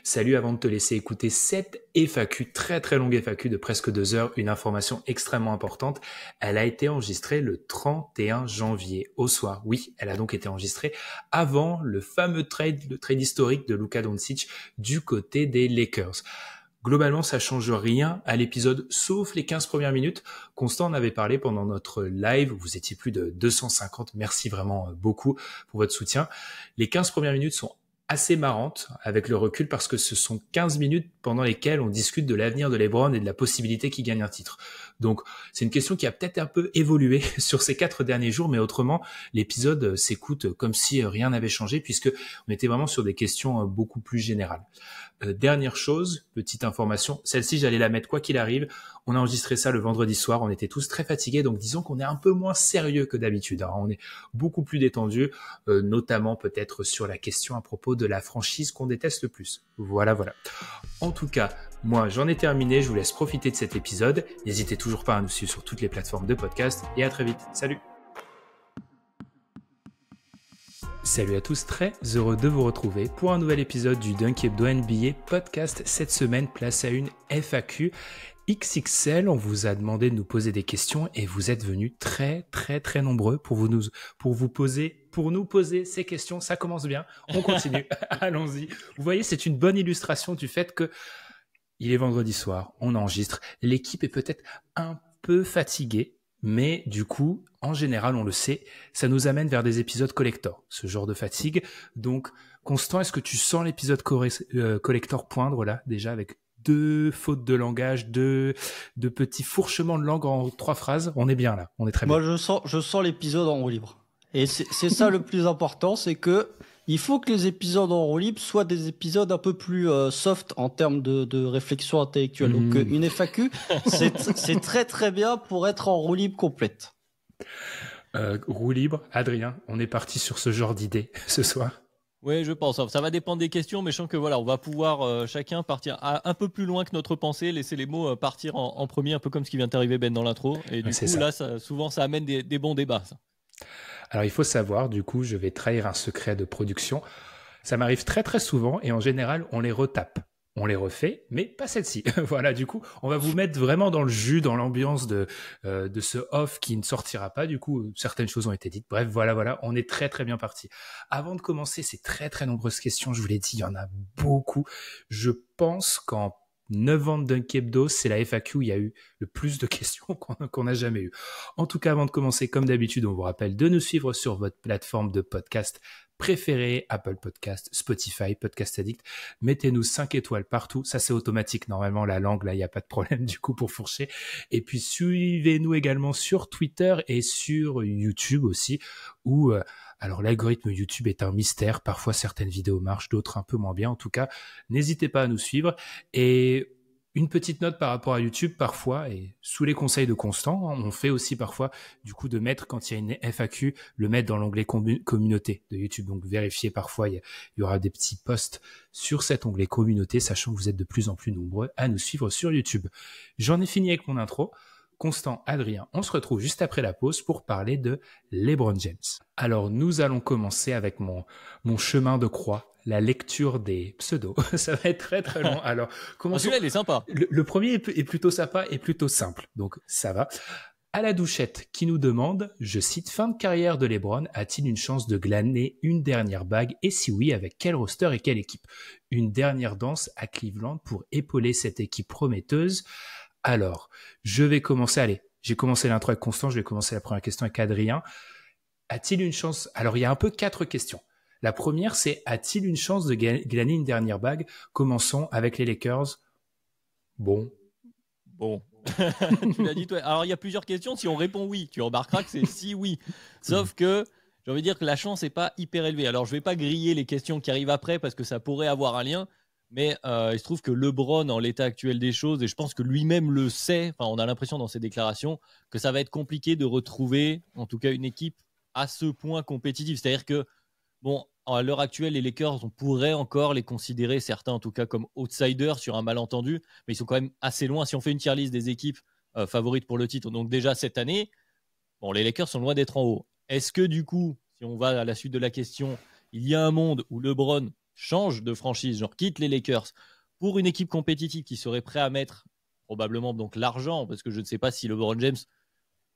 Salut, avant de te laisser écouter cette FAQ, très très longue FAQ de presque 2 heures, une information extrêmement importante. Elle a été enregistrée le 31 janvier au soir. Oui, elle a donc été enregistrée avant le fameux trade, le trade historique de Luka Doncic du côté des Lakers. Globalement, ça change rien à l'épisode, sauf les 15 premières minutes. Constant en avait parlé pendant notre live. Vous étiez plus de 250. Merci vraiment beaucoup pour votre soutien. Les 15 premières minutes sont assez marrantes avec le recul parce que ce sont 15 minutes pendant lesquelles on discute de l'avenir de LeBron et de la possibilité qu'il gagne un titre. Donc, c'est une question qui a peut-être un peu évolué sur ces 4 derniers jours, mais autrement, l'épisode s'écoute comme si rien n'avait changé puisque on était vraiment sur des questions beaucoup plus générales. Dernière chose, petite information, celle-ci j'allais la mettre quoi qu'il arrive. On a enregistré ça le vendredi soir, on était tous très fatigués, donc disons qu'on est un peu moins sérieux que d'habitude. Hein. On est beaucoup plus détendu, notamment peut-être sur la question à propos de la franchise qu'on déteste le plus. Voilà. En tout cas, moi j'en ai terminé, je vous laisse profiter de cet épisode. N'hésitez toujours pas à nous suivre sur toutes les plateformes de podcast et à très vite. Salut! Salut à tous, très heureux de vous retrouver pour un nouvel épisode du Dunk Hebdo NBA podcast. Cette semaine, place à une FAQ XXL. On vous a demandé de nous poser des questions et vous êtes venus très nombreux pour nous poser ces questions. Ça commence bien, on continue, allons-y. Vous voyez, c'est une bonne illustration du fait que il est vendredi soir, on enregistre, l'équipe est peut-être un peu fatiguée. Mais du coup, en général, on le sait, ça nous amène vers des épisodes collector, ce genre de fatigue. Donc, Constant, est-ce que tu sens l'épisode collector poindre là, déjà, avec 2 fautes de langage, 2 petits fourchements de langue en 3 phrases? On est bien là, on est très bien. Moi, je sens l'épisode en roue libre. Et c'est ça le plus important, c'est que il faut que les épisodes en roue libre soient des épisodes un peu plus soft en termes de réflexion intellectuelle. Donc une FAQ, c'est très bien pour être en roue libre complète. Roue libre, Adrien, on est parti sur ce genre d'idée ce soir. Oui, je pense. Ça va dépendre des questions, mais je sens que voilà, on va pouvoir chacun partir un peu plus loin que notre pensée, laisser les mots partir en premier, un peu comme ce qui vient d'arriver Ben dans l'intro. Et du coup, ça. Là, souvent, ça amène des bons débats. Ça. Alors, il faut savoir, du coup, je vais trahir un secret de production. Ça m'arrive très souvent et en général, on les retape. On les refait, mais pas celle-ci. Voilà, du coup, on va vous mettre vraiment dans le jus, dans l'ambiance de ce off qui ne sortira pas. Du coup, certaines choses ont été dites. Bref, voilà, on est très bien parti. Avant de commencer ces très nombreuses questions, je vous l'ai dit, il y en a beaucoup. Je pense qu'en 9 ans de Dunk Hebdo, c'est la FAQ où il y a eu le plus de questions qu'on n'a jamais eu. En tout cas, avant de commencer, comme d'habitude, on vous rappelle de nous suivre sur votre plateforme de podcast préférée, Apple Podcast, Spotify, Podcast Addict. Mettez-nous 5 étoiles partout. Ça, c'est automatique. Normalement, la langue, là, il n'y a pas de problème du coup pour fourcher. Et puis, suivez-nous également sur Twitter et sur YouTube aussi, où... Alors, l'algorithme YouTube est un mystère. Parfois, certaines vidéos marchent, d'autres un peu moins bien. En tout cas, n'hésitez pas à nous suivre. Et une petite note par rapport à YouTube, parfois, et sous les conseils de Constant, on fait aussi parfois, du coup, de mettre, quand il y a une FAQ, le mettre dans l'onglet communauté de YouTube. Donc, vérifiez parfois, il y aura des petits posts sur cet onglet communauté, sachant que vous êtes de plus en plus nombreux à nous suivre sur YouTube. J'en ai fini avec mon intro. Constant, Adrien, on se retrouve juste après la pause pour parler de LeBron James. Alors, nous allons commencer avec mon chemin de croix, la lecture des pseudos. Ça va être très long. Alors, commençons. Celui-là, il est sympa. Le premier est plutôt sympa et plutôt simple, donc ça va. À la douchette qui nous demande, je cite, fin de carrière de LeBron, a-t-il une chance de glaner une dernière bague? Et si oui, avec quel roster et quelle équipe? Une dernière danse à Cleveland pour épauler cette équipe prometteuse. Alors, je vais commencer. Allez, j'ai commencé l'intro avec Constant, je vais commencer la première question avec Adrien. A-t-il une chance? Alors, il y a un peu 4 questions. La première, c'est a-t-il une chance de glaner une dernière bague? Commençons avec les Lakers. Bon. Tu l'as dit toi. Alors, il y a plusieurs questions. Si on répond oui, tu remarqueras que c'est si oui. Sauf que j'ai envie de dire que la chance n'est pas hyper élevée. Alors, je ne vais pas griller les questions qui arrivent après parce que ça pourrait avoir un lien. Mais il se trouve que LeBron, en l'état actuel des choses, et je pense que lui-même le sait, enfin, on a l'impression dans ses déclarations, que ça va être compliqué de retrouver, en tout cas, une équipe à ce point compétitive. C'est-à-dire que, bon, à l'heure actuelle, les Lakers, on pourrait encore les considérer, certains en tout cas, comme outsiders sur un malentendu, mais ils sont quand même assez loin. Si on fait une tier list des équipes favorites pour le titre, donc déjà cette année, bon, les Lakers sont loin d'être en haut. Est-ce que du coup, si on va à la suite de la question, il y a un monde où LeBron change de franchise, genre quitte les Lakers pour une équipe compétitive qui serait prêt à mettre probablement donc l'argent, parce que je ne sais pas si LeBron James,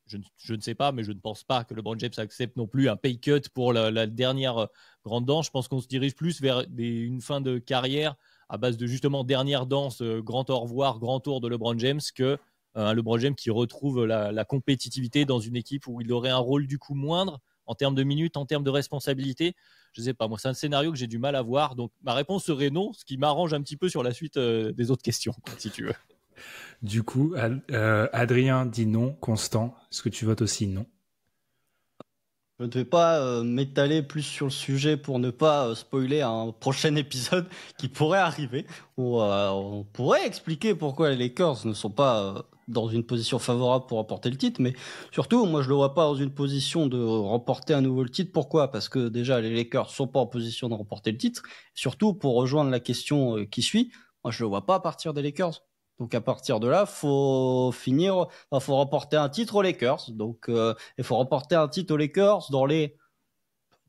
je ne sais pas, mais je ne pense pas que LeBron James accepte non plus un pay cut pour la dernière grande danse. Je pense qu'on se dirige plus vers une fin de carrière à base de justement dernière danse, grand au revoir, grand tour de LeBron James, que un LeBron James qui retrouve la compétitivité dans une équipe où il aurait un rôle du coup moindre en termes de minutes, en termes de responsabilité. Je ne sais pas, moi c'est un scénario que j'ai du mal à voir, donc ma réponse serait non, ce qui m'arrange un petit peu sur la suite des autres questions, si tu veux. Du coup, Adrien dit non. Constant, est-ce que tu votes aussi non? Je ne vais pas m'étaler plus sur le sujet pour ne pas spoiler un prochain épisode qui pourrait arriver, où on pourrait expliquer pourquoi les Lakers ne sont pas dans une position favorable pour remporter le titre, mais surtout, moi je le vois pas dans une position de remporter un nouveau titre. Pourquoi? Parce que déjà, les Lakers sont pas en position de remporter le titre. Surtout, pour rejoindre la question qui suit, moi je le vois pas partir des Lakers. Donc à partir de là, faut remporter un titre aux Lakers. Donc il faut remporter un titre aux Lakers dans les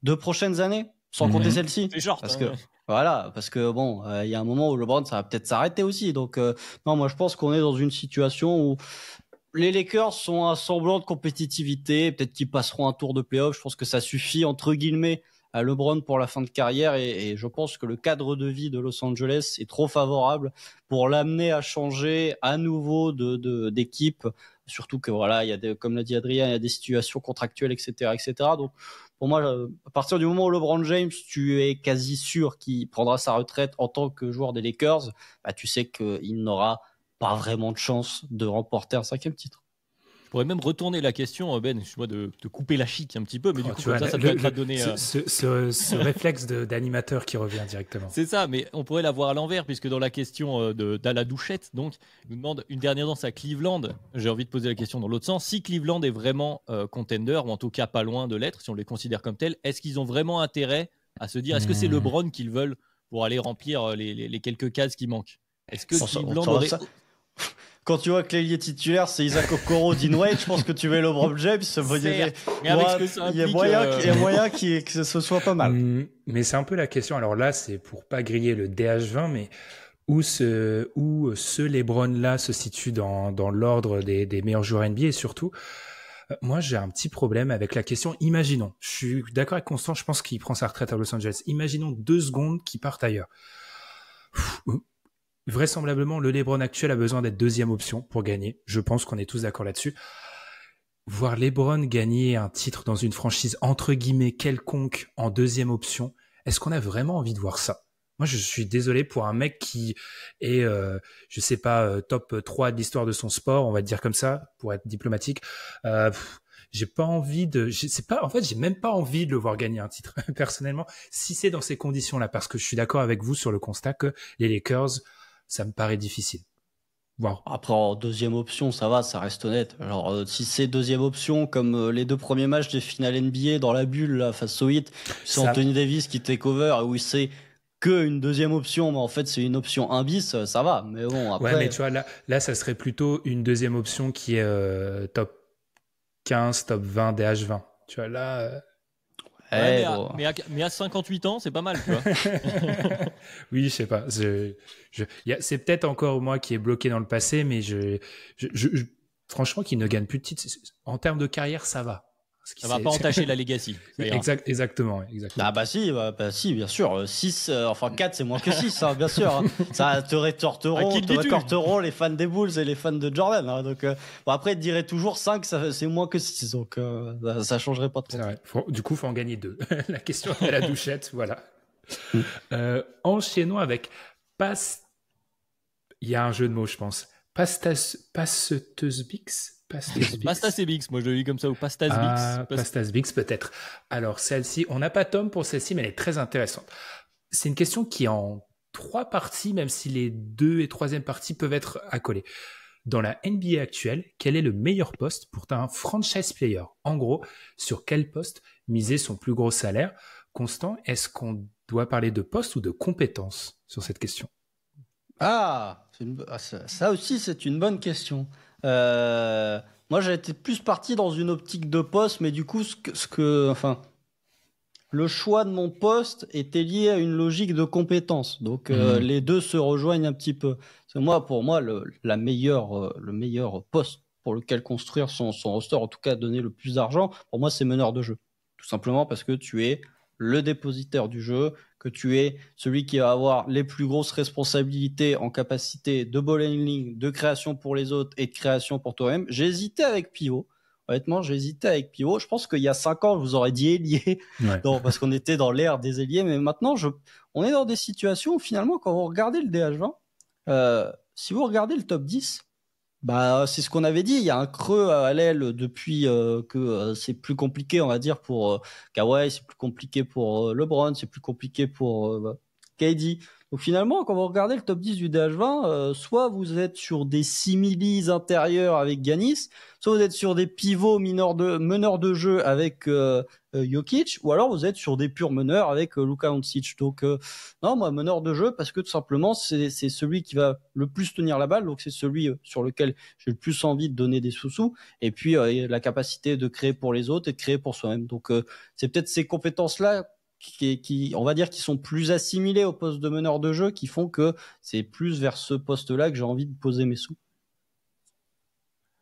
2 prochaines années, sans compter celle-ci. C'est short, parce hein, que ouais. voilà, parce que bon, il y a un moment où LeBron ça va peut-être s'arrêter aussi. Donc non, moi je pense qu'on est dans une situation où les Lakers sont un semblant de compétitivité. Peut-être qu'ils passeront un tour de playoff. Je pense que ça suffit entre guillemets à LeBron pour la fin de carrière et je pense que le cadre de vie de Los Angeles est trop favorable pour l'amener à changer à nouveau d'équipe. Surtout que voilà, il y a comme l'a dit Adrien, il y a des situations contractuelles, etc., etc. Donc pour moi, à partir du moment où LeBron James, tu es quasi sûr qu'il prendra sa retraite en tant que joueur des Lakers, bah, tu sais qu'il n'aura pas vraiment de chance de remporter un 5e titre. Je pourrais même retourner la question, Ben, excuse-moi de couper la chic un petit peu, mais du coup, Tu comme vois, ça permettra de donner. ce réflexe d'animateur qui revient directement. C'est ça, mais on pourrait l'avoir à l'envers, puisque dans la question d'Ala Douchette, donc, il nous demande une dernière danse à Cleveland. J'ai envie de poser la question dans l'autre sens. Si Cleveland est vraiment contender, ou en tout cas pas loin de l'être, si on les considère comme tels, est-ce qu'ils ont vraiment intérêt à se dire, est-ce que c'est LeBron qu'ils veulent pour aller remplir les quelques cases qui manquent? Est-ce que Cleveland aurait... Quand tu vois que l'ailier titulaire c'est Isaac Okoro, Dean Wade, je pense que tu mets LeBron James. Mais avec ce que ça il y a implique, moyen que ce soit pas mal. Mais c'est un peu la question. Alors là, c'est pour pas griller le DH20, mais où ce LeBron-là se situe dans l'ordre des meilleurs joueurs NBA et surtout, moi j'ai un petit problème avec la question. Imaginons, je suis d'accord avec Constant, je pense qu'il prend sa retraite à Los Angeles. Imaginons 2 secondes qu'il parte ailleurs. Vraisemblablement, le LeBron actuel a besoin d'être 2e option pour gagner. Je pense qu'on est tous d'accord là-dessus. Voir LeBron gagner un titre dans une franchise entre guillemets quelconque en 2e option, est-ce qu'on a vraiment envie de voir ça? Moi, je suis désolé pour un mec qui est, je sais pas, top 3 de l'histoire de son sport, on va dire comme ça, pour être diplomatique. J'ai pas envie en fait, j'ai même pas envie de le voir gagner un titre, personnellement, si c'est dans ces conditions-là, parce que je suis d'accord avec vous sur le constat que les Lakers, ça me paraît difficile. Wow. Après, en 2e option, ça va, ça reste honnête. Alors, si c'est 2e option, comme les 2 premiers matchs des finales NBA dans la bulle, là, face au Heat, c'est Anthony Davis qui take over, où c'est que une 2e option, mais en fait, c'est une option 1 bis, ça va. Mais bon, après. Ouais, mais tu vois, là, ça serait plutôt une 2e option qui est top 15, top 20, DH20. Tu vois, là. Ouais, mais à 58 ans, c'est pas mal, tu vois. Oui, je sais pas. C'est peut-être encore moi qui est bloqué dans le passé, mais franchement, qu'il ne gagne plus de titres, en termes de carrière, ça va. Ça va pas entacher la legacy. Exactement. Ah bah si, bien sûr. 6, enfin 4, c'est moins que 6, hein, bien sûr. Hein. Ça te rétorqueront les fans des Bulls et les fans de Jordan. Hein, donc, bon, après, ils diraient toujours 5, c'est moins que 6. Donc, ça changerait pas trop. C'est vrai. Du coup, il faut en gagner 2. La question est la douchette, voilà. Enchaînons avec il y a un jeu de mots, je pense. Pasteteuxbix. Pastasebix, moi je le lis comme ça, ou Pastasbix. Pastasbix peut-être. Alors celle-ci, on n'a pas Tom pour celle-ci, mais elle est très intéressante. C'est une question qui est en 3 parties, même si les 2 et 3e parties peuvent être accolées. Dans la NBA actuelle, quel est le meilleur poste pour un franchise player? En gros, sur quel poste miser son plus gros salaire? Constant, est-ce qu'on doit parler de poste ou de compétences sur cette question? Ça aussi, c'est une bonne question. Moi, j'ai été plus parti dans une optique de poste, mais du coup, le choix de mon poste était lié à une logique de compétence. Donc les deux se rejoignent un petit peu. C'est pour moi, le meilleur poste pour lequel construire son roster, en tout cas donner le plus d'argent, pour moi, c'est meneur de jeu. Tout simplement parce que tu es le dépositaire du jeu, que tu es celui qui va avoir les plus grosses responsabilités en capacité de ball handling, de création pour les autres et de création pour toi-même. J'ai hésité avec Pivot. Honnêtement, j'ai hésité avec Pivot. Je pense qu'il y a 5 ans, je vous aurais dit ailier, parce qu'on était dans l'ère des ailiers. Mais maintenant, on est dans des situations où finalement, quand vous regardez le DH20, si vous regardez le top 10, c'est ce qu'on avait dit. Il y a un creux à l'aile depuis que c'est plus compliqué, on va dire, pour Kawhi, c'est plus compliqué pour LeBron, c'est plus compliqué pour KD. Donc finalement, quand vous regardez le top 10 du DH20, soit vous êtes sur des similis intérieurs avec Giannis, soit vous êtes sur des pivots meneurs de jeu avec Jokic, ou alors vous êtes sur des purs meneurs avec Luka Doncic. Donc non, moi meneur de jeu parce que tout simplement c'est celui qui va le plus tenir la balle, donc c'est celui sur lequel j'ai le plus envie de donner des sous-sous, et puis la capacité de créer pour les autres et de créer pour soi-même. Donc c'est peut-être ces compétences-là qui, on va dire, qui sont plus assimilés au poste de meneur de jeu, qui font que c'est plus vers ce poste-là que j'ai envie de poser mes sous.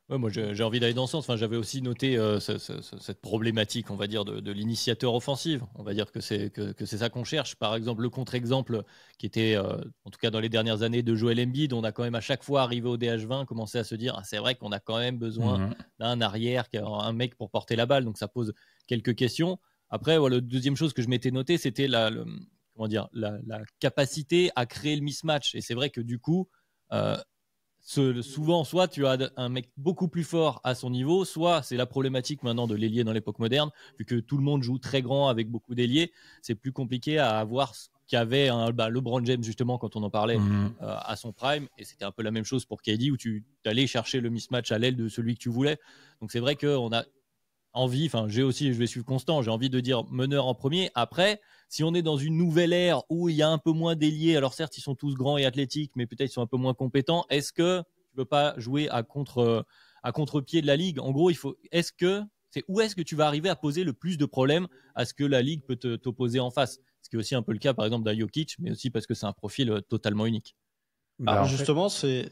Ouais, moi, j'ai envie d'aller dans ce sens. Enfin, j'avais aussi noté cette problématique, on va dire, de l'initiateur offensif. On va dire que c'est ça qu'on cherche. Par exemple, le contre-exemple qui était, en tout cas dans les dernières années, de Joel Embiid, on a quand même à chaque fois arrivé au DH20 commencé à se dire, c'est vrai qu'on a quand même besoin d'un arrière, un mec pour porter la balle. Donc ça pose quelques questions. Après, la deuxième chose que je m'étais noté, c'était la capacité à créer le mismatch. Et c'est vrai que du coup, souvent, soit tu as un mec beaucoup plus fort à son niveau, soit c'est la problématique maintenant de l'ailier dans l'époque moderne, vu que tout le monde joue très grand avec beaucoup d'ailiers, c'est plus compliqué à avoir ce qu'avait LeBron James justement quand on en parlait à son prime, et c'était un peu la même chose pour KD où tu allais chercher le mismatch à l'aile de celui que tu voulais. Donc c'est vrai qu'on a envie, je vais suivre Constant, j'ai envie de dire meneur en premier. Après, si on est dans une nouvelle ère où il y a un peu moins d'ailiers, alors certes ils sont tous grands et athlétiques, mais peut-être ils sont un peu moins compétents, est-ce que tu ne peux pas jouer à contre-pied de la ligue? En gros, où est-ce que tu vas arriver à poser le plus de problèmes à ce que la ligue peut t'opposer en face? Ce qui est aussi un peu le cas par exemple d'un Jokic, mais aussi parce que c'est un profil totalement unique. Alors justement, c'est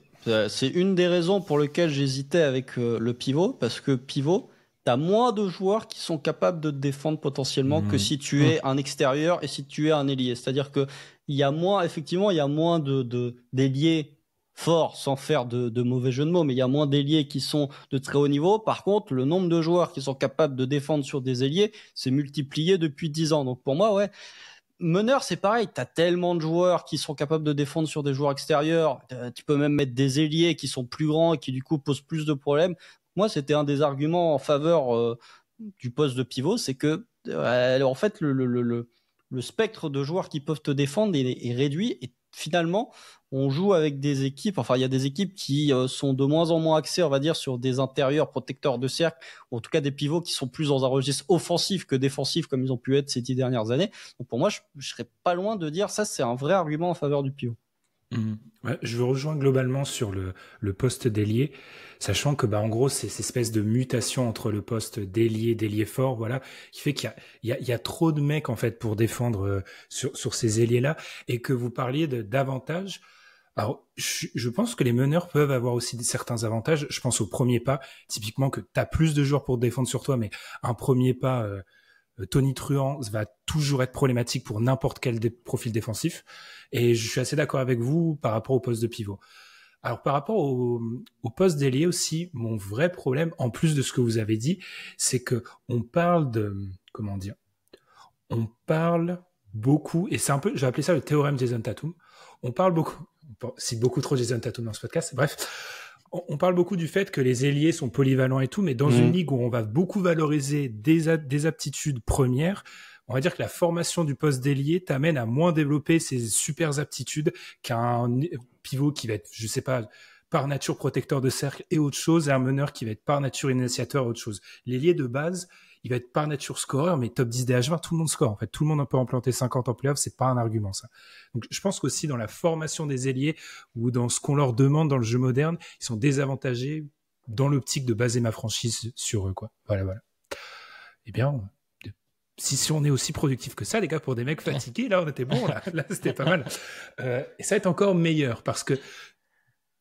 une des raisons pour lesquelles j'hésitais avec le pivot, parce que pivot, t'as moins de joueurs qui sont capables de te défendre potentiellement que si tu es un extérieur et si tu es un ailier. C'est-à-dire que il y a moins d'ailiers forts, sans faire de mauvais jeu de mots, mais il y a moins d'ailiers qui sont de très haut niveau. Par contre, le nombre de joueurs qui sont capables de défendre sur des ailiers s'est multiplié depuis 10 ans. Donc pour moi, meneur, c'est pareil. T'as tellement de joueurs qui sont capables de défendre sur des joueurs extérieurs. Tu peux même mettre des ailiers qui sont plus grands et qui du coup posent plus de problèmes. Moi, c'était un des arguments en faveur du poste de pivot, c'est que en fait le spectre de joueurs qui peuvent te défendre est réduit, et finalement on joue avec des équipes. Enfin, il y a des équipes qui sont de moins en moins axées, on va dire, sur des intérieurs protecteurs de cercle, ou en tout cas des pivots qui sont plus dans un registre offensif que défensif, comme ils ont pu être ces 10 dernières années. Donc pour moi, je serais pas loin de dire ça, c'est un vrai argument en faveur du pivot. Ouais, je veux rejoindre globalement sur le poste d'ailier, sachant que en gros c'est cette espèce de mutation entre le poste d'ailier fort, voilà, qui fait qu'il y a trop de mecs en fait pour défendre sur ces ailiers là, et que vous parliez d'avantages. Alors je pense que les meneurs peuvent avoir aussi certains avantages. Je pense au premier pas, typiquement, que t'as plus de joueurs pour défendre sur toi, mais un premier pas Tony Truant va toujours être problématique pour n'importe quel profil défensif, et je suis assez d'accord avec vous par rapport au poste de pivot. Alors par rapport au poste d'ailier aussi, mon vrai problème, en plus de ce que vous avez dit, c'est que on parle on parle beaucoup, et c'est un peu, j'ai appelé ça le théorème Jason Tatum, on cite beaucoup trop Jason Tatum dans ce podcast, bref, on parle beaucoup du fait que les ailiers sont polyvalents et tout, mais dans une ligue où on va beaucoup valoriser des aptitudes premières, on va dire que la formation du poste d'ailier t'amène à moins développer ces super aptitudes qu'un pivot qui va être, je sais pas, par nature protecteur de cercle et autre chose, et un meneur qui va être par nature initiateur et autre chose. L'ailier de base, il va être par nature scoreur, mais top 10 DH20, tout le monde score. En fait, tout le monde peut en planter 50 en playoff, c'est pas un argument, ça. Donc, je pense qu'aussi dans la formation des ailiers ou dans ce qu'on leur demande dans le jeu moderne, ils sont désavantagés dans l'optique de baser ma franchise sur eux, quoi. Voilà. Eh bien, si on est aussi productif que ça, les gars, pour des mecs fatigués, là, on était bon, là c'était pas mal. Et ça va être encore meilleur parce que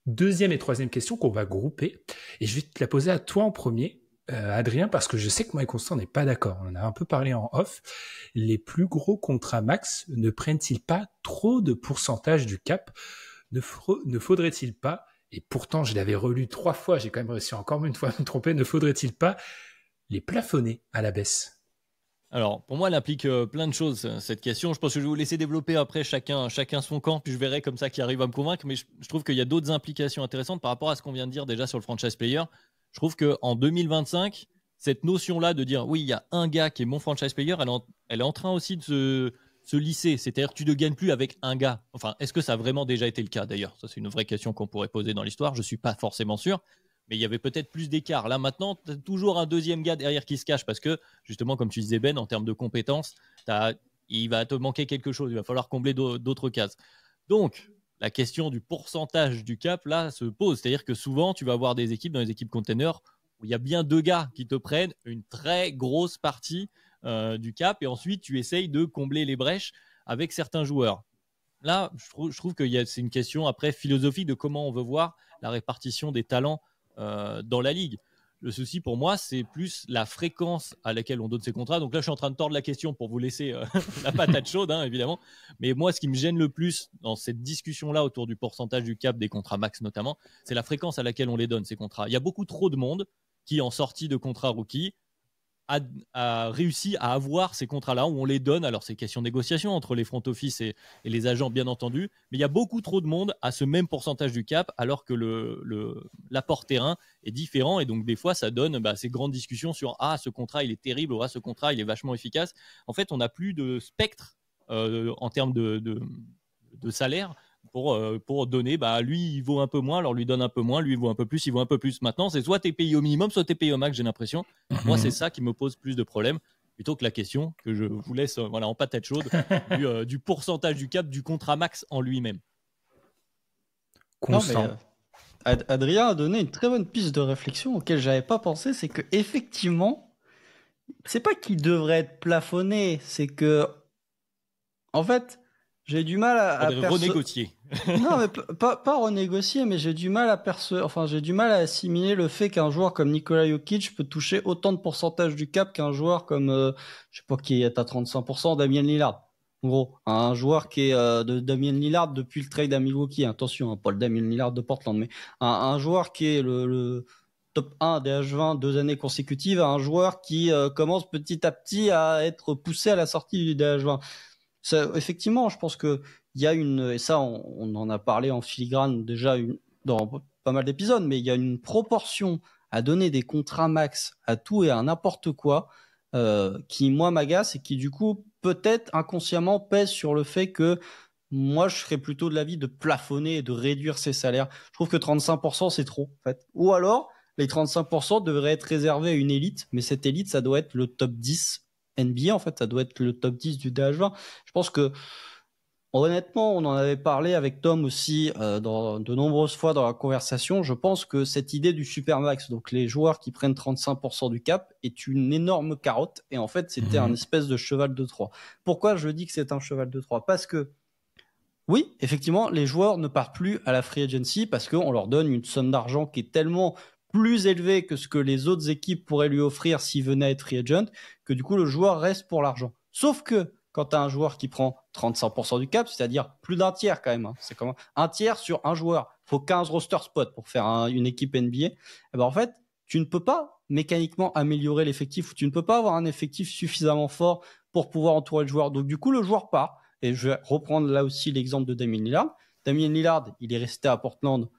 deuxième et troisième question qu'on va grouper, et je vais te la poser à toi en premier, Adrien, parce que je sais que moi et Constant, on n'est pas d'accord. On en a un peu parlé en off. Les plus gros contrats max ne prennent-ils pas trop de pourcentage du cap? Ne faudrait-il pas, et pourtant je l'avais relu 3 fois, j'ai quand même réussi encore une fois à me tromper, ne faudrait-il pas les plafonner à la baisse? Alors, pour moi, elle implique plein de choses, cette question. Je pense que je vais vous laisser développer après chacun son camp, puis je verrai comme ça qui arrive à me convaincre. Mais je trouve qu'il y a d'autres implications intéressantes par rapport à ce qu'on vient de dire déjà sur le franchise player. Je trouve qu'en 2025, cette notion-là de dire oui, il y a un gars qui est mon franchise player, elle est en train aussi de se lisser. C'est-à-dire que tu ne gagnes plus avec un gars. Enfin, est-ce que ça a vraiment déjà été le cas d'ailleurs? Ça, c'est une vraie question qu'on pourrait poser dans l'histoire. Je ne suis pas forcément sûr. Mais il y avait peut-être plus d'écart. Là, maintenant, tu as toujours un deuxième gars derrière qui se cache parce que, justement, comme tu disais, Ben, en termes de compétences, il va te manquer quelque chose. Il va falloir combler d'autres cases. Donc, la question du pourcentage du cap, là, se pose. C'est-à-dire que souvent, tu vas avoir des équipes, dans les équipes containers, où il y a bien 2 gars qui te prennent une très grosse partie du cap et ensuite, tu essayes de combler les brèches avec certains joueurs. Là, je trouve que c'est une question, après, philosophique de comment on veut voir la répartition des talents dans la ligue. Le souci pour moi, c'est plus la fréquence à laquelle on donne ces contrats. Donc là, je suis en train de tordre la question pour vous laisser la patate chaude, hein, évidemment. Mais moi, ce qui me gêne le plus dans cette discussion-là autour du pourcentage du cap des contrats max notamment, c'est la fréquence à laquelle on les donne, ces contrats. Il y a beaucoup trop de monde qui, en sortie de contrat rookie, a réussi à avoir ces contrats-là où on les donne. Alors, c'est question de négociation entre les front office et les agents, bien entendu, mais il y a beaucoup trop de monde à ce même pourcentage du cap, alors que l'apport terrain est différent. Et donc, des fois, ça donne ces grandes discussions sur « Ah, ce contrat, il est terrible » ou « Ah, ce contrat, il est vachement efficace ». En fait, on n'a plus de spectre en termes de salaire pour donner, lui il vaut un peu moins, alors lui donne un peu moins, lui il vaut un peu plus, il vaut un peu plus. Maintenant, c'est soit t'es payé au minimum, soit t'es payé au max, j'ai l'impression. Moi, c'est ça qui me pose plus de problèmes, plutôt que la question que je vous laisse en patate chaude du pourcentage du cap du contrat max en lui-même. Constant. Adrien a donné une très bonne piste de réflexion auquel j'avais pas pensé, c'est que effectivement, c'est pas qu'il devrait être plafonné, c'est que en fait, j'ai du mal à renégocier. Non, mais pas renégocier, mais j'ai du mal à assimiler le fait qu'un joueur comme Nikola Jokic peut toucher autant de pourcentage du cap qu'un joueur comme, je sais pas qui est à 35%, Damian Lillard. En gros, un joueur qui est de Damian Lillard depuis le trade à Milwaukee. Attention, hein, pas le Damian Lillard de Portland, mais un joueur qui est le top 1 des H20 2 années consécutives, un joueur qui commence petit à petit à être poussé à la sortie du DH20. Ça, effectivement, je pense que il y a et ça, on en a parlé en filigrane déjà dans pas mal d'épisodes, mais il y a une proportion à donner des contrats max à tout et à n'importe quoi qui, moi, m'agace et qui, du coup, peut-être inconsciemment pèse sur le fait que moi, je serais plutôt de l'avis de plafonner et de réduire ces salaires. Je trouve que 35%, c'est trop, en fait. Ou alors, les 35% devraient être réservés à une élite, mais cette élite, ça doit être le top 10 NBA, en fait, ça doit être le top 10 du DH20. Je pense que, honnêtement, on en avait parlé avec Tom aussi de nombreuses fois dans la conversation. Je pense que cette idée du supermax, donc les joueurs qui prennent 35% du cap, est une énorme carotte. Et en fait, c'était un espèce de cheval de Troie. Pourquoi je dis que c'est un cheval de Troie? Parce que, oui, effectivement, les joueurs ne partent plus à la free agency parce qu'on leur donne une somme d'argent qui est tellement plus élevée que ce que les autres équipes pourraient lui offrir s'il venait à être free agent, que du coup, le joueur reste pour l'argent. Sauf que, quand tu as un joueur qui prend 35% du cap, c'est-à-dire plus d'un tiers quand même, hein, c'est comme un tiers sur un joueur, il faut 15 roster spots pour faire une équipe NBA, et ben en fait, tu ne peux pas mécaniquement améliorer l'effectif, ou tu ne peux pas avoir un effectif suffisamment fort pour pouvoir entourer le joueur. Donc du coup, le joueur part, et je vais reprendre là aussi l'exemple de Damian Lillard. Damian Lillard, il est resté à Portland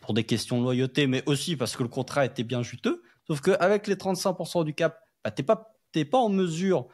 pour des questions de loyauté, mais aussi parce que le contrat était bien juteux, sauf qu'avec les 35% du cap, t'es pas en mesure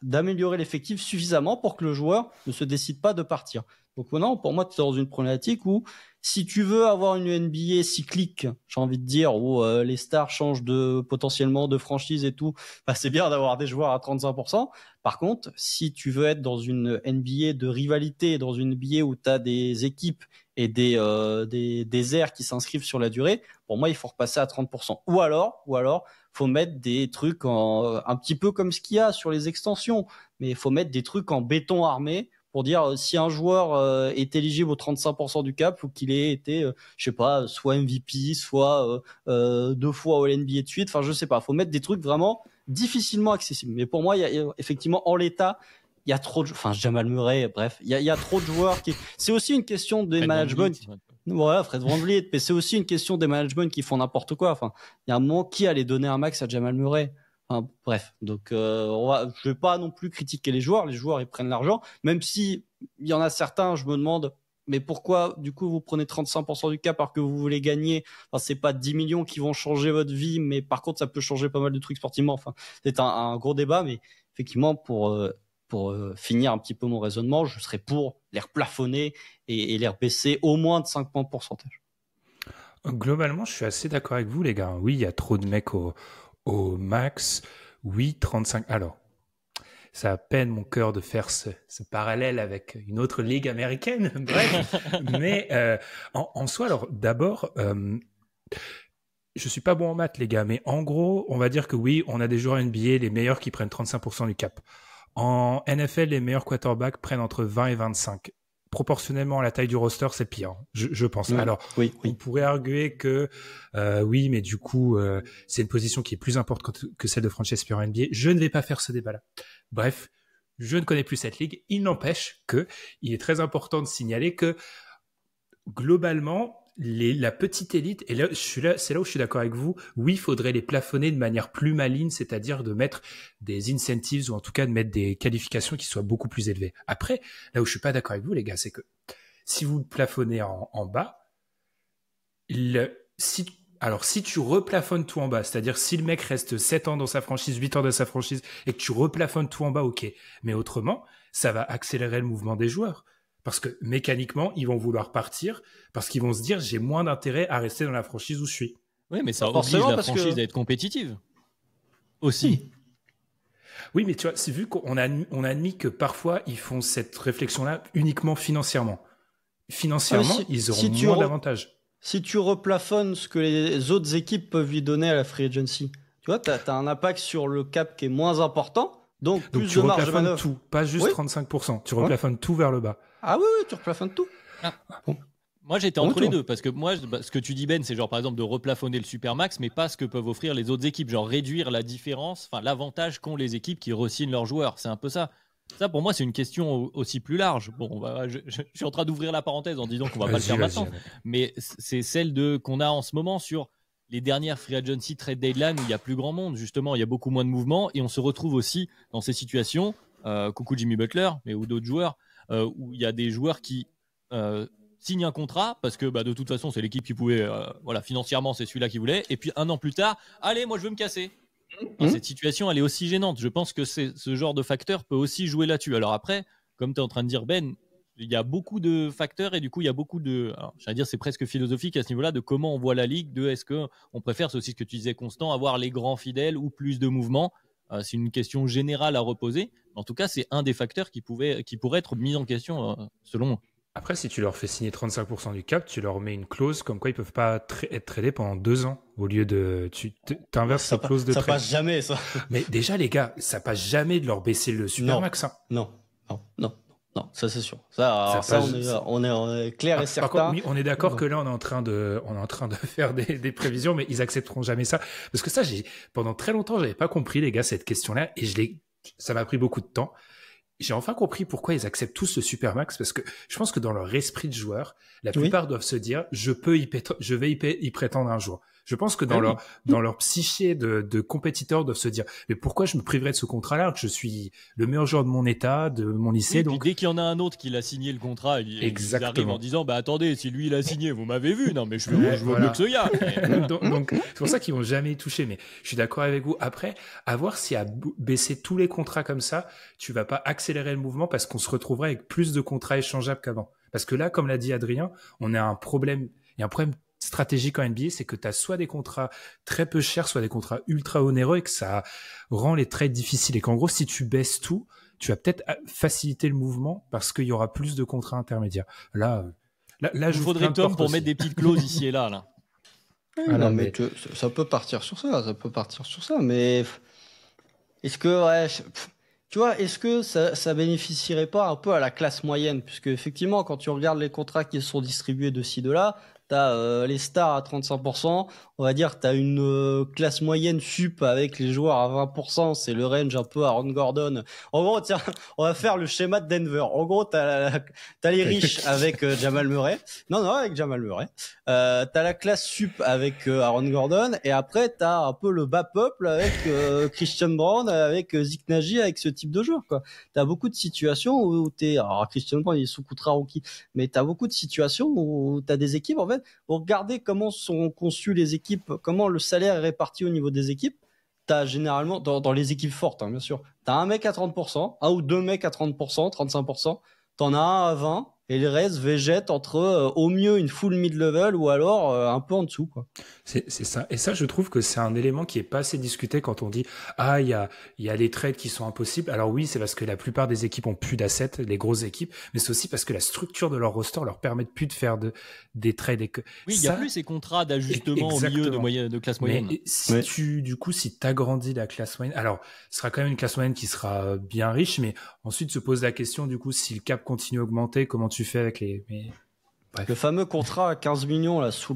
d'améliorer l'effectif suffisamment pour que le joueur ne se décide pas de partir. Donc maintenant, pour moi, tu es dans une problématique où si tu veux avoir une NBA cyclique, j'ai envie de dire, où les stars changent potentiellement de franchise et tout, c'est bien d'avoir des joueurs à 35%. Par contre, si tu veux être dans une NBA de rivalité, dans une NBA où tu as des équipes et des airs qui s'inscrivent sur la durée, pour moi, il faut repasser à 30%. Ou alors, faut mettre des trucs un petit peu comme ce qu'il y a sur les extensions, mais il faut mettre des trucs en béton armé pour dire si un joueur est éligible au 35% du cap, faut qu'il ait été, je sais pas, soit MVP, soit 2 fois All-NBA de suite. Enfin, je sais pas. Faut mettre des trucs vraiment difficilement accessibles. Mais pour moi, il y a effectivement en l'état, il y a trop de, enfin, Jamal Murray, bref, il y a trop de joueurs qui. C'est aussi une question des management. Voilà, Fred VanVleet, mais c'est aussi une question des management qui font n'importe quoi. Enfin, il y a un moment qui allait donner un max à Jamal Murray. Enfin, bref, donc je vais pas non plus critiquer les joueurs ils prennent l'argent, même si il y en a certains, je me demande, mais pourquoi du coup vous prenez 35% du cap alors que vous voulez gagner, enfin, c'est pas 10 millions qui vont changer votre vie, mais par contre ça peut changer pas mal de trucs sportivement, enfin c'est un gros débat, mais effectivement pour finir un petit peu mon raisonnement, je serais pour les replafonner et les rebaisser au moins de 5 points de pourcentage. Globalement, je suis assez d'accord avec vous, les gars. Oui, il y a trop de mecs au max. Oui, 35. Alors, ça peine mon cœur de faire ce parallèle avec une autre ligue américaine. Bref, mais en soi, alors d'abord, je suis pas bon en maths, les gars, mais en gros, on va dire que oui, on a des joueurs NBA, les meilleurs qui prennent 35% du cap. En NFL, les meilleurs quarterbacks prennent entre 20 et 25. Proportionnellement à la taille du roster, c'est pire, je pense. Alors, oui. On pourrait arguer que oui, mais du coup, c'est une position qui est plus importante que celle de Francesco en NBA. Je ne vais pas faire ce débat-là. Bref, je ne connais plus cette ligue. Il n'empêche que il est très important de signaler que globalement, la petite élite, et là, c'est là où je suis d'accord avec vous, oui, il faudrait les plafonner de manière plus maligne, c'est-à-dire de mettre des incentives ou en tout cas de mettre des qualifications qui soient beaucoup plus élevées. Après, là où je suis pas d'accord avec vous, les gars, c'est que si vous plafonnez en bas, si tu replafonnes tout en bas, c'est-à-dire si le mec reste 7 ans dans sa franchise, 8 ans dans sa franchise et que tu replafonnes tout en bas, ok. Mais autrement, ça va accélérer le mouvement des joueurs. Parce que mécaniquement, ils vont vouloir partir parce qu'ils vont se dire j'ai moins d'intérêt à rester dans la franchise où je suis. Oui, mais ça oblige la franchise à être compétitive. Aussi. Oui, mais tu vois, c'est vu qu'on a admis que parfois ils font cette réflexion-là uniquement financièrement. Financièrement, ils auront moins d'avantages. Si tu replafonnes ce que les autres équipes peuvent lui donner à la free agency, tu vois, t'as un impact sur le cap qui est moins important. Donc plus tu replafonnes tout, pas juste 35%. Tu replafonnes tout vers le bas. Ah oui, tu replafonnes tout. Ah. Bon. Moi, j'étais entre les deux, parce que moi, ce que tu dis, Ben, c'est genre, par exemple, de replafonner le Supermax, mais pas ce que peuvent offrir les autres équipes, genre réduire la différence, enfin, l'avantage qu'ont les équipes qui re-signent leurs joueurs. C'est un peu ça. Ça, pour moi, c'est une question aussi plus large. Bon, je suis en train d'ouvrir la parenthèse en disant qu'on va pas le faire maintenant, mais c'est celle qu'on a en ce moment sur les dernières free agency trade deadline où il y a plus grand monde, justement, il y a beaucoup moins de mouvements, et on se retrouve aussi dans ces situations, coucou Jimmy Butler, mais ou d'autres joueurs, où il y a des joueurs qui signent un contrat parce que de toute façon c'est l'équipe qui pouvait, financièrement c'est celui-là qui voulait, et puis un an plus tard, allez, moi je veux me casser. Cette situation elle est aussi gênante. Je pense que ce genre de facteur peut aussi jouer là-dessus. Alors après, comme tu es en train de dire, Ben, il y a beaucoup de facteurs et du coup il y a beaucoup de, j'allais dire c'est presque philosophique à ce niveau-là de comment on voit la ligue, de est-ce qu'on préfère, c'est aussi ce que tu disais Constant, avoir les grands fidèles ou plus de mouvements. C'est une question générale à reposer. En tout cas, c'est un des facteurs qui pourrait être mis en question, selon moi. Après, si tu leur fais signer 35% du cap, tu leur mets une clause comme quoi ils peuvent pas être tradés pendant 2 ans au lieu de... Tu inverses cette clause de trade. Ça passe jamais, ça. Mais déjà, les gars, ça passe jamais de leur baisser le Supermax. Non, ça c'est sûr. On est clair et certain. Par contre, oui, on est d'accord que là, on est en train de faire des prévisions, mais ils accepteront jamais ça. Parce que ça, pendant très longtemps, j'avais pas compris, les gars, cette question-là, et ça m'a pris beaucoup de temps. J'ai enfin compris pourquoi ils acceptent tous ce Supermax, parce que je pense que dans leur esprit de joueur, la plupart doivent se dire, je vais y prétendre un jour. Je pense que dans leur psyché de compétiteurs doivent se dire, mais pourquoi je me priverais de ce contrat-là alors que je suis le meilleur joueur de mon état, de mon lycée. Oui, donc dès qu'il y en a un autre qui l'a signé le contrat, il arrive en disant, attendez, si lui il a signé, vous m'avez vu, non mais je veux mieux que ce gars. donc c'est pour ça qu'ils vont jamais y toucher. Mais je suis d'accord avec vous. Après, à voir si à baisser tous les contrats comme ça, tu vas pas accélérer le mouvement parce qu'on se retrouvera avec plus de contrats échangeables qu'avant. Parce que là, comme l'a dit Adrien, on a un problème. Il y a un problème stratégique en NBA, c'est que tu as soit des contrats très peu chers, soit des contrats ultra onéreux et que ça rend les trades difficiles. Et qu'en gros, si tu baisses tout, tu vas peut-être faciliter le mouvement parce qu'il y aura plus de contrats intermédiaires. Là, il faudrait Tom pour mettre des petites clauses ici et là. Non, mais ça peut partir sur ça, mais est-ce que, ouais, tu vois, est-ce que ça bénéficierait pas un peu à la classe moyenne? Puisque effectivement, quand tu regardes les contrats qui sont distribués de ci, de là, t'as les stars à 35%, on va dire t'as une classe moyenne sup avec les joueurs à 20%, c'est le range un peu Aaron Gordon. En gros, tiens, on va faire le schéma de Denver. En gros, t'as les riches avec Jamal Murray. Non, avec Jamal Murray. T'as la classe sup avec Aaron Gordon, et après t'as un peu le bas peuple avec Christian Brown, avec Zeke Nagy, avec ce type de joueur, quoi. T'as beaucoup de situations où alors Christian Brown il est sous contrat rookie, mais t'as beaucoup de situations où t'as des équipes, en fait, pour regarder comment sont conçues les équipes, comment le salaire est réparti au niveau des équipes. T'as généralement, dans les équipes fortes, bien sûr, t'as un mec à 30%, un ou deux mecs à 30%, 35%, t'en as un à 20%, et le reste végète entre au mieux une full mid-level ou alors un peu en dessous, quoi. C'est ça. Et ça, je trouve que c'est un élément qui est pas assez discuté quand on dit il y a les trades qui sont impossibles. Alors oui, c'est parce que la plupart des équipes ont plus d'assets, les grosses équipes, mais c'est aussi parce que la structure de leur roster leur permet plus de faire des trades. Oui, il y a plus ces contrats d'ajustement au milieu de classe moyenne. Mais si t'agrandis la classe moyenne, alors ce sera quand même une classe moyenne qui sera bien riche, mais ensuite se pose la question du coup si le cap continue à augmenter, comment tu fais avec Bref. Le fameux contrat à 15 millions là sous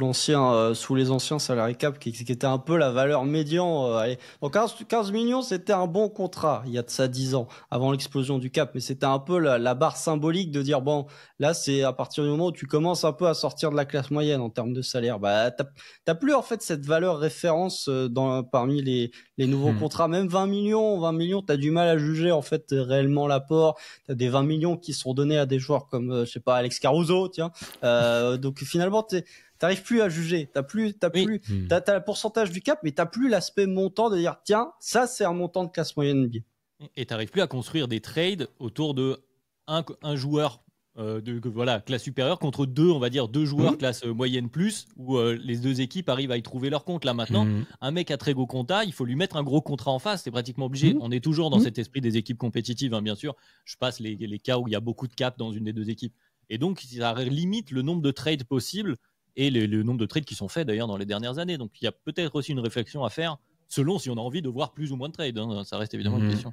les anciens salary cap qui était un peu la valeur médian. Allez. Donc 15 millions, c'était un bon contrat il y a de ça 10 ans avant l'explosion du cap, mais c'était un peu la barre symbolique de dire bon, là c'est à partir du moment où tu commences un peu à sortir de la classe moyenne en termes de salaire, bah t'as plus en fait cette valeur référence parmi les nouveaux contrats. Même 20 millions, t'as du mal à juger en fait réellement l'apport. T'as des 20 millions qui sont donnés à des joueurs comme je sais pas, Alex Caruso, tiens. Donc finalement t'arrives plus à juger, t'as le pourcentage du cap, mais t'as plus l'aspect montant de dire tiens, ça c'est un montant de classe moyenne NBA. Et t'arrives plus à construire des trades autour de un joueur classe supérieure contre deux joueurs classe moyenne plus, où les deux équipes arrivent à y trouver leur compte. Là maintenant, un mec à très gros contrat, il faut lui mettre un gros contrat en face, c'est pratiquement obligé. On est toujours dans cet esprit des équipes compétitives, bien sûr. Je passe les cas où il y a beaucoup de cap dans une des deux équipes. Et donc, ça limite le nombre de trades possibles et le nombre de trades qui sont faits d'ailleurs dans les dernières années. Donc, il y a peut-être aussi une réflexion à faire selon si on a envie de voir plus ou moins de trades. Ça reste évidemment une question.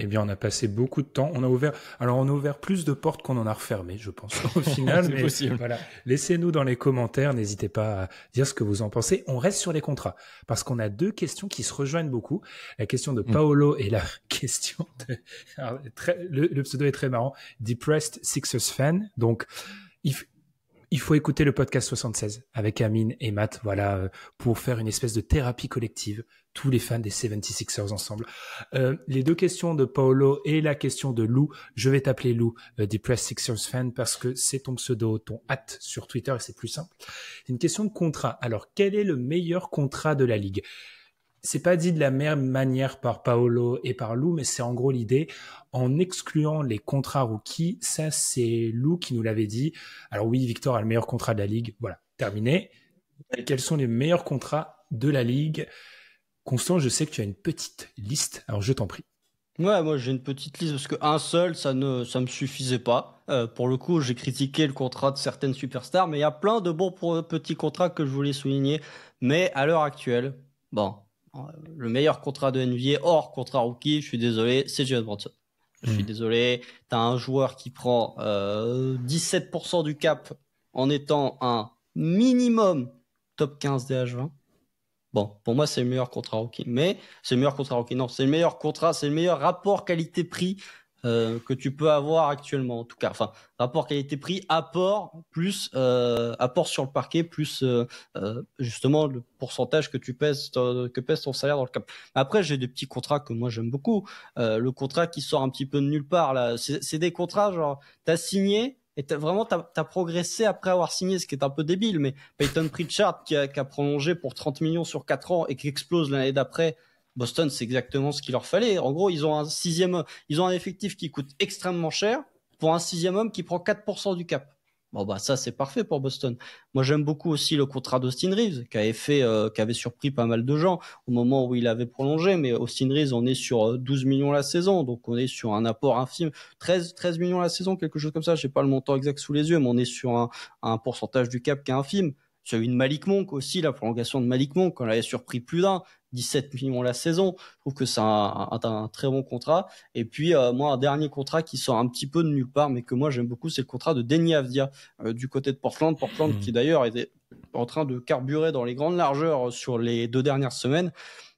Eh bien, on a passé beaucoup de temps. On a ouvert plus de portes qu'on en a refermées, je pense, au final. C'est possible. Voilà. Laissez-nous dans les commentaires. N'hésitez pas à dire ce que vous en pensez. On reste sur les contrats parce qu'on a deux questions qui se rejoignent beaucoup. La question de Paolo et la question de... Alors, le pseudo est très marrant. Depressed Sixers Fan. Donc, il faut écouter le podcast 76 avec Amine et Matt, voilà, pour faire une espèce de thérapie collective, tous les fans des 76ers ensemble. Les deux questions de Paolo et la question de Lou, je vais t'appeler Lou, Depressed Sixers Fan, parce que c'est ton pseudo, ton @ sur Twitter, et c'est plus simple. C'est une question de contrat. Alors, quel est le meilleur contrat de la ligue ? C'est pas dit de la même manière par Paolo et par Lou, mais c'est en gros l'idée, en excluant les contrats rookies. Ça, c'est Lou qui nous l'avait dit. Alors oui, Victor a le meilleur contrat de la ligue. Voilà, terminé. Quels sont les meilleurs contrats de la ligue ? Constant, je sais que tu as une petite liste, alors je t'en prie. Ouais, moi j'ai une petite liste parce qu'un seul, ça me suffisait pas. Pour le coup, j'ai critiqué le contrat de certaines superstars, mais il y a plein de bons petits contrats que je voulais souligner. Mais à l'heure actuelle, le meilleur contrat de NBA hors contrat rookie, je suis désolé, c'est Jalen Brunson. Je suis désolé, t'as un joueur qui prend 17% du cap en étant un minimum top 15 DH20. Bon, pour moi, c'est le meilleur contrat rookie. Mais c'est le meilleur contrat rookie. Non, c'est le meilleur contrat, c'est le meilleur rapport qualité-prix que tu peux avoir actuellement, en tout cas. Enfin, rapport qualité-prix, apport plus apport sur le parquet plus justement le pourcentage que pèse ton salaire dans le cap. Après, j'ai des petits contrats que moi j'aime beaucoup. Le contrat qui sort un petit peu de nulle part là, c'est des contrats genre t'as signé. Et t'as progressé après avoir signé, ce qui est un peu débile, mais Peyton Pritchard qui a prolongé pour 30 millions sur 4 ans et qui explose l'année d'après, Boston, c'est exactement ce qu'il leur fallait. En gros, ils ont un effectif qui coûte extrêmement cher pour un sixième homme qui prend 4% du cap. Bon, ça, c'est parfait pour Boston. Moi, j'aime beaucoup aussi le contrat d'Austin Reeves, qui avait surpris pas mal de gens au moment où il avait prolongé, mais Austin Reeves, on est sur 12 millions la saison, donc on est sur un apport infime. 13 millions la saison, quelque chose comme ça, j'ai pas le montant exact sous les yeux, mais on est sur un pourcentage du cap qui est infime. Tu as eu une Malik Monk aussi, la prolongation de Malik Monk, on l'avait surpris plus d'un, 17 millions la saison. Je trouve que c'est un très bon contrat. Et puis, moi, un dernier contrat qui sort un petit peu de nulle part, mais que moi j'aime beaucoup, c'est le contrat de Deni Avdija du côté de Portland. Portland qui d'ailleurs était en train de carburer dans les grandes largeurs sur les 2 dernières semaines.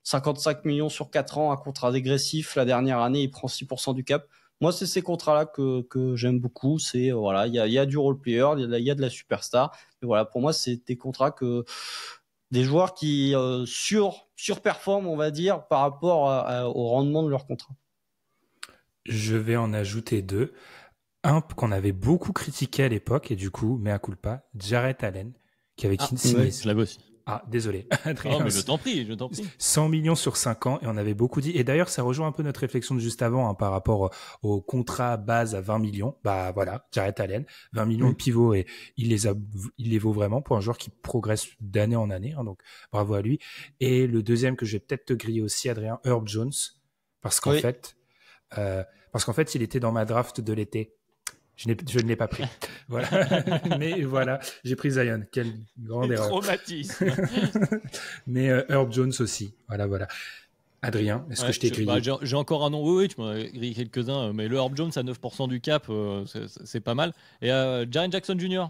55 millions sur 4 ans, un contrat dégressif. La dernière année, il prend 6% du cap. Moi, c'est ces contrats-là que j'aime beaucoup. C'est voilà, il y a du role player, il y a de la superstar. Et voilà, pour moi, c'est des contrats que des joueurs qui surperforment, on va dire, par rapport au rendement de leur contrat. Je vais en ajouter 2. Un qu'on avait beaucoup critiqué à l'époque et du coup, mea culpa, Jarrett Allen, qui avait signé. Je l'avais aussi. Ah, désolé. Non, mais je t'en prie. 100 millions sur 5 ans et on avait beaucoup dit. Et d'ailleurs, ça rejoint un peu notre réflexion de juste avant par rapport au contrat base à 20 millions. Bah voilà, Jarrett Allen, 20 millions de pivot et il les vaut vraiment pour un joueur qui progresse d'année en année. Donc bravo à lui. Et le deuxième que je vais peut-être te griller aussi, Adrien, Herb Jones, parce qu'en fait, il était dans ma draft de l'été. Je ne l'ai pas pris. Voilà. Mais voilà, j'ai pris Zion. Quelle grande erreur. Traumatisme. Mais Herb Jones aussi. Voilà. Adrien, est-ce que je t'ai grillé? J'ai encore un nom. Oui, tu m'as grillé quelques-uns. Mais le Herb Jones à 9% du cap, c'est pas mal. Et Jaren Jackson Jr.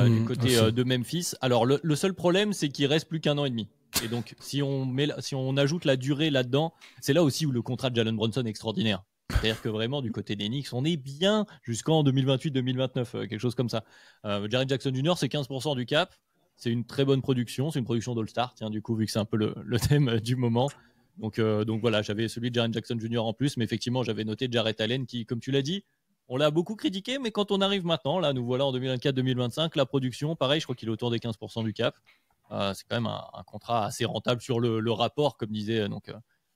Du côté de Memphis. Alors, le seul problème, c'est qu'il reste plus qu'1 an et demi. Et donc, si on ajoute la durée là-dedans, c'est là aussi où le contrat de Jalen Brunson est extraordinaire. C'est-à-dire que vraiment, du côté des Knicks, on est bien jusqu'en 2028-2029, quelque chose comme ça. Jaren Jackson Jr., c'est 15% du cap. C'est une très bonne production. C'est une production d'All-Star, tiens, du coup, vu que c'est un peu le thème du moment. Donc voilà, j'avais celui de Jaren Jackson Jr. en plus, mais effectivement, j'avais noté Jarrett Allen qui, comme tu l'as dit, on l'a beaucoup critiqué, mais quand on arrive maintenant, là, nous voilà en 2024-2025, la production, pareil, je crois qu'il est autour des 15% du cap. C'est quand même un contrat assez rentable sur le rapport, comme disait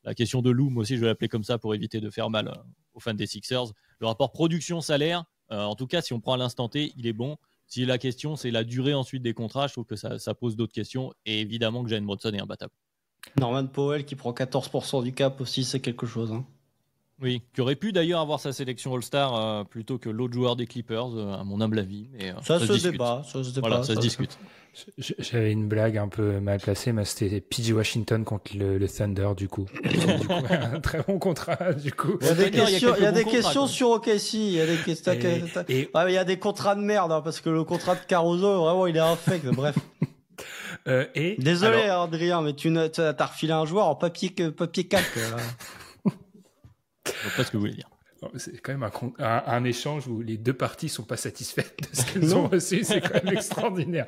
la question de Lou, moi aussi je vais l'appeler comme ça pour éviter de faire mal aux fans des Sixers. Le rapport production-salaire, en tout cas si on prend à l'instant T, il est bon. Si la question c'est la durée ensuite des contrats, je trouve que ça pose d'autres questions. Et évidemment que Jalen Brunson est imbattable. Norman Powell qui prend 14% du cap aussi, c'est quelque chose. Hein. Oui, qui aurait pu d'ailleurs avoir sa sélection All-Star plutôt que l'autre joueur des Clippers, à mon humble avis. Mais, ça se débat. Voilà, ça se discute. J'avais une blague un peu mal placée, mais c'était PG Washington contre le Thunder, du coup. Un très bon contrat, du coup. Il y a des questions sur OKC. Il y a des questions. Il y a des contrats de merde, hein, parce que le contrat de Caruso, vraiment, il est infect. Bref. Désolé, Adrien, mais t'as refilé un joueur en papier calque. Je vois pas ce que vous voulez dire. C'est quand même un échange où les deux parties sont pas satisfaites de ce qu'elles ont reçu. C'est quand même extraordinaire.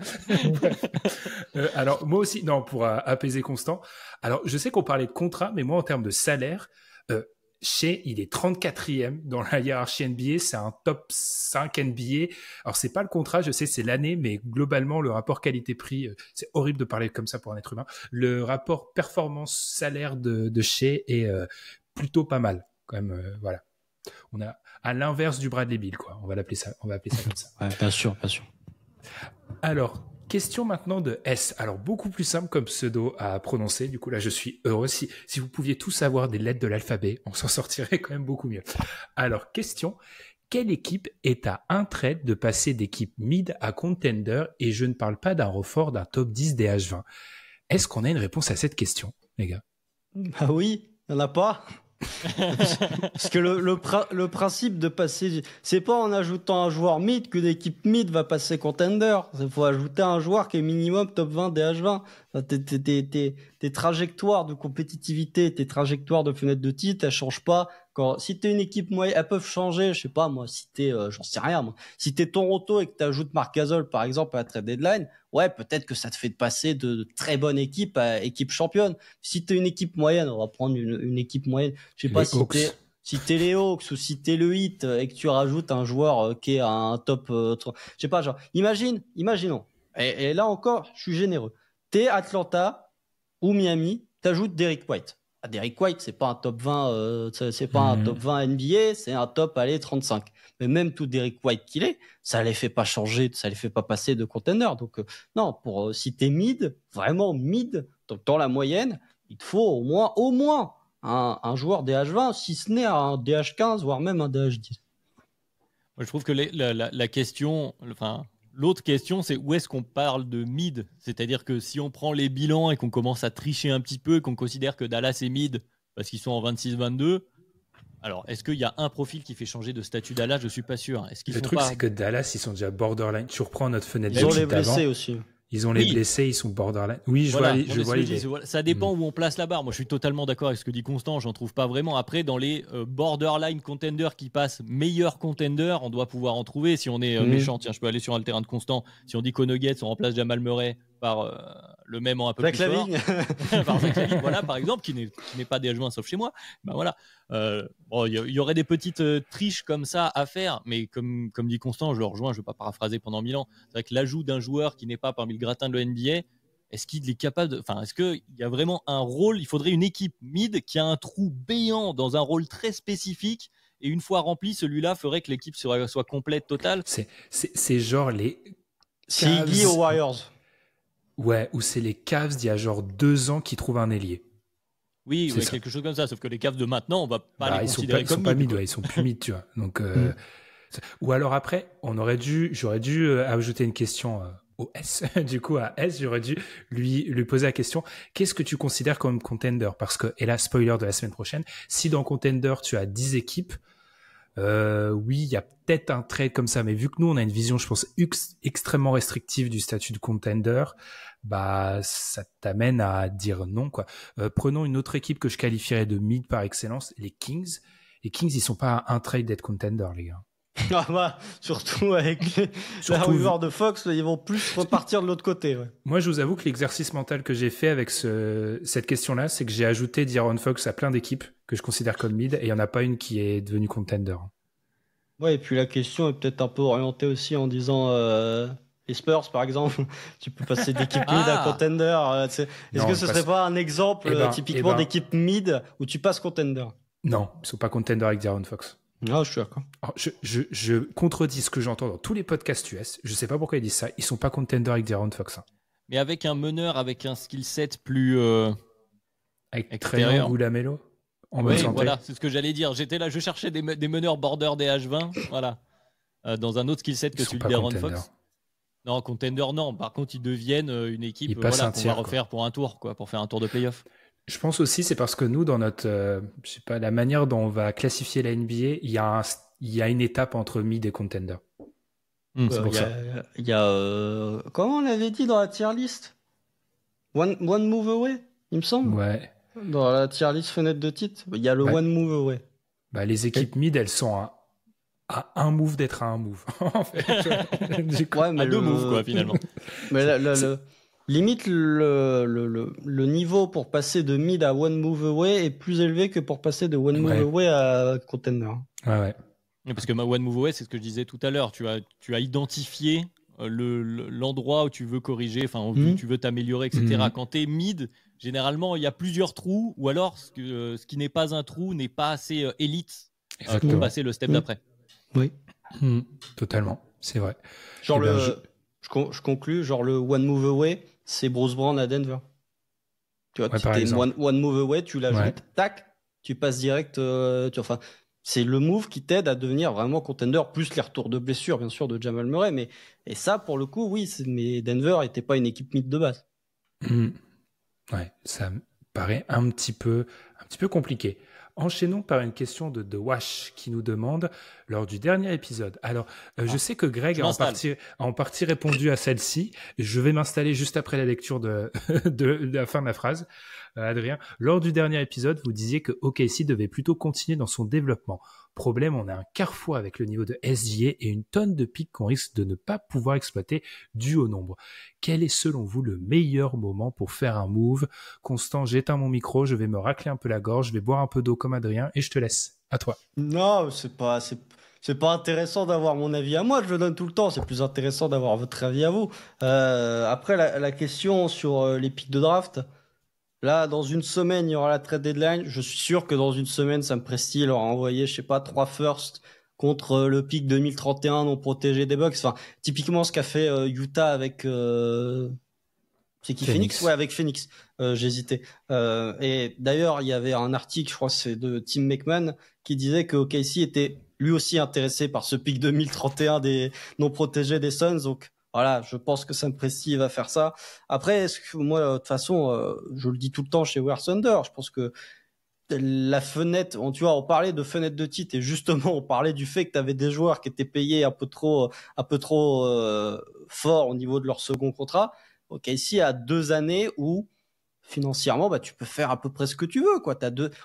Alors, moi aussi, pour apaiser Constant. Alors, je sais qu'on parlait de contrat, mais moi, en termes de salaire, il est 34e dans la hiérarchie NBA. C'est un top 5 NBA. Alors, c'est pas le contrat, je sais, c'est l'année, mais globalement, le rapport qualité-prix, c'est horrible de parler comme ça pour un être humain. Le rapport performance-salaire de Shea est plutôt pas mal, quand même. Voilà. On a à l'inverse du Bradley Beal, quoi. On va appeler ça comme ça. Ouais, bien sûr. Alors, question maintenant de S. Alors, beaucoup plus simple comme pseudo à prononcer. Du coup, là, je suis heureux. Si vous pouviez tous avoir des lettres de l'alphabet, on s'en sortirait quand même beaucoup mieux. Alors, question. Quelle équipe est à un trade de passer d'équipe mid à contender? Et je ne parle pas d'un renfort d'un top 10 des H20. Est-ce qu'on a une réponse à cette question, les gars? Ah oui, il n'y en a pas. Parce que le principe de passer, c'est pas en ajoutant un joueur mid que l'équipe mid va passer contender. Il faut ajouter un joueur qui est minimum top 20 des H20. Tes trajectoires de compétitivité, tes trajectoires de fenêtre de titre, elles changent pas. Si t'es une équipe moyenne, elles peuvent changer. Je sais pas moi, si t'es, j'en sais rien moi. Si t'es Toronto et que t'ajoutes Marc Gasol par exemple à la trade deadline, ouais, peut-être que ça te fait passer de très bonne équipe à équipe championne. Si t'es une équipe moyenne, on va prendre une équipe moyenne. Je sais pas si t'es les Hawks ou si t'es le Heat et que tu rajoutes un joueur qui est à un top, je sais pas, genre, imaginons. Et là encore, je suis généreux. T'es Atlanta ou Miami, t'ajoutes Derrick White. Derrick White, c'est pas un top 20, c'est pas un top 20 NBA, c'est un top 35. Mais même tout Derrick White qu'il est, ça les fait pas changer, ça les fait pas passer de contender. Donc non, si t'es mid, vraiment mid, donc dans la moyenne, il te faut au moins un joueur DH20, si ce n'est un DH15, voire même un DH10. Moi, je trouve que la question, l'autre question, c'est où est-ce qu'on parle de mid? C'est-à-dire que si on prend les bilans et qu'on commence à tricher un petit peu, qu'on considère que Dallas est mid parce qu'ils sont en 26-22, alors est-ce qu'il y a un profil qui fait changer de statut Dallas? Je suis pas sûr. Est-ce qu'ils Le sont truc, pas... c'est que Dallas, ils sont déjà borderline. Tu reprends notre fenêtre Ils ont de les titre d'avant. blessés aussi. Ils ont les Oui. blessés, ils sont borderline. Oui, je Voilà, vois, non, mais je vois ce que je l'idée. dis, voilà, ça dépend où on place la barre. Moi, je suis totalement d'accord avec ce que dit Constant. J'en trouve pas vraiment. Après, dans les borderline contenders qui passent meilleur contender, on doit pouvoir en trouver. Si on est méchant, tiens, je peux aller sur un terrain de Constant. Si on dit qu'aux Nuggets, on remplace Jamal Murray par le même en un peu Zach plus fort. Lavine. Par Zach Lavine, voilà, par exemple, qui n'est pas DH20 sauf chez moi. Ben voilà. Bon, il y aurait des petites triches comme ça à faire, mais comme dit Constant, je le rejoins, je ne vais pas paraphraser pendant 1000 ans. C'est vrai que l'ajout d'un joueur qui n'est pas parmi le gratin de la NBA, est-ce qu'il est capable de... Enfin, est-ce qu'il y a vraiment un rôle? Il faudrait une équipe mid qui a un trou béant dans un rôle très spécifique, et une fois rempli, celui-là ferait que l'équipe soit complète, totale. C'est genre les C'est Iggy aux Warriors. Ouais, ou c'est les Cavs d'il y a genre 2 ans qui trouvent un ailier. Oui, C'est ouais, ça. quelque chose comme ça. Sauf que les Cavs de maintenant, on va pas les Ils sont considérer pas, ils sont comme pas mid, mid, quoi. ouais, ils sont plus mid, tu vois. Donc, ou alors après, j'aurais dû ajouter une question au S. Du coup, à S, j'aurais dû lui poser la question, qu'est-ce que tu considères comme contender? Parce que, et là, spoiler de la semaine prochaine, si dans contender, tu as 10 équipes, oui, il y a peut-être un trade comme ça, mais vu que nous, on a une vision, je pense, extrêmement restrictive du statut de contender, bah, ça t'amène à dire non, quoi. Prenons une autre équipe que je qualifierais de mid par excellence, les Kings. Les Kings, ils sont pas à un trade d'être contender, les gars. Ah bah, surtout avec la Surtout rumeur de Fox, ils vont plus repartir de l'autre côté. Ouais. Moi, je vous avoue que l'exercice mental que j'ai fait avec cette question-là, c'est que j'ai ajouté D'Aaron Fox à plein d'équipes que je considère comme mid, et il y en a pas une qui est devenue contender. Ouais, et puis la question est peut-être un peu orientée aussi en disant les Spurs, par exemple, tu peux passer d'équipe mid à contender. Est-ce Non, que ce serait pas un exemple typiquement d'équipe mid où tu passes contender? Non, ils sont pas contender avec D'Aaron Fox. Ah, je suis d'accord. Alors, je contredis ce que j'entends dans tous les podcasts US. Je sais pas pourquoi ils disent ça. Ils sont pas contender avec D'Aaron Fox. Hein. Mais avec un meneur, avec un skill set plus avec Trayon ou Lamelo en bonne santé. Voilà, c'est ce que j'allais dire. J'étais là, je cherchais des meneurs border DH20, voilà, dans un autre skill set que celui d'Aaron Fox. Non, contender, non. Par contre, ils deviennent une équipe qu'on va refaire pour un tour, quoi, pour faire un tour de playoff. Je pense aussi, c'est parce que nous, dans notre, je sais pas, la manière dont on va classifier la NBA, il y a une étape entre mid et contender. C'est pour ça. Il y a comment on avait dit dans la tier list? One move away, il me semble. Ouais. Dans la tier list fenêtre de titre, il y a le one move away. Bah, les équipes mid, elles sont à un move d'être à un move. En fait. Ouais, mais à deux moves, quoi, finalement. Mais limite, le niveau pour passer de mid à one move away est plus élevé que pour passer de one move away à contender. Ouais. Parce que ma one move away, c'est ce que je disais tout à l'heure. Tu as identifié l'endroit où tu veux corriger, enfin, où tu veux t'améliorer, etc. Quand tu es mid, généralement, il y a plusieurs trous, ou alors ce qui n'est pas un trou n'est pas assez élite pour passer le step d'après. Oui. Totalement, c'est vrai. Genre je conclus, genre le one move away, c'est Bruce Brown à Denver. Tu vois, one move away, tu l'ajoutes, tac, tu passes direct. Enfin, c'est le move qui t'aide à devenir vraiment contender, plus les retours de blessure, bien sûr, de Jamal Murray. Et ça, pour le coup, oui, mais Denver n'était pas une équipe mid de base. Ouais, ça me paraît un petit peu compliqué. Enchaînons par une question de Wash qui nous demande lors du dernier épisode. Alors, je sais que Greg a en partie répondu à celle-ci. Je vais m'installer juste après la lecture de la fin de la phrase. Adrien, lors du dernier épisode, vous disiez que OKC devait plutôt continuer dans son développement. Problème, on a un carrefour avec le niveau de SGA et une tonne de pics qu'on risque de ne pas pouvoir exploiter dû au nombre. Quel est selon vous le meilleur moment pour faire un move? Constant, j'éteins mon micro, je vais me racler un peu la gorge, je vais boire un peu d'eau comme Adrien et je te laisse. À toi. Non, c'est pas intéressant d'avoir mon avis à moi, je le donne tout le temps, c'est plus intéressant d'avoir votre avis à vous. Après, la question sur les pics de draft, là, dans une semaine, il y aura la trade deadline. Je suis sûr que dans une semaine, Sam Presti leur a envoyé, je sais pas, 3 firsts contre le pick 2031 non protégé des Bucks. Enfin, typiquement ce qu'a fait Utah avec... c'est qui Phoenix? Ouais, avec Phoenix. J'hésitais. Et d'ailleurs, il y avait un article, je crois que c'est de Tim McMahon, qui disait que OKC était lui aussi intéressé par ce pick 2031 des non protégés des Suns. Donc Voilà, je pense que Sam Presti va faire ça. Après, est-ce que moi, de toute façon, je le dis tout le temps chez Wear Thunder, je pense que la fenêtre, tu vois, on parlait de fenêtre de titre et justement, on parlait du fait que tu avais des joueurs qui étaient payés un peu trop fort au niveau de leur second contrat. Ok, ici, à 2 années où financièrement, bah, tu peux faire à peu près ce que tu veux, quoi.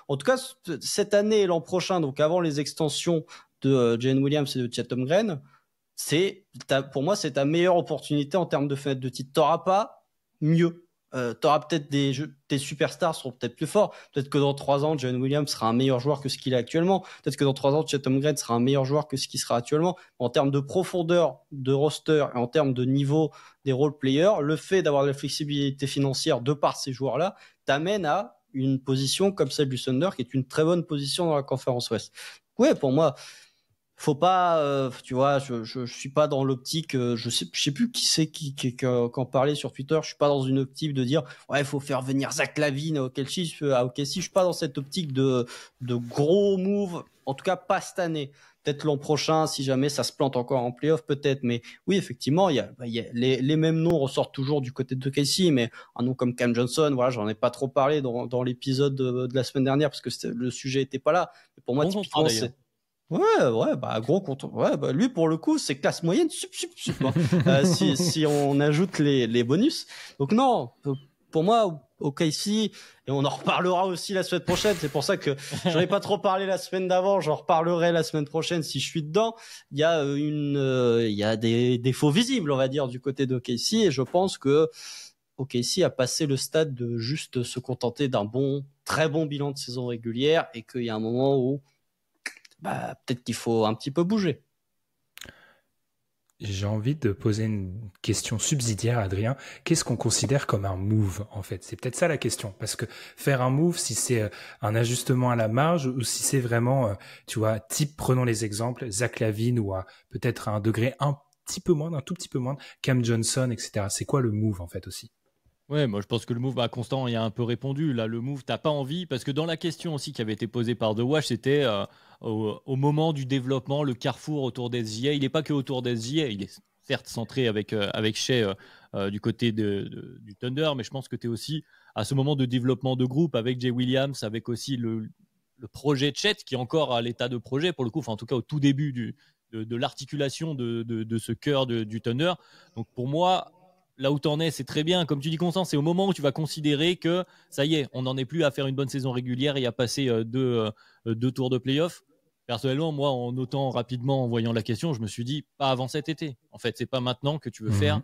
En tout cas, cette année et l'an prochain, donc avant les extensions de Jalen Williams et de Chet Holmgren, pour moi, c'est ta meilleure opportunité en termes de fenêtre de titre. T'auras pas mieux. T'auras peut-être tes superstars seront peut-être plus forts. Peut-être que dans 3 ans, Jalen Williams sera un meilleur joueur que ce qu'il est actuellement. Peut-être que dans 3 ans, Chet Holmgren sera un meilleur joueur que ce qu'il sera actuellement. En termes de profondeur de roster et en termes de niveau des role players, le fait d'avoir de la flexibilité financière de par ces joueurs-là t'amène à une position comme celle du Thunder, qui est une très bonne position dans la conférence Ouest. Ouais, pour moi, faut pas, tu vois, je suis pas dans l'optique, je sais plus qui c'est qui en parlait sur Twitter. Je suis pas dans une optique de dire ouais, faut faire venir Zach LaVine à OKC. Je suis pas dans cette optique de gros moves. En tout cas, pas cette année. Peut-être l'an prochain, si jamais ça se plante encore en playoff, peut-être. Mais oui, effectivement, il y a les mêmes noms ressortent toujours du côté de OKC, mais un nom comme Cam Johnson, voilà, j'en ai pas trop parlé dans l'épisode de la semaine dernière parce que le sujet était pas là. Mais pour moi, Bon typiquement, contrat, c'est ouais, bah gros compte. Ouais, bah lui pour le coup, c'est classe moyenne, sup, hein. Si on ajoute les bonus. Donc non, pour moi, OKC, et on en reparlera aussi la semaine prochaine. C'est pour ça que j'en ai pas trop parlé la semaine d'avant. J'en reparlerai la semaine prochaine si je suis dedans. Il y a il y a des défauts visibles, on va dire, du côté d'OKC, et je pense que OKC a passé le stade de juste se contenter d'un très bon bilan de saison régulière, et qu'il y a un moment où bah, peut-être qu'il faut un petit peu bouger. J'ai envie de poser une question subsidiaire, Adrien. Qu'est-ce qu'on considère comme un move, en fait? C'est peut-être ça la question. Parce que faire un move, si c'est un ajustement à la marge ou si c'est vraiment, tu vois, prenons les exemples, Zach LaVine ou peut-être à un degré un tout petit peu moindre, Cam Johnson, etc. C'est quoi le move, en fait, aussi? Ouais, moi je pense que le move, Constant y a un peu répondu. Là, le move, t'as pas envie, parce que dans la question aussi qui avait été posée par The Wash, c'était au moment du développement, le carrefour autour d'SGA. Il n'est pas que autour d'SGA, il est certes centré avec Shea du côté du Thunder, mais je pense que tu es aussi à ce moment de développement de groupe avec Jay Williams, avec aussi le projet Chet, qui est encore à l'état de projet pour le coup, enfin en tout cas au tout début de l'articulation de ce cœur du Thunder. Donc pour moi, là où tu en es, c'est très bien. Comme tu dis, Constant, c'est au moment où tu vas considérer que ça y est, on n'en est plus à faire une bonne saison régulière et à passer deux tours de playoff. Personnellement, moi, en notant rapidement, en voyant la question, je me suis dit, pas avant cet été. En fait, c'est pas maintenant que tu veux faire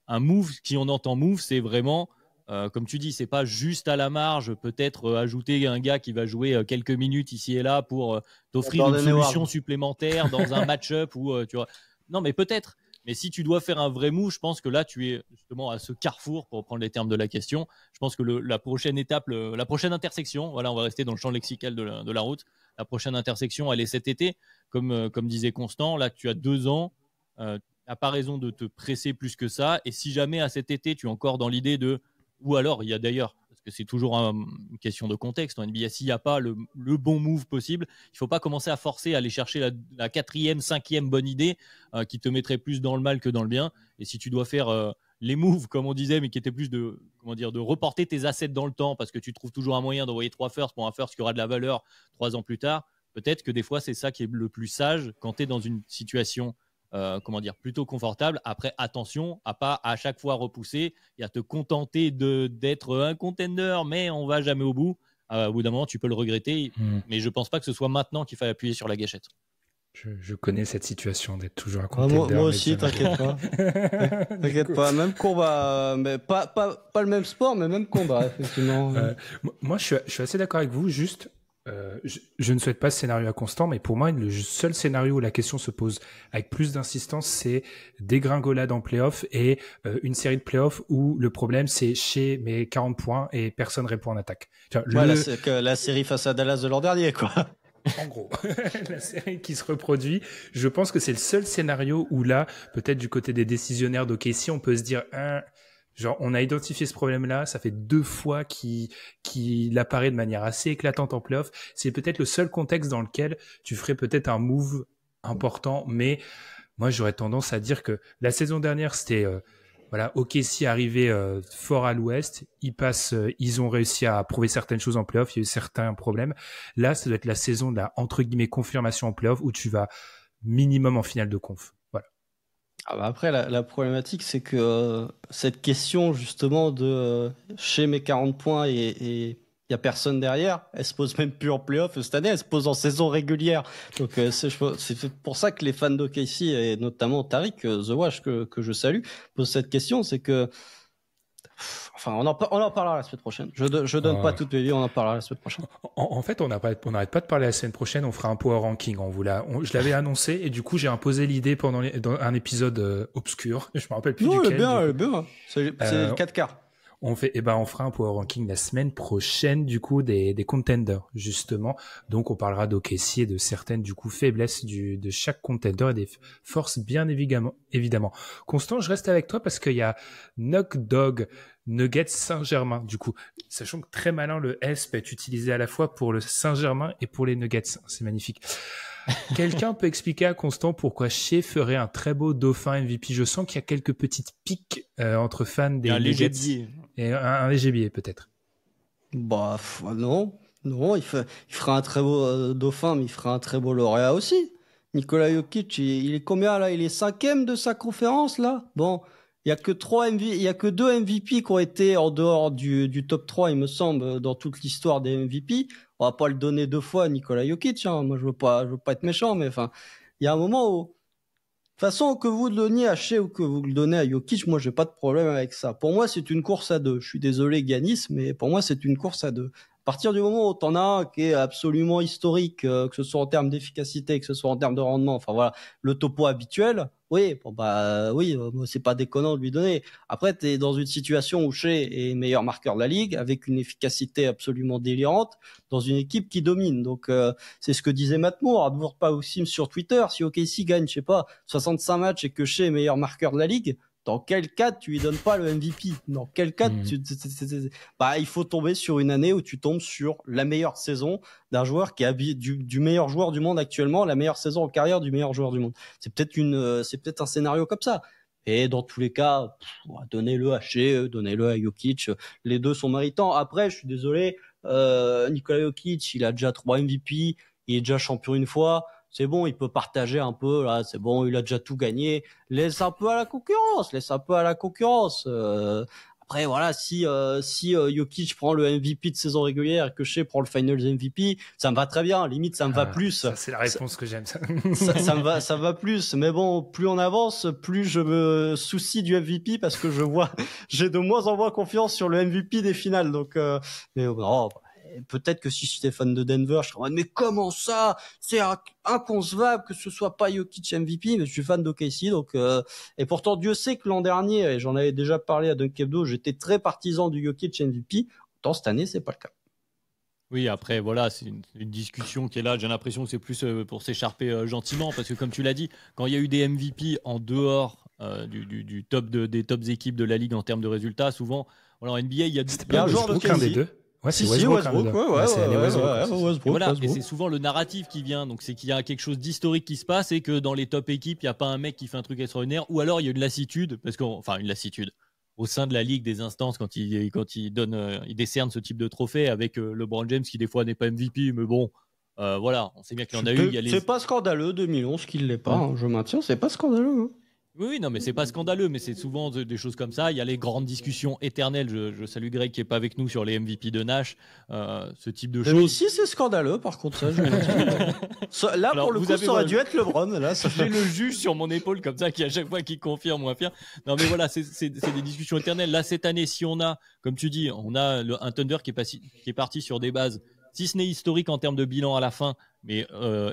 un move. Qui on entend move, c'est vraiment, comme tu dis, c'est pas juste à la marge, peut-être ajouter un gars qui va jouer quelques minutes ici et là pour t'offrir une solution supplémentaire dans un match-up ou tu vois. Non, mais peut-être. Mais si tu dois faire un vrai move, je pense que là, tu es justement à ce carrefour, pour reprendre les termes de la question. Je pense que la prochaine étape, la prochaine intersection, voilà, on va rester dans le champ lexical de la route. La prochaine intersection, elle est cet été. Comme disait Constant, là, tu as 2 ans. Tu n'as pas raison de te presser plus que ça. Et si jamais à cet été, tu es encore dans l'idée de... Ou alors, il y a d'ailleurs... parce que c'est toujours une question de contexte en NBA. S'il n'y a pas le bon move possible, il ne faut pas commencer à forcer à aller chercher la 4e, 5e bonne idée qui te mettrait plus dans le mal que dans le bien. Et si tu dois faire les moves, comme on disait, mais qui étaient plus de reporter tes assets dans le temps parce que tu trouves toujours un moyen d'envoyer 3 firsts pour un first qui aura de la valeur 3 ans plus tard, peut-être que des fois, c'est ça qui est le plus sage quand tu es dans une situation plutôt confortable. Après, attention à pas à chaque fois repousser et à te contenter d'être un contender, mais on va jamais au bout. Au bout d'un moment, tu peux le regretter, mais je pense pas que ce soit maintenant qu'il faille appuyer sur la gâchette. Je connais cette situation d'être toujours un contender. Moi aussi, t'inquiète pas. T'inquiète pas, même combat, mais pas le même sport, mais même combat, effectivement. Moi, je suis assez d'accord avec vous, juste... je ne souhaite pas ce scénario à Constant, mais pour moi, le seul scénario où la question se pose avec plus d'insistance, c'est dégringolade en play-off et une série de play-off où le problème, c'est chez mes 40 points et personne répond en attaque. La série face à Dallas de l'an dernier, quoi. En gros, la série qui se reproduit, je pense que c'est le seul scénario où là, peut-être du côté des décisionnaires d'OKC, on peut se dire... Genre, on a identifié ce problème-là, ça fait 2 fois qu'il apparaît de manière assez éclatante en playoff. C'est peut-être le seul contexte dans lequel tu ferais peut-être un move important, mais Moi, j'aurais tendance à dire que la saison dernière, c'était voilà, OKC arrivé fort à l'ouest. Ils ont réussi à prouver certaines choses en playoff. Il y a eu certains problèmes. Là, ça doit être la saison de la entre guillemets confirmation en playoff où tu vas minimum en finale de conf. Voilà. Ah bah après, la problématique, c'est que cette question, justement, de chez mes 40 points et il n'y a personne derrière, elle se pose même plus en playoff cette année, elle se pose en saison régulière. Donc, c'est pour ça que les fans d'OKC, et notamment Tariq, The Wash, que je salue, posent cette question. C'est que, enfin, on en parlera la semaine prochaine. Je donne pas toutes les vies, on en parlera la semaine prochaine. En fait, on n'arrête pas de parler la semaine prochaine. On fera un power ranking. Je l'avais annoncé et du coup, j'ai imposé l'idée dans un épisode obscur. Je me rappelle plus non, duquel. Non, bien. C'est le 4 quarts. On fera un power ranking la semaine prochaine, du coup, des contenders, justement. Donc, on parlera d'OKC et de certaines, du coup, faiblesses de chaque contender et des forces, bien évidemment. Constant, je reste avec toi parce qu'il y a Knockdog Nuggets Saint-Germain, du coup. Sachant que très malin, le S peut être utilisé à la fois pour le Saint-Germain et pour les Nuggets. C'est magnifique. Quelqu'un peut expliquer à Constant pourquoi Shea ferait un très beau dauphin MVP? Je sens qu'il y a quelques petites piques entre fans des Nuggets. Et un léger biais, peut-être. Bah, non, il fera un très beau dauphin, mais il fera un très beau lauréat aussi. Nikola Jokic, il est combien là? Il est 5e de sa conférence là? Bon, il y a que 2 MVP qui ont été en dehors du top 3, il me semble, dans toute l'histoire des MVP. On va pas le donner 2 fois à Nikola Jokic, hein. Moi, je veux pas être méchant, mais enfin, il y a un moment où, de toute façon, que vous le donniez à Shea ou que vous le donnez à Jokic, moi, j'ai pas de problème avec ça. Pour moi, c'est une course à 2. Je suis désolé, Giannis, mais pour moi, c'est une course à 2. À partir du moment où t'en as un qui est absolument historique, que ce soit en termes d'efficacité, que ce soit en termes de rendement, enfin voilà, le topo habituel, oui, bon bah oui, c'est pas déconnant de lui donner. Après, t'es dans une situation où Shea est meilleur marqueur de la ligue, avec une efficacité absolument délirante, dans une équipe qui domine. Donc c'est ce que disait Matt Moore, Admour pas aussi sur Twitter, si OKC gagne, je sais pas, 65 matchs et que Shea est meilleur marqueur de la ligue, dans quel cas tu lui donnes pas le MVP? Dans quel cas il faut tomber sur une année où tu tombes sur la meilleure saison d'un joueur qui a du meilleur joueur du monde actuellement, la meilleure saison en carrière du meilleur joueur du monde. C'est peut-être un scénario comme ça. Et dans tous les cas, donnez-le à Shea, donnez-le à Jokic. Les deux sont méritants. Après, je suis désolé, Nikola Jokic, il a déjà 3 MVP, il est déjà champion une fois. C'est bon, il peut partager un peu, là, c'est bon, il a déjà tout gagné. Laisse un peu à la concurrence. Après, voilà, si Jokic prend le MVP de saison régulière et que Shea prend le Finals MVP, ça me va très bien. Limite, ça me va plus. Ça, c'est la réponse que j'aime, ça. Ça me va plus. Mais bon, plus on avance, plus je me soucie du MVP parce que j'ai de moins en moins confiance sur le MVP des finales. Donc, mais non. Peut-être que si j'étais fan de Denver, je serais en mode, mais comment ça? C'est inconcevable que ce soit pas Jokic MVP, mais je suis fan d'OKC, donc, et pourtant, Dieu sait que l'an dernier, et j'en avais déjà parlé à Dunk Hebdo, j'étais très partisan du Jokic MVP. Autant cette année, c'est pas le cas. Oui, après, voilà, c'est une discussion qui est là. J'ai l'impression que c'est plus pour s'écharper gentiment, parce que comme tu l'as dit, quand il y a eu des MVP en dehors du top des tops équipes de la ligue en termes de résultats, souvent, voilà, en NBA, il y a un joueur de aucun des deux. Ouais, c'est Westbrook. Voilà, et c'est souvent le narratif qui vient. Donc, c'est qu'il y a quelque chose d'historique qui se passe et que dans les top équipes, il n'y a pas un mec qui fait un truc extraordinaire. Ou alors, il y a une lassitude, une lassitude au sein de la ligue des instances quand il décerne ce type de trophée avec LeBron James qui, des fois, n'est pas MVP. Mais bon, voilà, on sait bien qu'il y en a eu. C'est pas scandaleux, 2011 qu'il l'est pas. Hein, je maintiens, c'est pas scandaleux. Hein. Oui, non, mais c'est pas scandaleux, mais c'est souvent des choses comme ça. Il y a les grandes discussions éternelles. Je salue Greg qui est pas avec nous sur les MVP de Nash, ce type de choses. Mais ici, c'est scandaleux, par contre, ça. Là, alors, pour le coup, ça aurait dû être LeBron. Là, j'ai le juge sur mon épaule comme ça, qui à chaque fois qui confirme ou infirme. Non, mais voilà, c'est des discussions éternelles. Là, cette année, si on a, comme tu dis, on a un Thunder qui est parti sur des bases, si ce n'est historique en termes de bilan à la fin, mais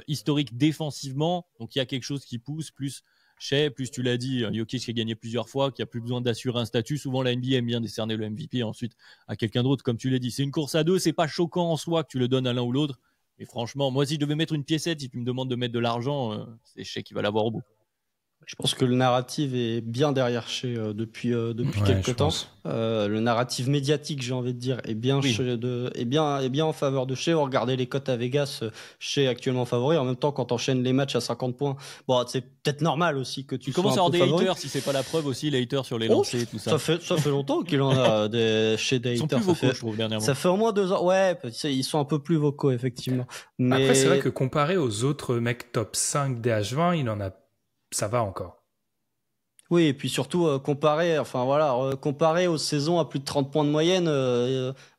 historique défensivement. Donc, il y a quelque chose qui pousse plus. Shea, plus tu l'as dit, Jokic qui a gagné plusieurs fois, qui a plus besoin d'assurer un statut. Souvent, la NBA aime bien décerner le MVP ensuite à quelqu'un d'autre, comme tu l'as dit. C'est une course à 2, c'est pas choquant en soi que tu le donnes à l'un ou l'autre. Mais franchement, moi, si je devais mettre une piécette, si tu me demandes de mettre de l'argent, c'est Shea qui va l'avoir au bout. Je pense que le narratif est bien derrière Shea depuis quelques temps. Le narratif médiatique, j'ai envie de dire, est bien en faveur de Shea. Regardez les cotes à Vegas, Shea est actuellement favori. En même temps, quand t'enchaînes les matchs à 50 points, bon, c'est peut-être normal aussi que tu commences à avoir des favori. haters, si c'est pas la preuve aussi, les haters sur les lancers, tout ça. Ça fait longtemps qu'il en a chez des haters. Ils sont plus vocaux, je trouve, dernièrement. Ça fait au moins 2 ans. Ouais, ils sont un peu plus vocaux, effectivement. Mais... Après, c'est vrai que comparé aux autres mecs top 5 DH20, ça va encore. Oui, et puis surtout, comparé aux saisons à plus de 30 points de moyenne,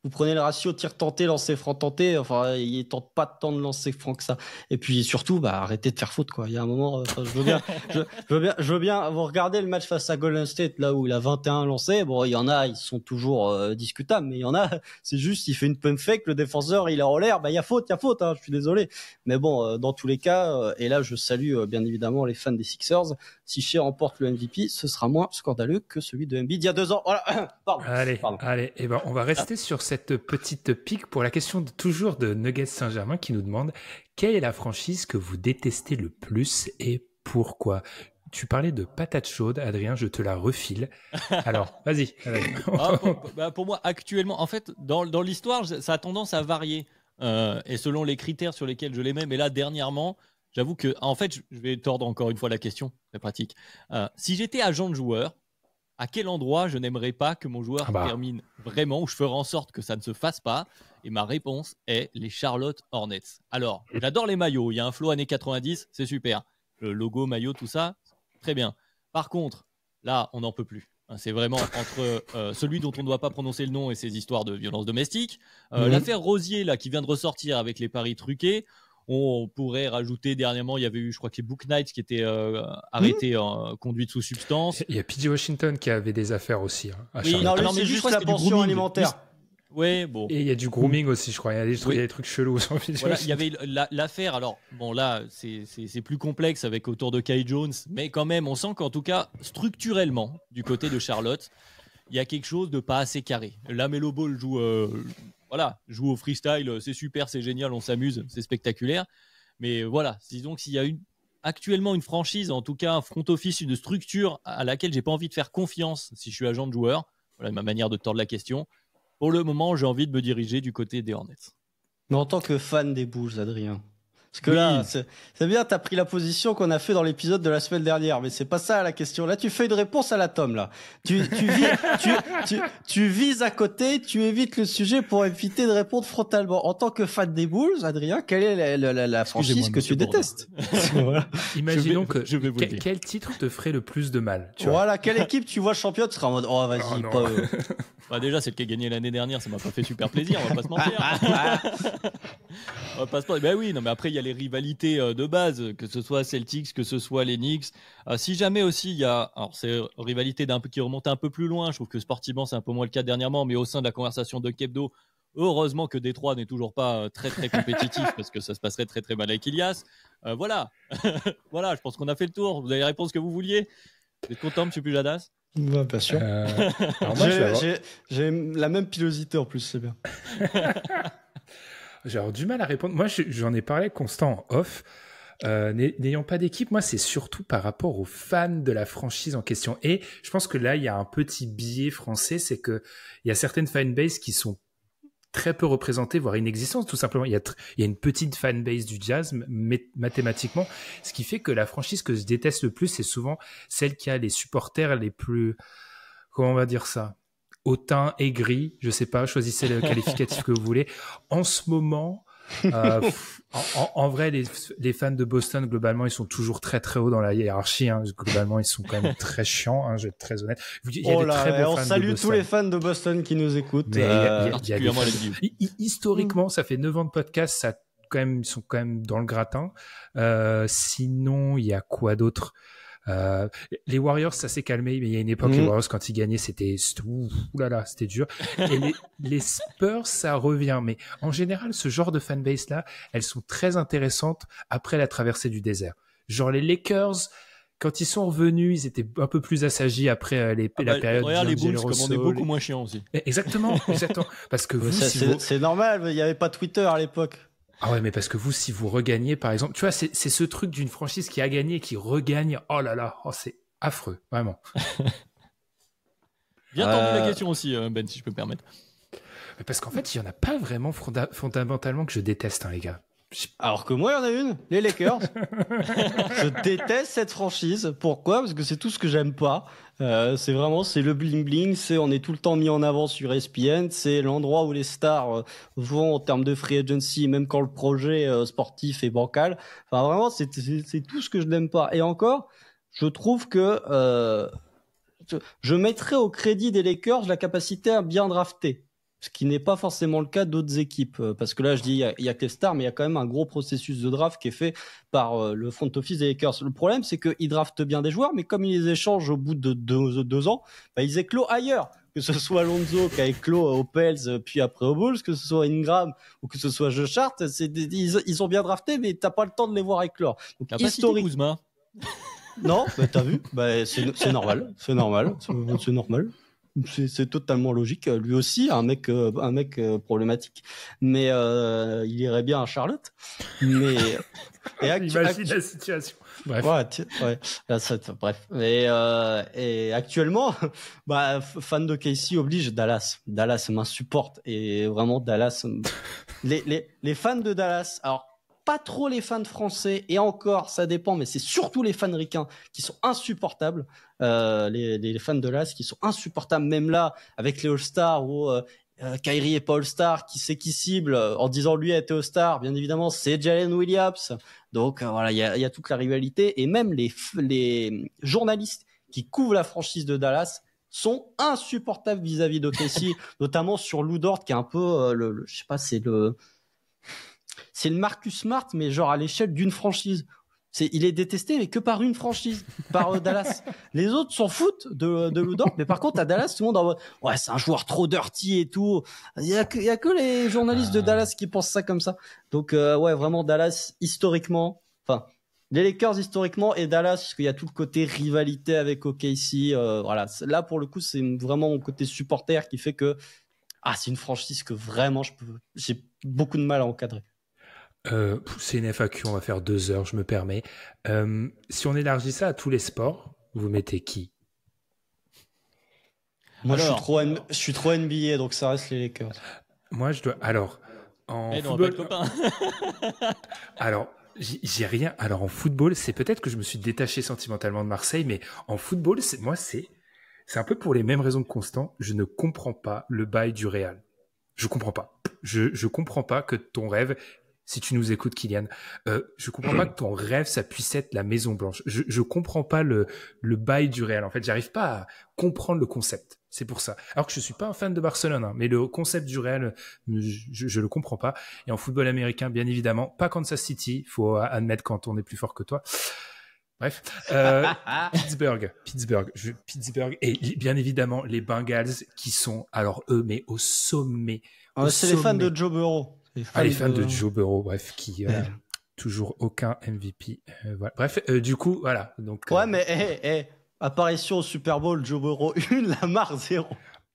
vous prenez le ratio tir tenté, lancer franc tenté, enfin, il tente pas tant de lancer franc que ça. Et puis surtout, arrêtez de faire faute, quoi. Il y a un moment, je veux bien, vous regardez le match face à Golden State, là où il a 21 lancés. Bon, il y en a, ils sont toujours discutables, mais il y en a, c'est juste, il fait une pump fake, le défenseur, il est en l'air, il y a faute, hein, je suis désolé. Mais bon, dans tous les cas, et là, je salue bien évidemment les fans des Sixers. Si Shea remporte le MVP, ce sera moins scandaleux que celui de Embiid il y a 2 ans. Voilà. Pardon. Allez, et on va rester sur cette petite pique pour la question toujours de Nuggets Saint-Germain qui nous demande quelle est la franchise que vous détestez le plus et pourquoi. Tu parlais de patate chaude, Adrien, je te la refile. Alors, vas-y. Pour moi, actuellement, en fait, dans l'histoire, ça a tendance à varier et selon les critères sur lesquels je les mets. Mais là, dernièrement, j'avoue que, en fait, je vais tordre encore une fois la question, c'est pratique. Si j'étais agent de joueur, à quel endroit je n'aimerais pas que mon joueur termine vraiment, ou je ferais en sorte que ça ne se fasse pas? Et ma réponse est les Charlotte Hornets. Alors, j'adore les maillots, il y a un flow années 90, c'est super. Le logo, maillot, tout ça, très bien. Par contre, là, on n'en peut plus. C'est vraiment entre celui dont on ne doit pas prononcer le nom et ses histoires de violence domestique. L'affaire Rosier, là, qui vient de ressortir avec les paris truqués. On pourrait rajouter dernièrement, il y avait eu, je crois que c'est Book Knight qui était arrêté en conduite sous substance. Il y a PJ Washington qui avait des affaires aussi. Non, c'est juste la pension alimentaire. Oui, bon. Et il y a du grooming aussi, je crois. Il y a des trucs chelous. Voilà, il y avait l'affaire. Alors, bon, là, c'est plus complexe avec autour de Kai Jones, mais quand même, on sent qu'en tout cas, structurellement, du côté de Charlotte, il y a quelque chose de pas assez carré. Lamelo Ball joue au freestyle, c'est super, c'est génial, on s'amuse, c'est spectaculaire. Mais voilà, disons que s'il y a actuellement une franchise, en tout cas un front office, une structure à laquelle j'ai pas envie de faire confiance si je suis agent de joueur, voilà ma manière de tordre la question. Pour le moment, j'ai envie de me diriger du côté des Hornets. Mais en tant que fan des Bulls, Adrien, parce que là, c'est bien, t'as pris la position qu'on a fait dans l'épisode de la semaine dernière, mais c'est pas ça la question. Là, tu fais une réponse à la Tom, là. Tu vises à côté, tu évites le sujet pour éviter de répondre frontalement. En tant que fan des Bulls, Adrien, quelle est la franchise que tu détestes? Voilà. Imaginons quel titre te ferait le plus de mal, tu vois. Voilà, quelle équipe tu vois championne, tu seras en mode, oh, vas-y, pas déjà, celle qui a gagné l'année dernière, ça m'a pas fait super plaisir, on va pas se mentir. On va pas se mentir. Ben oui, non, mais après, il y a les rivalités de base, que ce soit Celtics, que ce soit les Knicks. Si jamais aussi il y a, alors c'est rivalité qui remonte un peu plus loin, je trouve que sportivement c'est un peu moins le cas dernièrement, mais au sein de la conversation de Kebdo, heureusement que Détroit n'est toujours pas très très compétitif parce que ça se passerait très très mal avec Ilias. Voilà, voilà, je pense qu'on a fait le tour. Vous avez la réponse que vous vouliez. Vous êtes content, M. Pujadas? Ouais, bien sûr. J'ai la même pilosité en plus, c'est bien. J'ai avoir du mal à répondre. Moi, j'en ai parlé Constant en off. N'ayant pas d'équipe, moi, c'est surtout par rapport aux fans de la franchise en question. Et je pense que là, il y a un petit biais français, c'est que il y a certaines fanbases qui sont très peu représentées, voire inexistantes, tout simplement. Il y a une petite fanbase du Jazz, mathématiquement, ce qui fait que la franchise que je déteste le plus, c'est souvent celle qui a les supporters les plus, comment on va dire ça, hautain, aigri, je sais pas, choisissez le qualificatif que vous voulez. En ce moment, en vrai, les fans de Boston, globalement, ils sont toujours très très haut dans la hiérarchie. Hein. Globalement, ils sont quand même très chiants. Hein, je vais être très honnête. Il y a des très bons on fans salue de tous les fans de Boston qui nous écoutent. Mais il y a des fans... Historiquement, ça fait 9 ans de podcast, ça ils sont quand même dans le gratin. Sinon, il y a quoi d'autre? Les Warriors, ça s'est calmé, mais il y a une époque, les Warriors, quand ils gagnaient, c'était dur. Et les Spurs, ça revient. Mais en général, ce genre de fanbase-là, elles sont très intéressantes après la traversée du désert. Genre les Lakers, quand ils sont revenus, ils étaient un peu plus assagis après la période. Regarde les Bulls, comme on est beaucoup moins chiant aussi. Exactement. Parce que c'est normal, il n'y avait pas Twitter à l'époque. Ah ouais, mais parce que vous, si vous regagnez, par exemple, tu vois, c'est ce truc d'une franchise qui a gagné et qui regagne. Oh là là, oh, c'est affreux, vraiment. Bien tendu la question aussi, Ben, si je peux me permettre. Parce qu'en fait, il n'y en a pas vraiment fondamentalement que je déteste, hein, les gars. Alors que moi, il y en a une, les Lakers. Je déteste cette franchise. Pourquoi? Parce que c'est tout ce que j'aime pas. C'est le bling bling. On est tout le temps mis en avant sur ESPN. C'est l'endroit où les stars vont en termes de free agency, même quand le projet sportif est bancal. Enfin, vraiment, c'est tout ce que je n'aime pas. Et encore, je trouve que je mettrais au crédit des Lakers la capacité à bien drafter. Ce qui n'est pas forcément le cas d'autres équipes. Parce que là, je dis, il y a que les stars, mais il y a quand même un gros processus de draft qui est fait par le front office des Lakers. Le problème, c'est qu'ils draftent bien des joueurs, mais comme ils les échangent au bout de deux ans, bah, ils éclosent ailleurs. Que ce soit Alonso qui a éclos aux Pels, puis après aux Bulls, que ce soit Ingram ou que ce soit Josh Hart, ils ont bien drafté, mais t'as pas le temps de les voir éclore. Donc, t'as historique. Pas cité Kuzma. Non, bah, t'as vu, bah, c'est normal. C'est normal. C'est totalement logique. Lui aussi, un mec problématique, mais il irait bien à Charlotte. Mais imagine la situation. Bref. Ouais. Bref. Et actuellement, bah, fan de Casey oblige Dallas. Dallas m'insupporte et vraiment Dallas. Les fans de Dallas. Alors, pas trop les fans français, et encore, ça dépend, mais c'est surtout les fans ricains qui sont insupportables. Les fans de Dallas qui sont insupportables, même là, avec les All-Stars où Kyrie est pas All-Star, qui c'est qui cible en disant lui a été All-Star, bien évidemment, c'est Jalen Williams. Donc voilà, il y a toute la rivalité, et même les journalistes qui couvrent la franchise de Dallas sont insupportables vis-à-vis de Casey, notamment sur Lou Dort, qui est un peu je sais pas, c'est le Marcus Smart, mais genre à l'échelle d'une franchise. Il est détesté, mais que par une franchise, par Dallas. Les autres s'en foutent de Lou Dort, mais par contre, à Dallas, tout le monde en mode, ouais, c'est un joueur trop dirty et tout. Il y a que les journalistes de Dallas qui pensent ça comme ça. Donc, ouais, vraiment, Dallas, historiquement, enfin, les Lakers historiquement et Dallas, parce qu'il y a tout le côté rivalité avec OKC, voilà. Là, pour le coup, c'est vraiment mon côté supporter qui fait que, c'est une franchise que vraiment, j'ai beaucoup de mal à encadrer. C'est une FAQ, on va faire 2 heures, je me permets. Si on élargit ça à tous les sports, vous mettez qui? Moi, je suis trop NBA, donc ça reste les Lakers. Moi, je dois. Alors, en non, football. Pas Alors, j'ai rien. Alors, en football, c'est peut-être que je me suis détaché sentimentalement de Marseille, mais en football, c'est un peu pour les mêmes raisons que Constant. Je ne comprends pas le bail du Real. Je comprends pas. Je comprends pas que ton rêve. Si tu nous écoutes, Kylian, je comprends pas que ton rêve, ça puisse être la Maison Blanche. Je comprends pas le bail du Real. En fait, j'arrive pas à comprendre le concept. C'est pour ça. Alors que je suis pas un fan de Barcelone, hein, mais le concept du Real, je le comprends pas. Et en football américain, bien évidemment, pas Kansas City. Faut admettre quand on est plus fort que toi. Bref, Pittsburgh et bien évidemment les Bengals qui sont alors eux, mais au sommet. C'est les fans de Joe Burrow. Les fans de Joe Burrow, bref, qui toujours aucun MVP. Voilà. Bref, du coup, voilà. Donc, ouais, mais apparition au Super Bowl, Joe Burrow 1, Lamar 0.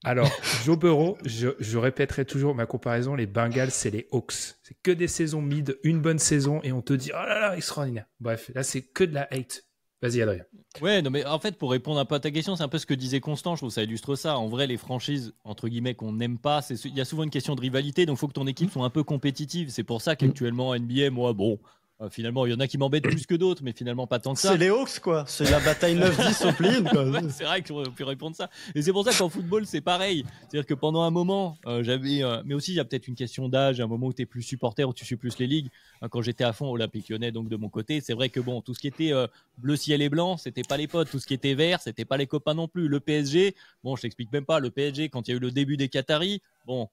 Alors, Joe Burrow, je répéterai toujours ma comparaison, les Bengals, c'est les Hawks. C'est que des saisons mid, une bonne saison, et on te dit, oh là là, extraordinaire. Bref, là, c'est que de la hate. Vas-y, Adrien. Ouais, non, mais en fait, pour répondre un peu à ta question, c'est un peu ce que disait Constant. Je trouve que ça illustre ça. En vrai, les franchises, entre guillemets, qu'on n'aime pas, il y a souvent une question de rivalité, donc il faut que ton équipe soit un peu compétitive. C'est pour ça qu'actuellement, en NBA, moi, bon, finalement, il y en a qui m'embêtent plus que d'autres, mais j'avais pas tant que ça. C'est les Hawks, quoi. C'est la bataille 9-10 au play-in, quoi. Ouais, c'est vrai qu'on pu répondre ça. Et c'est pour ça qu'en football, c'est pareil. C'est-à-dire que pendant un moment, mais aussi, il y a peut-être une question d'âge, un moment où tu es plus supporter, où tu suis plus les ligues. Quand j'étais à fond Olympique Lyonnais, donc de mon côté, c'est vrai que bon, tout ce qui était bleu ciel et blanc, c'était pas les potes. Tout ce qui était vert, c'était pas les copains non plus. Le PSG, bon, je t'explique même pas. Le PSG, quand il y a eu le début des Qataris, bon.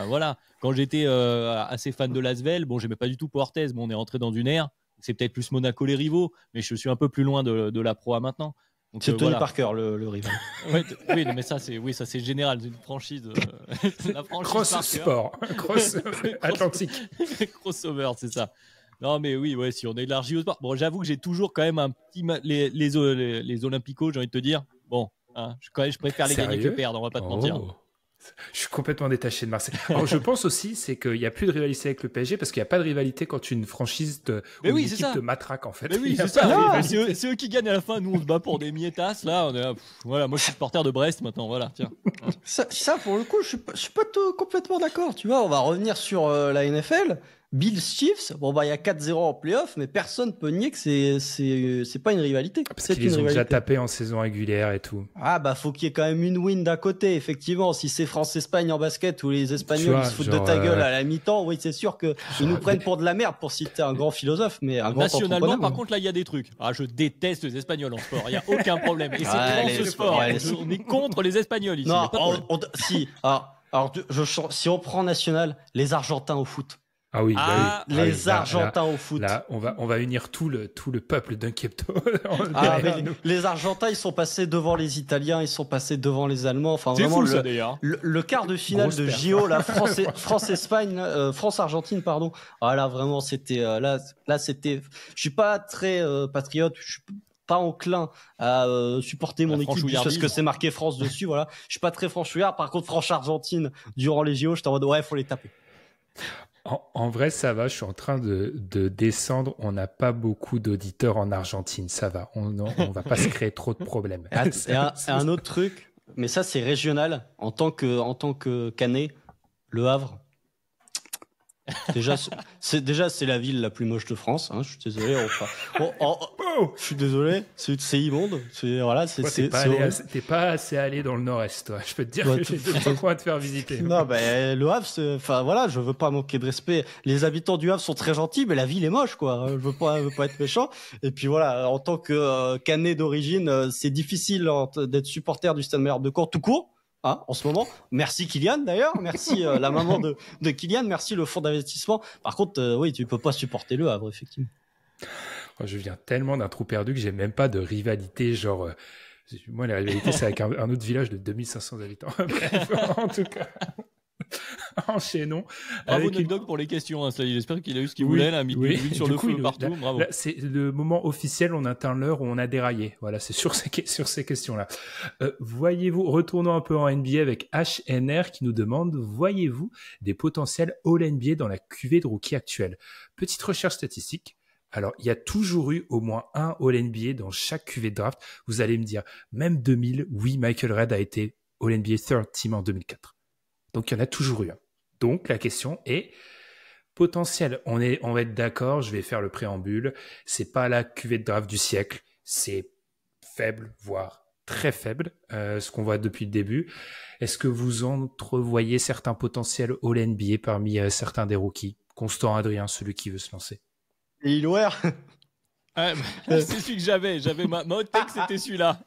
Voilà, quand j'étais assez fan de l'Asvel, bon, j'aimais pas du tout Portez, bon, on est rentré dans une ère, c'est peut-être plus Monaco les rivaux, mais je suis un peu plus loin de la Pro A maintenant. Donc, c'est Tony Parker le rival. Ouais, oui, mais ça c'est général, c'est une franchise. La franchise Cross Parker. Sport, Cross Atlantique, crossover, c'est ça. Non mais oui, ouais, si on élargit au sport. Bon, j'avoue que j'ai toujours quand même un petit les Olympicos, j'ai envie de te dire. Bon, hein, je préfère les gagner que perdre, on va pas te mentir. Je suis complètement détaché de Marseille. Alors, je pense aussi, c'est qu'il n'y a plus de rivalité avec le PSG parce qu'il n'y a pas de rivalité quand une franchise ou une équipe te matraque, en fait. Mais oui, c'est ça. C'est eux qui gagnent à la fin. Nous, on se bat pour des miettas. Là, on est là, voilà, moi, je suis supporter de Brest maintenant. Voilà, tiens. Ça, pour le coup, je suis pas complètement d'accord. Tu vois, on va revenir sur la NFL. Bills Chiefs, bon bah il y a 4-0 en playoff, mais personne peut nier que c'est pas une rivalité. Parce qu'ils les ont déjà tapés en saison régulière et tout. Ah bah faut qu'il y ait quand même une win d'un côté, effectivement. Si c'est France-Espagne en basket où les Espagnols ils se foutent de ta gueule à la mi-temps, oui c'est sûr que ils nous prennent pour de la merde pour citer un grand philosophe, mais un grand nationalement par contre là il y a des trucs. Ah je déteste les Espagnols en sport, il y a aucun problème. Et c'est dans ce sport, on est contre les Espagnols ici. Non, si. Alors si on prend national, les Argentins au foot. Ah oui, les Argentins au foot. Là, on va unir tout le peuple d'un Kepto. Les Argentins, ils sont passés devant les Italiens, ils sont passés devant les Allemands. Enfin, c'est vraiment fou, ça, d'ailleurs. Le quart de finale de JO, là, France-Argentine, pardon. Ah là, vraiment, c'était là, c'était. Je suis pas très patriote. Je suis pas enclin à supporter mon équipe juste parce que c'est marqué France dessus. Voilà. Je suis pas très franchouillard. Par contre, France-Argentine durant les JO, j'étais en mode ouais, faut les taper. En vrai, ça va. Je suis en train de descendre. On n'a pas beaucoup d'auditeurs en Argentine. Ça va. On va pas se créer trop de problèmes. Et un autre truc, mais ça, c'est régional. En tant que Canet, Le Havre. Déjà, c'est la ville la plus moche de France. Hein, je suis désolé. Je suis désolé. C'est immonde. T'es pas assez allé dans le nord-est, toi. Je peux te dire que j'ai deux coins à te faire visiter. Non, Le Havre, enfin voilà, je veux pas manquer de respect. Les habitants du Havre sont très gentils, mais la ville est moche, quoi. Je veux pas être méchant. Et puis voilà, en tant que Canet d'origine, c'est difficile d'être supporter du Stade Malherbe de Caen tout court. Hein, en ce moment, merci Kylian d'ailleurs, merci la maman de Kylian, merci le fonds d'investissement. Par contre, oui, tu peux pas supporter Le Havre, effectivement. Je viens tellement d'un trou perdu que j'ai même pas de rivalité, genre. Moi, la rivalité, c'est avec un autre village de 2500 habitants. Bref, en tout cas. Enchaînons. Bravo Nugdog pour les questions. Hein, j'espère qu'il a eu ce qu'il voulait, là, mis de l'huile sur le feu partout. Bravo. Là, c'est le moment officiel. On atteint l'heure où on a déraillé. Voilà, c'est sur ces questions-là. Voyez-vous, retournons un peu en NBA avec HNR qui nous demande, voyez-vous des potentiels All-NBA dans la cuvée de rookie actuelle? Petite recherche statistique. Alors, il y a toujours eu au moins un All-NBA dans chaque cuvée de draft. Vous allez me dire, même 2000, oui, Michael Redd a été All-NBA Third Team en 2004. Donc, il y en a toujours eu un. Donc, la question est potentiel. On va être d'accord, je vais faire le préambule. C'est pas la cuvée de draft du siècle. C'est faible, voire très faible, ce qu'on voit depuis le début. Est-ce que vous entrevoyez certains potentiels All-NBA parmi certains des rookies? Constant Adrien, celui qui veut se lancer. Et Ilware. C'est celui que j'avais. Ma hot take, c'était celui-là.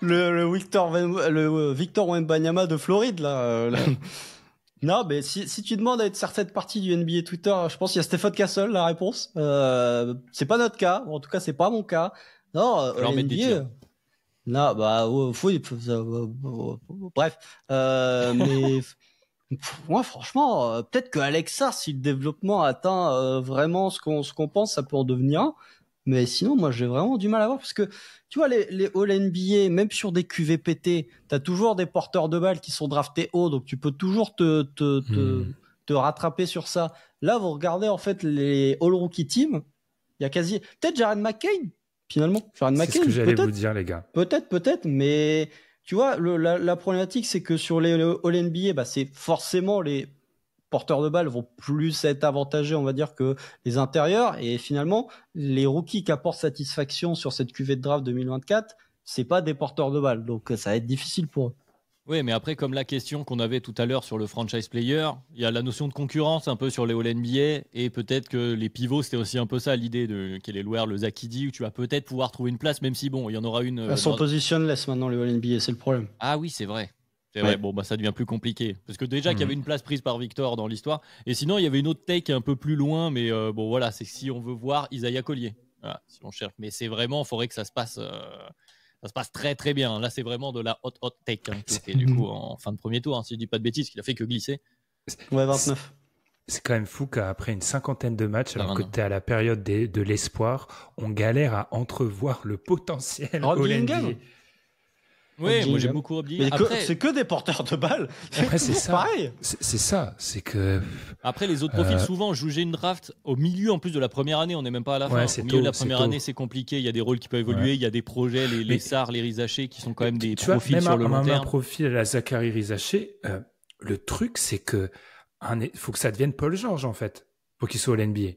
le Victor Wembanyama de Floride, là. Non, mais si tu demandes à une certaine partie du NBA Twitter, je pense qu'il y a Stephen Castle, la réponse. C'est pas notre cas. En tout cas, c'est pas mon cas. Non, alors NBA. Non, bah, bref. Mais, moi, franchement, peut-être que Alexa, si le développement atteint vraiment ce qu'on pense, ça peut en devenir un. Mais sinon, moi, j'ai vraiment du mal à voir parce que, tu vois, les All-NBA, même sur des QVPT, t'as toujours des porteurs de balles qui sont draftés haut, donc tu peux toujours te rattraper sur ça. Là, vous regardez, en fait, les All-Rookie Team, il y a quasi, peut-être Jared McCain, finalement. Jared McCain, c'est ce que j'allais vous dire, les gars. Peut-être, mais tu vois, la problématique, c'est que sur les All-NBA, bah, c'est forcément les porteurs de balles vont plus être avantagés, on va dire, que les intérieurs. Et finalement, les rookies qui apportent satisfaction sur cette cuvée de draft 2024, c'est pas des porteurs de balles. Donc, ça va être difficile pour eux. Oui, mais après, comme la question qu'on avait tout à l'heure sur le franchise player, il y a la notion de concurrence un peu sur les All-NBA. Et peut-être que les pivots, c'était aussi un peu ça l'idée de Kelly Loire, le Zakidi, où tu vas peut-être pouvoir trouver une place, même si, bon, il y en aura une. Elles sont positionless maintenant, les All-NBA, c'est le problème. Ah oui, c'est vrai. C'est vrai, bon, bah, ça devient plus compliqué. Parce que déjà qu'il y avait une place prise par Victor dans l'histoire. Et sinon, il y avait une autre take un peu plus loin. Mais bon, voilà, c'est que si on veut voir Isaiah Collier. Voilà, si on cherche. Mais c'est vraiment, il faudrait que ça se passe très, très bien. Là, c'est vraiment de la hot take. Hein, qui fait, du coup, en fin de premier tour. Hein, si je dis pas de bêtises, qu'il a fait que glisser. Ouais, 29. C'est quand même fou qu'après une cinquantaine de matchs, alors que tu es à la période de l'espoir, on galère à entrevoir le potentiel All-NBA. Oui, moi j'aime beaucoup Rob Dillingham. Mais c'est que des porteurs de balles. Après, c'est ça. Pareil. C'est ça. C'est que. Après, les autres profils, souvent, jouer une draft au milieu en plus de la première année, on n'est même pas à la fin. Au milieu de la première année, c'est compliqué. Il y a des rôles qui peuvent évoluer. Il y a des projets, les SAR, les Rizaché, qui sont quand même des profils sur le long terme. Un profil à la Zachary Rizaché, le truc, c'est que faut que ça devienne Paul George, en fait, pour qu'il soit au NBA,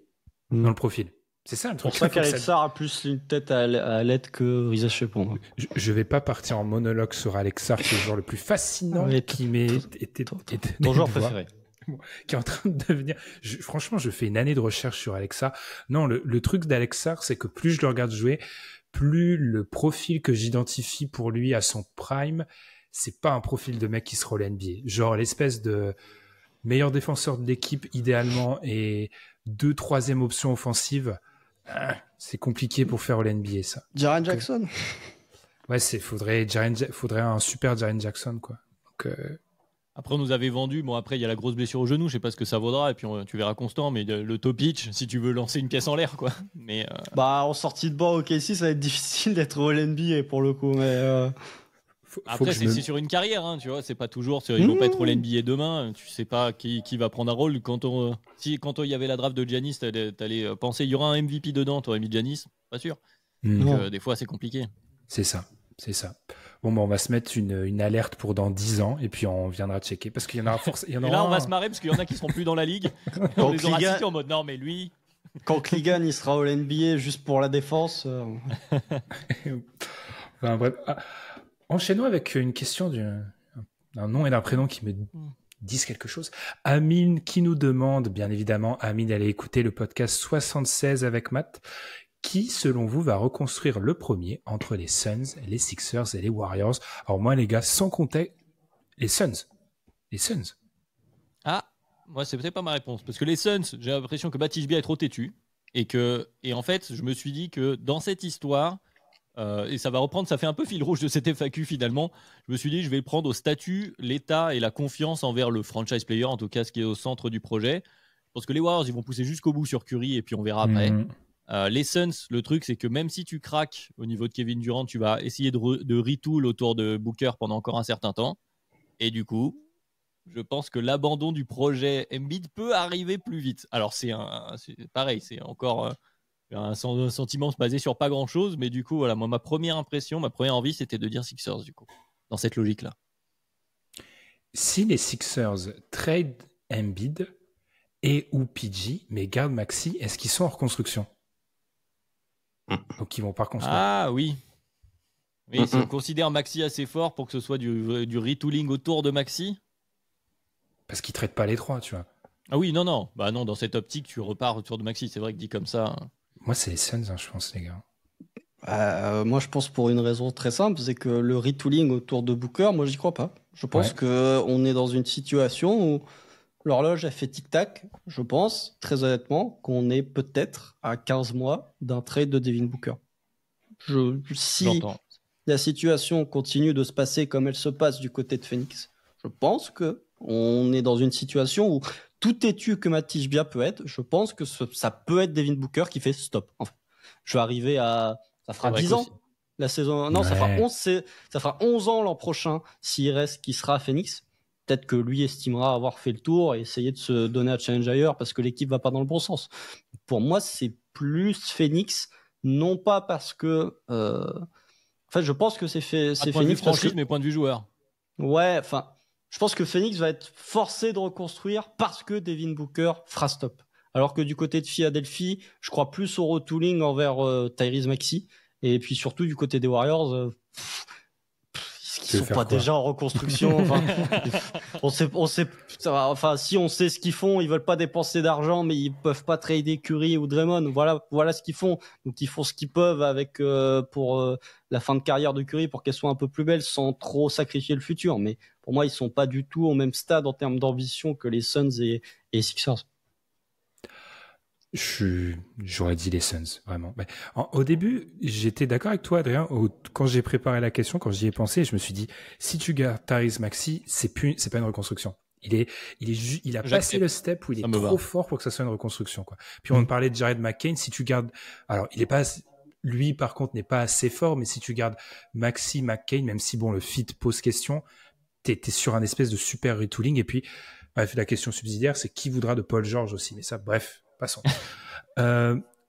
dans le profil. C'est ça le truc. C'est pour ça qu'Alexar a plus une tête à l'aide que Rizaché pour moi. Je vais pas partir en monologue sur Alexar, qui est le joueur le plus fascinant qui m'ait été ton joueur préféré. Qui est en train de devenir. Franchement, je fais une année de recherche sur Alexar. Non, le truc d'Alexar, c'est que plus je le regarde jouer, plus le profil que j'identifie pour lui à son prime, c'est pas un profil de mec qui sera au NBA. Genre l'espèce de meilleur défenseur de l'équipe idéalement et 2 troisième options offensives. C'est compliqué pour faire au NBA, ça. Jaren Jackson. Ouais, faudrait un super Jaren Jackson, quoi. Donc, Après, on nous avait vendu. Bon, après, il y a la grosse blessure au genou. Je sais pas ce que ça vaudra. Et puis, tu verras Constant. Mais le Topic, si tu veux lancer une pièce en l'air, quoi. Mais en sortie de banc au KC, ça va être difficile d'être au NBA pour le coup. Mais après, c'est sur une carrière, hein, tu vois. C'est pas toujours. Ils vont pas être au NBA demain. Tu sais pas qui va prendre un rôle. Quand il y avait la draft de Giannis, t'allais penser il y aura un MVP dedans. T'aurais mis Giannis, pas sûr. Donc, des fois, c'est compliqué. C'est ça. Bon, on va se mettre une alerte pour dans 10 ans et puis on viendra checker parce qu'il y en aura forcément. Et là, on va se marrer parce qu'il y en a qui seront plus dans la ligue. On les aura cités en mode non, mais lui. Quand Kligan il sera au NBA juste pour la défense. Enfin, bref. Enchaînons avec une question d'un nom et d'un prénom qui me disent quelque chose. Amine qui nous demande, bien évidemment, Amine allait écouter le podcast 76 avec Matt. Qui, selon vous, va reconstruire le premier entre les Suns, les Sixers et les Warriors? Alors moi, les gars, sans compter les Suns. Les Suns. Ah, moi, c'est peut-être pas ma réponse. Parce que les Suns, j'ai l'impression que Baptiste Bia est trop têtu. Et en fait, je me suis dit que dans cette histoire, et ça va reprendre, ça fait un peu fil rouge de cette FAQ finalement, je me suis dit, je vais le prendre au statut, l'état et la confiance envers le franchise player, en tout cas ce qui est au centre du projet. Je pense que les Warriors, ils vont pousser jusqu'au bout sur Curry et puis on verra après. Les Suns, le truc, c'est que même si tu craques au niveau de Kevin Durant, tu vas essayer de retool autour de Booker pendant encore un certain temps. Et du coup, je pense que l'abandon du projet Embiid peut arriver plus vite. Alors, c'est pareil, c'est encore un sentiment basé sur pas grand-chose. Mais du coup, voilà, moi, ma première impression, ma première envie, c'était de dire Sixers, du coup, dans cette logique-là. Si les Sixers trade Embiid et ou PG, mais gardent Maxi, est-ce qu'ils sont en reconstruction? Donc ils vont pas reconstruire. Ah oui. Oui, si on considère Maxi assez fort pour que ce soit du retooling autour de Maxi. Parce qu'ils traitent pas les 3, tu vois. Ah oui, non. Bah non, dans cette optique, tu repars autour de Maxi. C'est vrai que dit comme ça. Moi, c'est les Suns, je pense, les gars. Moi, je pense pour une raison très simple, c'est que le retooling autour de Booker, moi, j'y crois pas. Je pense qu'on est dans une situation où l'horloge a fait tic-tac. Je pense, très honnêtement, qu'on est peut-être à 15 mois d'un trade de Devin Booker. Si la situation continue de se passer comme elle se passe du côté de Phoenix, je pense qu'on est dans une situation où tout têtu que Matisse Bia peut être, je pense que ça peut être Devin Booker qui fait stop. En fait, je vais arriver à... Ça fera 10 ans la saison... Non, ça fera 11 ans l'an prochain s'il reste, qui sera à Phoenix. Peut-être que lui estimera avoir fait le tour et essayer de se donner à challenge ailleurs parce que l'équipe va pas dans le bon sens. Pour moi, c'est plus Phoenix, non pas parce que... En fait, je pense que c'est Phoenix... Point de vue franchise, mais point de vue joueur. Ouais, enfin... Je pense que Phoenix va être forcé de reconstruire parce que Devin Booker fera stop. Alors que du côté de Philadelphie, je crois plus au retooling envers Tyrese Maxey. Et puis surtout du côté des Warriors... Ils sont pas déjà en reconstruction. On sait, si on sait ce qu'ils font, ils veulent pas dépenser d'argent, mais ils peuvent pas trader Curry ou Draymond. Voilà ce qu'ils font. Donc ils font ce qu'ils peuvent avec pour la fin de carrière de Curry pour qu'elle soit un peu plus belle, sans trop sacrifier le futur. Mais pour moi, ils sont pas du tout au même stade en termes d'ambition que les Suns et les Sixers. J'aurais dit les Suns, vraiment. Mais au début, j'étais d'accord avec toi, Adrien. Quand j'ai préparé la question, quand j'y ai pensé, je me suis dit, si tu gardes Tyrese Maxey, c'est pas une reconstruction. Il a passé le step où il est trop fort pour que ça soit une reconstruction, quoi. Puis on parlait de Jared McCain. Si tu gardes, alors il est pas lui, par contre, n'est pas assez fort, mais si tu gardes Maxey, McCain, même si bon, le fit pose question, t'es sur un espèce de super retooling. Et puis, bref, la question subsidiaire, c'est qui voudra de Paul George aussi. Mais ça, bref, passons.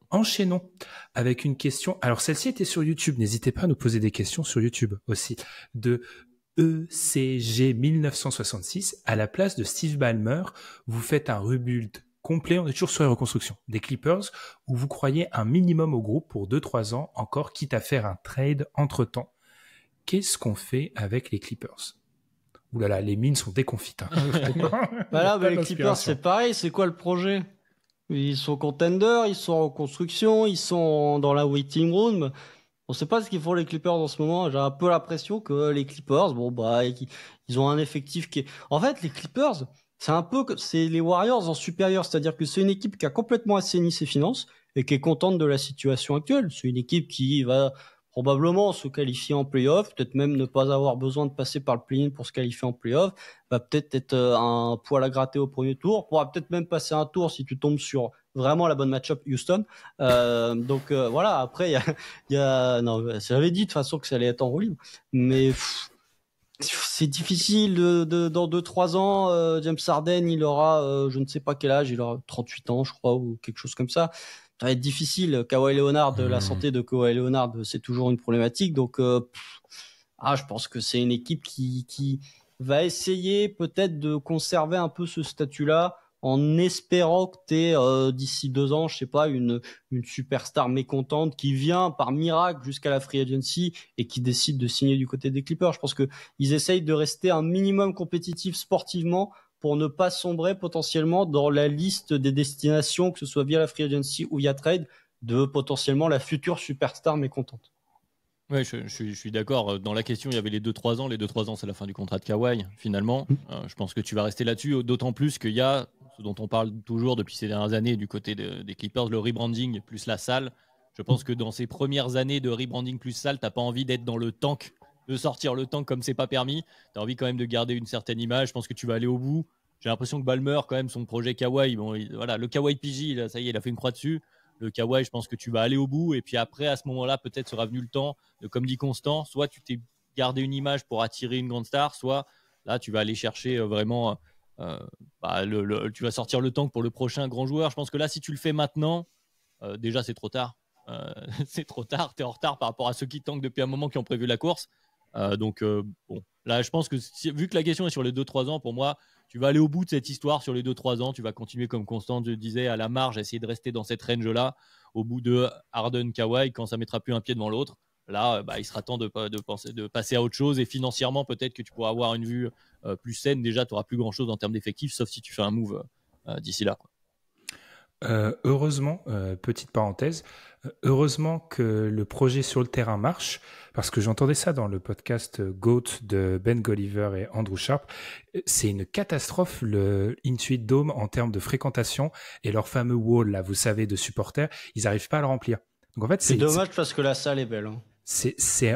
Enchaînons avec une question. Alors, celle-ci était sur YouTube. N'hésitez pas à nous poser des questions sur YouTube aussi. De ECG 1966. À la place de Steve Ballmer, vous faites un rebuild complet. On est toujours sur les reconstructions des Clippers où vous croyez un minimum au groupe pour 2-3 ans encore, quitte à faire un trade entre-temps. Qu'est-ce qu'on fait avec les Clippers? Ouh là là, les mines sont déconfites. Hein. Voilà, mais les Clippers, c'est pareil. C'est quoi le projet? Ils sont contenders, ils sont en construction, ils sont dans la waiting room. On sait pas ce qu'ils font les Clippers en ce moment. J'ai un peu l'impression que les Clippers, bon bah, ils ont un effectif qui est. En fait, les Clippers, c'est les Warriors en supérieur, c'est-à-dire que c'est une équipe qui a complètement assaini ses finances et qui est contente de la situation actuelle. C'est une équipe qui va probablement se qualifier en play-off, peut-être même ne pas avoir besoin de passer par le play-in pour se qualifier en play-off, va peut-être être un poil à gratter au premier tour, pourra peut-être même passer un tour si tu tombes sur vraiment la bonne match-up Houston. Donc voilà, après non, j'avais dit de toute façon que ça allait être en roue libre, mais c'est difficile dans 2-3 ans. James Harden, il aura je ne sais pas quel âge, il aura 38 ans je crois ou quelque chose comme ça. Ça va être difficile. Kawhi Leonard, la santé de Kawhi Leonard, c'est toujours une problématique. Donc, je pense que c'est une équipe qui va essayer peut-être de conserver un peu ce statut-là en espérant que t'aies d'ici 2 ans, je sais pas, une superstar mécontente qui vient par miracle jusqu'à la free agency et qui décide de signer du côté des Clippers. Je pense que ils essayent de rester un minimum compétitif sportivement pour ne pas sombrer potentiellement dans la liste des destinations, que ce soit via la free agency ou via trade, de potentiellement la future superstar mécontente. Ouais, je suis d'accord. Dans la question, il y avait les 2-3 ans. Les 2-3 ans, c'est la fin du contrat de Kawhi, finalement. Je pense que tu vas rester là-dessus, d'autant plus qu'il y a ce dont on parle toujours depuis ces dernières années du côté des Clippers, le rebranding plus la salle. Je pense que dans ces premières années de rebranding plus salle, tu n'as pas envie d'être dans le tank, de sortir le tank comme c'est pas permis. Tu as envie quand même de garder une certaine image. Je pense que tu vas aller au bout. J'ai l'impression que Ballmer, quand même, son projet Kawhi, voilà, le Kawhi PJ, là, ça y est, il a fait une croix dessus. Le Kawhi, je pense que tu vas aller au bout. Et puis après, à ce moment-là, peut-être sera venu le temps de, comme dit Constant, soit tu t'es gardé une image pour attirer une grande star, soit là, tu vas aller chercher vraiment... tu vas sortir le tank pour le prochain grand joueur. Je pense que là, si tu le fais maintenant, déjà, c'est trop tard. C'est trop tard. Tu es en retard par rapport à ceux qui tankent depuis un moment, qui ont prévu la course. Bon, là, je pense que vu que la question est sur les 2-3 ans, pour moi, tu vas aller au bout de cette histoire sur les 2-3 ans. Tu vas continuer, comme Constant disait, à la marge, à essayer de rester dans cette range-là. Au bout de Harden, Kawhi, quand ça mettra plus un pied devant l'autre, là, il sera temps de passer à autre chose. Et financièrement, peut-être que tu pourras avoir une vue plus saine. Déjà, tu n'auras plus grand-chose en termes d'effectifs, sauf si tu fais un move d'ici là, quoi. Heureusement, petite parenthèse, heureusement que le projet sur le terrain marche, parce que j'entendais ça dans le podcast GOAT de Ben Golliver et Andrew Sharp. C'est une catastrophe, le Intuit Dome, en termes de fréquentation, et leur fameux wall, là, vous savez, de supporters, ils n'arrivent pas à le remplir. Donc en fait, c'est dommage parce que la salle est belle. Hein.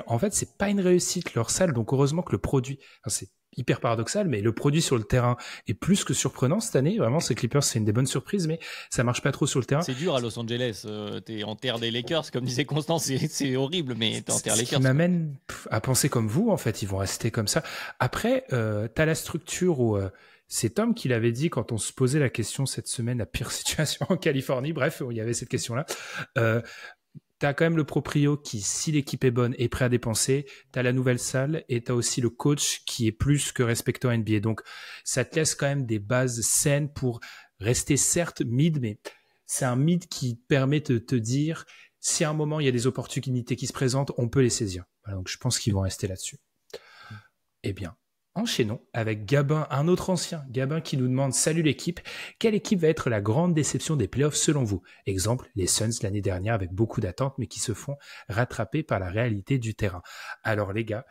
En fait, c'est pas une réussite, leur salle, donc heureusement que le produit, c'est hyper paradoxal, mais le produit sur le terrain est plus que surprenant cette année. Vraiment, ces Clippers, c'est une des bonnes surprises, mais ça marche pas trop sur le terrain. C'est dur à Los Angeles. T'es en terre des Lakers, comme disait Constant, c'est horrible, mais t'es en terre Lakers. Ce qui m'amène à penser comme vous, en fait, ils vont rester comme ça. Après, t'as la structure où c'est Tom qui l'avait dit quand on se posait la question cette semaine, la pire situation en Californie. Bref, il y avait cette question-là. T'as quand même le proprio qui, si l'équipe est bonne, est prêt à dépenser. T'as la nouvelle salle et t'as aussi le coach qui est plus que respectant NBA. Donc, ça te laisse quand même des bases saines pour rester certes mid, mais c'est un mid qui permet de te dire si à un moment il y a des opportunités qui se présentent, on peut les saisir. Voilà, donc je pense qu'ils vont rester là-dessus. Eh bien, enchaînons avec Gabin, un autre ancien. Gabin qui nous demande « Salut l'équipe, quelle équipe va être la grande déception des playoffs selon vous ?» Exemple, les Suns l'année dernière avec beaucoup d'attentes mais qui se font rattraper par la réalité du terrain. Alors les gars,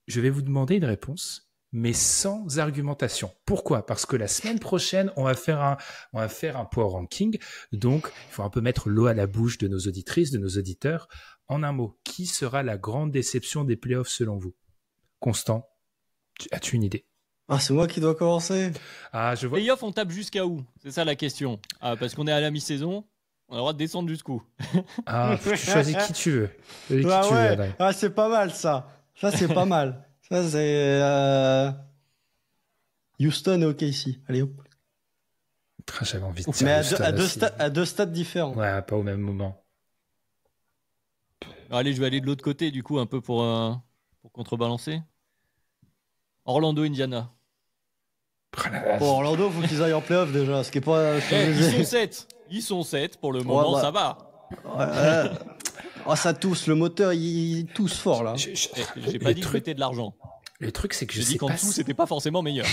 je vais vous demander une réponse, mais sans argumentation. Pourquoi ? Parce que la semaine prochaine, on va faire un power ranking, donc il faut un peu mettre l'eau à la bouche de nos auditrices, de nos auditeurs. En un mot, qui sera la grande déception des playoffs selon vous ? Constant, as-tu une idée ? C'est moi qui dois commencer. Je vois. Les playoffs, on tape jusqu'à où ? C'est ça la question. Parce qu'on est à la mi-saison. On a le droit de descendre jusqu'où? Ah, tu choisis qui tu veux. Qui Ah tu veux, ouais, Adrien. ah, c'est pas mal ça. Ça, c'est pas mal. Ça, c'est Houston et OKC. Allez hop. J'avais envie de dire Mais Houston aussi. à deux stades différents. Ouais, pas au même moment. Allez, je vais aller de l'autre côté, du coup, un peu pour contrebalancer. Orlando, Indiana. Oh la vache. Bon, Orlando, faut qu'ils aillent en playoff déjà, ce qui est pas. Ils sont 7. Ils sont 7 pour le moment, bah. ça va. Ouais. Oh, ça tousse, le moteur, il tousse fort là. J'ai pas dit que je mettais de l'argent. Le truc, c'est que je J'ai dit sais qu'en pas dessous, si... c'était pas forcément meilleur.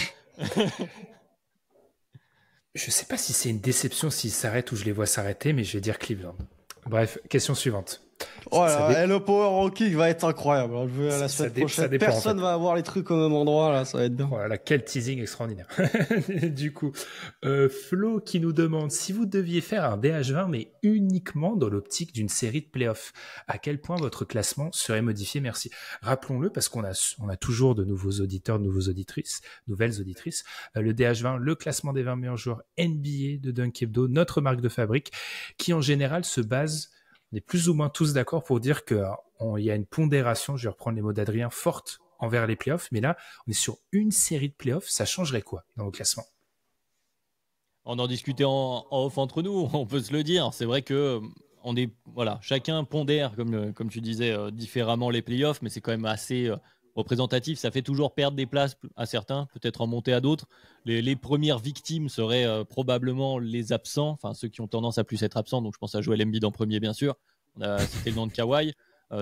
Je sais pas si c'est une déception s'ils s'arrêtent ou je les vois s'arrêter, mais je vais dire Cleveland. Bref, question suivante. Oh Ça là, dé- là, le power ranking va être incroyable. Je veux la Ça semaine ça prochaine. dépend, Personne en fait. va avoir les trucs au même endroit là, ça va être bien. Oh là là, quel teasing extraordinaire. Du coup, Flo qui nous demande si vous deviez faire un DH20 mais uniquement dans l'optique d'une série de playoffs, à quel point votre classement serait modifié? Merci. Rappelons-le parce qu'on a toujours de nouveaux auditeurs, de nouvelles auditrices. Le DH20, le classement des 20 meilleurs joueurs NBA de Dunk Hebdo, notre marque de fabrique, qui en général se base, on est plus ou moins tous d'accord pour dire que il y a une pondération, je vais reprendre les mots d'Adrien, forte envers les playoffs, mais là, on est sur une série de playoffs, ça changerait quoi dans vos classements? On en discutait en off entre nous, on peut se le dire. C'est vrai que chacun pondère, comme tu disais, différemment les playoffs, mais c'est quand même assez représentatif. Ça fait toujours perdre des places à certains, peut-être en monter à d'autres. Les premières victimes seraient probablement les absents, enfin ceux qui ont tendance à plus être absents. Donc je pense à Joel Embiid en premier, bien sûr. On a cité le nom de Kawhi.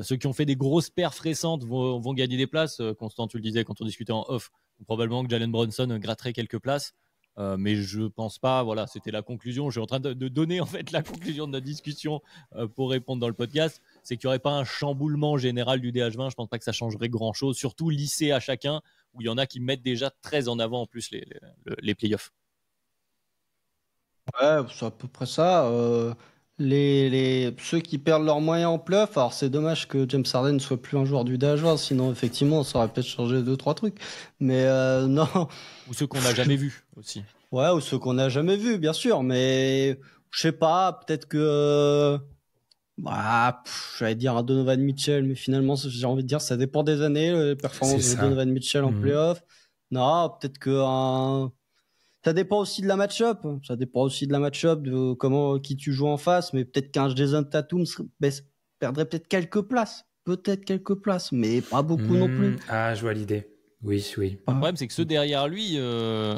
Ceux qui ont fait des grosses perfs récentes vont gagner des places. Constant, tu le disais quand on discutait en off. Probablement que Jalen Brunson gratterait quelques places. Mais je pense pas, voilà, c'était la conclusion. Je suis en train de donner en fait la conclusion de notre discussion pour répondre dans le podcast. C'est qu'il n'y aurait pas un chamboulement général du DH20. Je pense pas que ça changerait grand chose, surtout lissé à chacun, où il y en a qui mettent déjà très en avant en plus les playoffs. Ouais, c'est à peu près ça. Ceux qui perdent leurs moyens en playoff, alors c'est dommage que James Harden ne soit plus un joueur du DH20, sinon effectivement ça aurait peut-être changé 2-3 trucs. Mais non, Ou ceux qu'on n'a jamais vus aussi. ouais, ou ceux qu'on n'a jamais vus, bien sûr. Mais je sais pas, peut-être que. J'allais dire un Donovan Mitchell, mais finalement j'ai envie de dire ça dépend des années, les performances C'est de ça. Donovan Mitchell en playoff. Non, peut-être que ça dépend aussi de la match-up. Ça dépend aussi de la match-up, de qui tu joues en face. Mais peut-être qu'un Jason Tatum perdrait peut-être quelques places. Peut-être quelques places, mais pas beaucoup non plus. Ah, je vois l'idée. Oui, oui. Le problème, c'est que ceux derrière lui. Le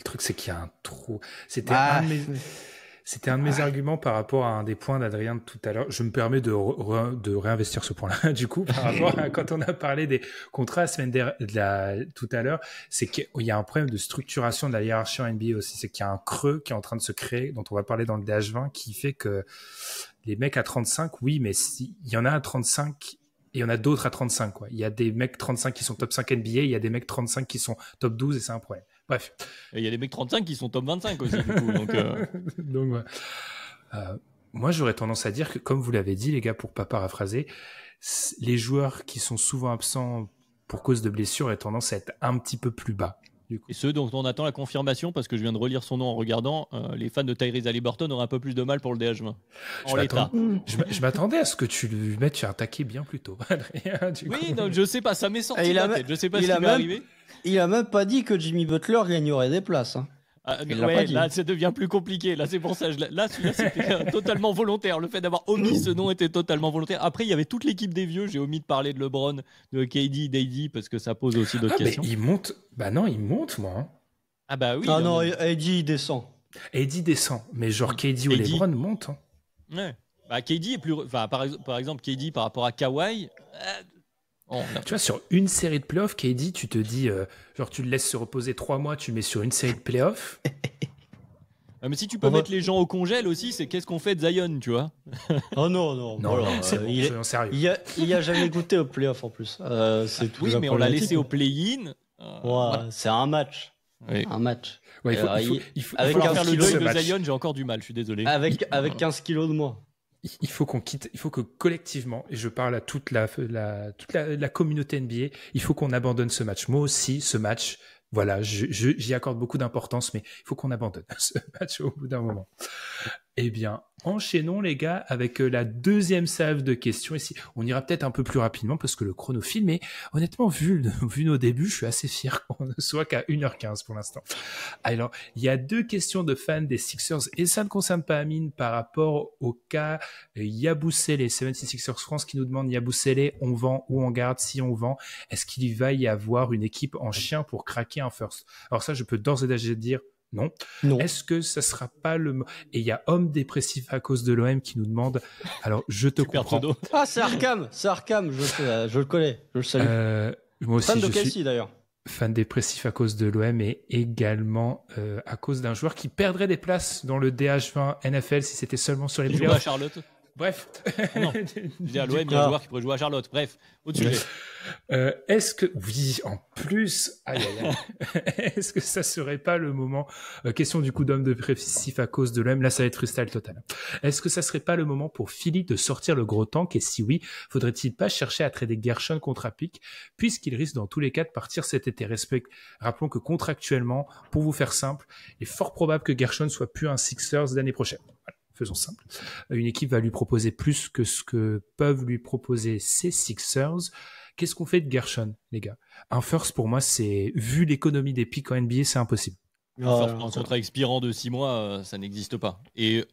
truc, c'est qu'il y a un trou. C'était Bah, un de mes arguments par rapport à un des points d'Adrien de tout à l'heure. Je me permets de réinvestir ce point-là, du coup, par rapport à quand on a parlé des contrats la semaine tout à l'heure, c'est qu'il y a un problème de structuration de la hiérarchie en NBA aussi. C'est qu'il y a un creux qui est en train de se créer, dont on va parler dans le DH20, qui fait que les mecs à 35, oui, mais il y en a à 35 et il y en a d'autres à 35, quoi. Il y a des mecs 35 qui sont top 5 NBA, il y a des mecs 35 qui sont top 12 et c'est un problème. Bref. Il y a des mecs 35 qui sont top 25 aussi, du coup. Donc, ouais. Moi, j'aurais tendance à dire que, comme vous l'avez dit, les gars, pour pas paraphraser, les joueurs qui sont souvent absents pour cause de blessure aient tendance à être un petit peu plus bas. Et ceux dont on attend la confirmation, parce que je viens de relire son nom en regardant, les fans de Tyrese Haliburton auraient un peu plus de mal pour le DH20. En l'état. Je m'attendais à ce que tu lui mettes sur un taquet bien plus tôt, Adrien. Oui, non, je sais pas, ça m'est sorti de la tête. Je sais pas ce qui m'est arrivé. Il a même pas dit que Jimmy Butler gagnerait des places. Hein. Là, ça devient plus compliqué. Là, c'est pour ça. Là, celui-là, c'était totalement volontaire. Le fait d'avoir omis ce nom était totalement volontaire. Après, il y avait toute l'équipe des vieux. J'ai omis de parler de LeBron, de KD, d'AD, parce que ça pose aussi d'autres questions. Mais il monte. Bah non, il monte, moi. Hein. Ah bah oui. Ah non, AD, il descend. AD descend. Mais genre KD ou LeBron monte. Hein. Ouais. Bah, KD est plus. Enfin, par exemple, KD par rapport à Kawhi. Tu vois, sur une série de playoffs, KD, tu te dis, genre tu le laisses se reposer 3 mois, tu le mets sur une série de playoffs. Mais si tu peux mettre les gens au congèle aussi, c'est qu'est-ce qu'on fait de Zion, tu vois? Oh non. C'est bon, soyons sérieux. Il a jamais goûté au playoff en plus. C'est tout. Oui, mais on l'a laissé au play-in. Ouais, c'est un match. Oui. Un match. Ouais, il faut avec faire le deuil de match. Zion, j'ai encore du mal, je suis désolé. Avec 15 kilos de moins. Il faut que collectivement, et je parle à toute la communauté NBA, il faut qu'on abandonne ce match. Moi aussi, ce match, voilà, j'y accorde beaucoup d'importance, mais il faut qu'on abandonne ce match au bout d'un moment. Eh bien, enchaînons les gars avec la deuxième salve de questions. Ici, on ira peut-être un peu plus rapidement parce que le chrono file, mais honnêtement, vu nos débuts, je suis assez fier qu'on ne soit qu'à 1h15 pour l'instant. Alors, il y a 2 questions de fans des Sixers et ça ne concerne pas Amine par rapport au cas Yabusele, 76ers France qui nous demande Yabusele, on vend ou on garde? Si on vend, est-ce qu'il va y avoir une équipe en chien pour craquer un first? Alors ça, je peux d'ores et déjà dire non. Est-ce que ça sera pas et il y a homme dépressif à cause de l'OM qui nous demande. Alors je te comprends. Ah, c'est Arkham, je le connais, je le salue. Moi aussi, fan de Casey d'ailleurs. Fan dépressif à cause de l'OM et également à cause d'un joueur qui perdrait des places dans le DH20 NFL si c'était seulement sur les playoffs. Il joue à Charlotte. Bref. Non, je dis à l'OM, il y a un joueur qui pourrait jouer à Charlotte. Bref, au-dessus. Est-ce que... Oui, en plus... Aïe, aïe, aïe. Est-ce que ça serait pas le moment... question du coup d'homme dépressif à cause de l'OM. Là, ça va être freestyle total. Est-ce que ça serait pas le moment pour Philly de sortir le gros tank? Et si oui, faudrait-il pas chercher à trader Gershon contre Pick, puisqu'il risque dans tous les cas de partir cet été? Rappelons que contractuellement, pour vous faire simple, il est fort probable que Gershon soit plus un Sixers l'année prochaine. Voilà. Faisons simple. Une équipe va lui proposer plus que ce que peuvent lui proposer ces Sixers. Qu'est-ce qu'on fait de Gershon, les gars? Un first, pour moi, c'est, vu l'économie des pics en NBA, c'est impossible. Un contrat expirant de 6 mois, ça n'existe pas. Et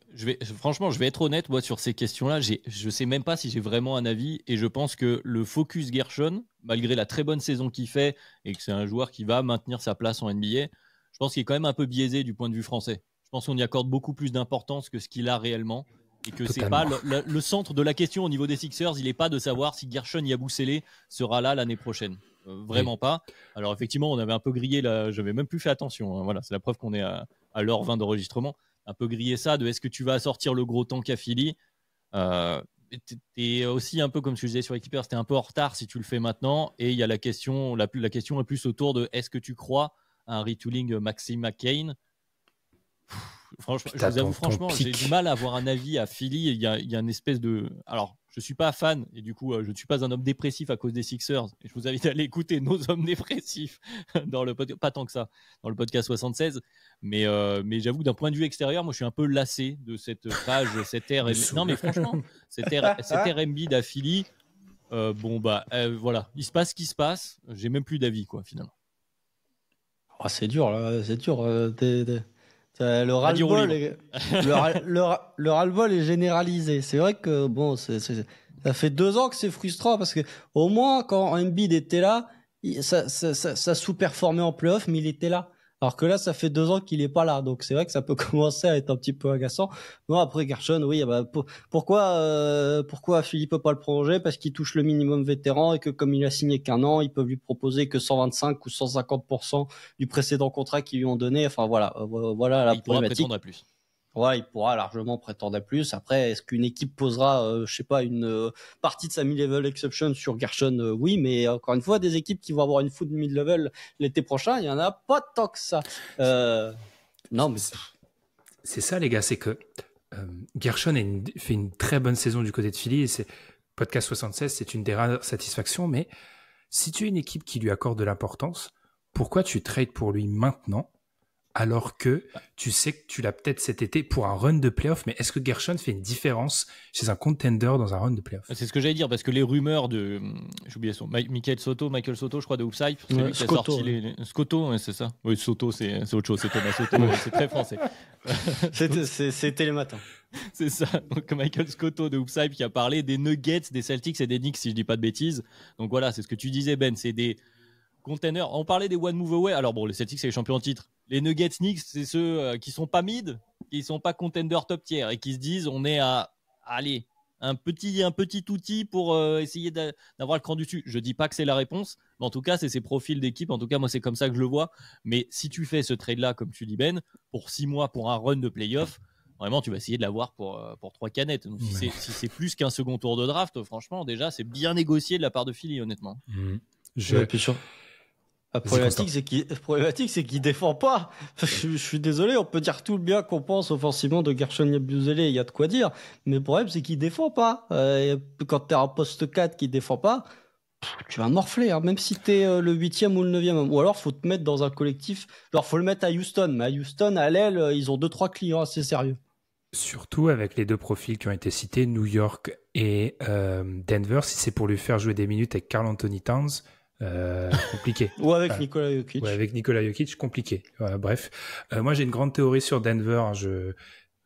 franchement, je vais être honnête, moi, sur ces questions-là, je sais même pas si j'ai vraiment un avis. Et je pense que le focus Gershon, malgré la très bonne saison qu'il fait, et que c'est un joueur qui va maintenir sa place en NBA, je pense qu'il est quand même un peu biaisé du point de vue français. Je pense qu'on y accorde beaucoup plus d'importance que ce qu'il a réellement. Et que c'est pas le centre de la question au niveau des Sixers, il n'est pas de savoir si Gershon Yabusele sera là l'année prochaine. Vraiment pas. Alors effectivement, on avait un peu grillé, j'avais même plus fait attention. Hein. Voilà, c'est la preuve qu'on est à l'heure 20 d'enregistrement. Un peu grillé ça de est-ce que tu vas sortir le gros tank à Philly. T'es aussi un peu comme ce que je disais sur Keepers, t'es un peu en retard si tu le fais maintenant. Et il y a la question est plus autour de est-ce que tu crois à un retooling Maxime McCain? Franchement, je vous avoue, franchement, j'ai du mal à avoir un avis à Philly. Il y a une espèce de. Alors, je suis pas fan et du coup, je ne suis pas un homme dépressif à cause des Sixers. Et je vous invite à aller écouter nos hommes dépressifs dans le podcast, pas tant que ça, dans le podcast 76. Mais j'avoue que d'un point de vue extérieur, moi, je suis un peu lassé de cette page, cette ère. Non, mais franchement, cette ère Embiid à Philly. Voilà, il se passe ce qui se passe. J'ai même plus d'avis, quoi, finalement. Oh, c'est dur, là, c'est dur. Le ras-le-bol est généralisé. C'est vrai que bon, ça fait 2 ans que c'est frustrant parce que au moins quand Embiid était là, ça sous-performait en playoff, mais il était là. Alors que là, ça fait 2 ans qu'il est pas là, donc c'est vrai que ça peut commencer à être un petit peu agaçant. Non, après Gershon, oui, pourquoi Philippe peut pas le prolonger? Parce qu'il touche le minimum vétéran et que comme il a signé qu'1 an, ils peuvent lui proposer que 125 ou 150% du précédent contrat qu'ils lui ont donné. Enfin voilà la il problématique. pourra prétendre à plus. Ouais, il pourra largement prétendre à plus. Après, est-ce qu'une équipe posera, je sais pas, une partie de sa mid-level exception sur Gershon? Oui, mais encore une fois, des équipes qui vont avoir une foot mid-level l'été prochain, il y en a pas tant que ça. Non, mais c'est ça, les gars, c'est que Gershon fait une très bonne saison du côté de Philly. Et c'est podcast 76, c'est une des rares satisfactions. Mais si tu es une équipe qui lui accorde de l'importance, pourquoi tu trades pour lui maintenant? Alors que tu sais que tu l'as peut-être cet été pour un run de playoff, mais est-ce que Gershon fait une différence chez un contender dans un run de playoff? C'est ce que j'allais dire, parce que les rumeurs de... J'ai oublié son... Michael Soto, je crois, de Hoopshype, c'est lui qui a sorti les... Scoto, c'est ça? Oui, Soto, c'est autre chose, c'est Thomas Soto, c'est très français. C'était les matins. C'est ça, donc Michael Scotto de Hoopshype qui a parlé des Nuggets, des Celtics et des Knicks, si je dis pas de bêtises. Donc voilà, c'est ce que tu disais, Ben, c'est des containers. On parlait des one move away, alors bon, les Celtics, c'est les champions en titre. Les Nuggets, Knicks, c'est ceux qui sont pas mid, qui sont pas contender top tier et qui se disent on est à allez, un petit outil pour essayer d'avoir le cran du dessus. Je dis pas que c'est la réponse, mais en tout cas, c'est ces profils d'équipe. En tout cas, moi, c'est comme ça que je le vois. Mais si tu fais ce trade-là, comme tu dis, Ben, pour 6 mois, pour un run de playoff, vraiment, tu vas essayer de l'avoir pour 3 canettes. Donc, si c'est plus qu'un second tour de draft, franchement, déjà, c'est bien négocié de la part de Philly, honnêtement. Puis sûr. La problématique, c'est qu'il défend pas. Je suis désolé, on peut dire tout le bien qu'on pense offensivement de Gershon Yabusele, il y a de quoi dire. Mais le problème, c'est qu'il défend pas. Quand t'es un poste 4 qui défend pas, tu vas morfler, hein, même si t'es le 8e ou le 9e. Ou alors, faut te mettre dans un collectif. Genre, faut le mettre à Houston. Mais à Houston, à l'aile, ils ont 2-3 clients assez sérieux. Surtout avec les deux profils qui ont été cités, New York et Denver, si c'est pour lui faire jouer des minutes avec Karl Anthony Towns, compliqué. Ou avec Nikola Jokic. Ouais, avec Nikola Jokic, compliqué. Voilà, bref, moi j'ai une grande théorie sur Denver.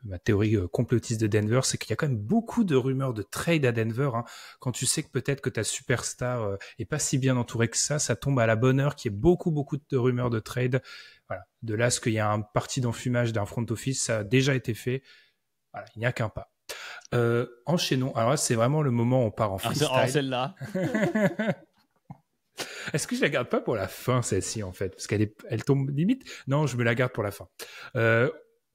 Ma théorie complotiste de Denver, c'est qu'il y a quand même beaucoup de rumeurs de trade à Denver. Hein. Quand tu sais que peut-être que ta superstar est pas si bien entourée que ça tombe à la bonne heure qu'il y ait beaucoup de rumeurs de trade. Voilà. De là, ce qu'il y a un parti d'enfumage d'un front office, ça a déjà été fait. Voilà, il n'y a qu'un pas. Enchaînons. Alors là, c'est vraiment le moment où on part en freestyle. Alors celle-là. Est-ce que je la garde pas pour la fin, celle-ci, en fait? Parce elle tombe limite. Non, je me la garde pour la fin.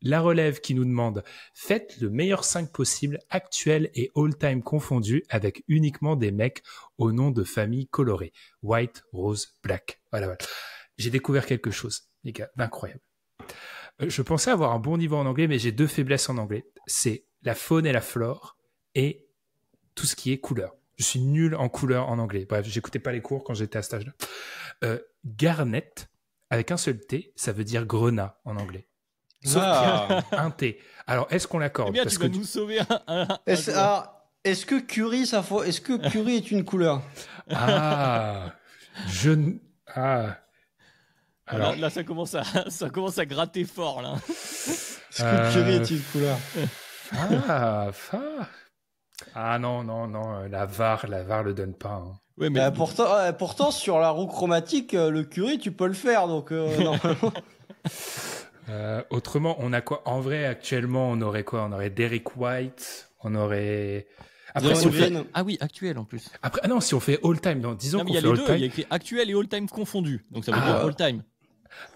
La relève qui nous demande « Faites le meilleur 5 possible, actuel et all-time confondus, avec uniquement des mecs au nom de famille colorée. White, rose, black. » Voilà. J'ai découvert quelque chose, les gars, d'incroyable. Je pensais avoir un bon niveau en anglais, mais j'ai 2 faiblesses en anglais. C'est la faune et la flore et tout ce qui est couleur. Je suis nul en couleur en anglais. Bref, j'écoutais pas les cours quand j'étais à cet âge-là. Garnet, avec un seul T, ça veut dire grenat en anglais. Sauf qu'il y a un T. Alors, est-ce qu'on l'accorde? Eh bien, tu vas nous sauver est-ce que Curry, est-ce que Curry est une couleur? Alors, là, ça commence à gratter fort, là. Est-ce que Curry est une couleur? Non, la VAR le donne pas. Hein. Ouais, mais pourtant, sur la roue chromatique, le Curry, tu peux le faire, donc normalement. Autrement, on a quoi? En vrai, actuellement, on aurait quoi? On aurait Derrick White, on aurait... Après, si on fait... Ah oui, actuel en plus. Après, non, si on fait all-time, disons qu'on fait all-time. Il y a écrit actuel et all-time confondus, donc ça veut dire all-time.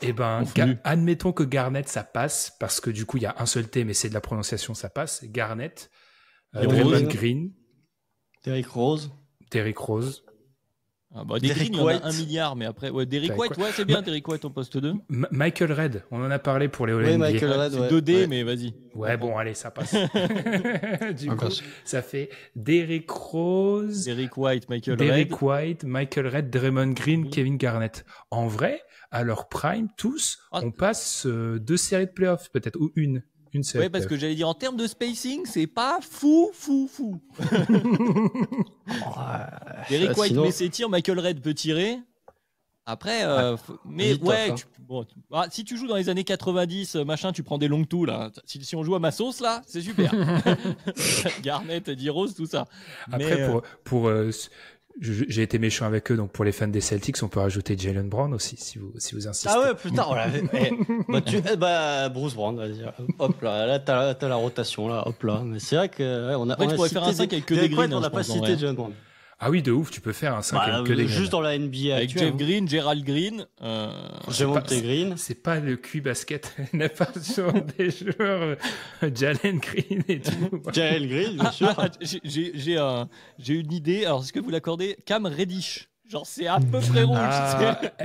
Eh ben, admettons que Garnett, ça passe, parce que du coup, il y a un seul T, mais c'est de la prononciation, ça passe. Garnett, Draymond Green, Derrick Rose. Des Green, il y en a 1 milliard, mais après... Ouais, Derrick White, ouais, c'est bien, Derrick White en poste 2. Michael Redd, on en a parlé pour les All-NBA. Oui, Michael Redd, c'est 2D, mais vas-y. Ouais, bon, allez, ça passe. Du coup, ça fait Derrick Rose... Derrick White, Michael Redd, Draymond Green, Kevin Garnett. En vrai, à leur prime, tous, on passe 2 séries de playoffs, peut-être, ou une série. Ouais, parce que j'allais dire, en termes de spacing, c'est pas fou. Derrick White met ses tirs, Michael Redd peut tirer. Après, mais ouais, si tu joues dans les années 90, machin, tu prends des long two là. Si on joue à ma sauce là, c'est super. Garnett, D-Rose, tout ça. Après, j'ai été méchant avec eux, donc pour les fans des Celtics, on peut rajouter Jaylen Brown aussi, si vous insistez. Ah ouais, putain, voilà. Bruce Brown, vas-y. Hop là t'as la rotation là, hop là. Mais c'est vrai que on a. Après, tu pourrais faire un 5 avec que des Green. On n'a pas cité Jaylen Brown. Ah oui, de ouf, tu peux faire un 5 avec que des Green. Juste dans la NBA avec actuelle. Jeff Green, Gerald Green. Javonte Green. C'est pas le QI basket. Il n'a pas sur des joueurs Jalen Green et tout. Jalen Green, bien sûr. J'ai une idée. Alors, est-ce que vous l'accordez? Cam Reddish. Genre, c'est à peu près rouge.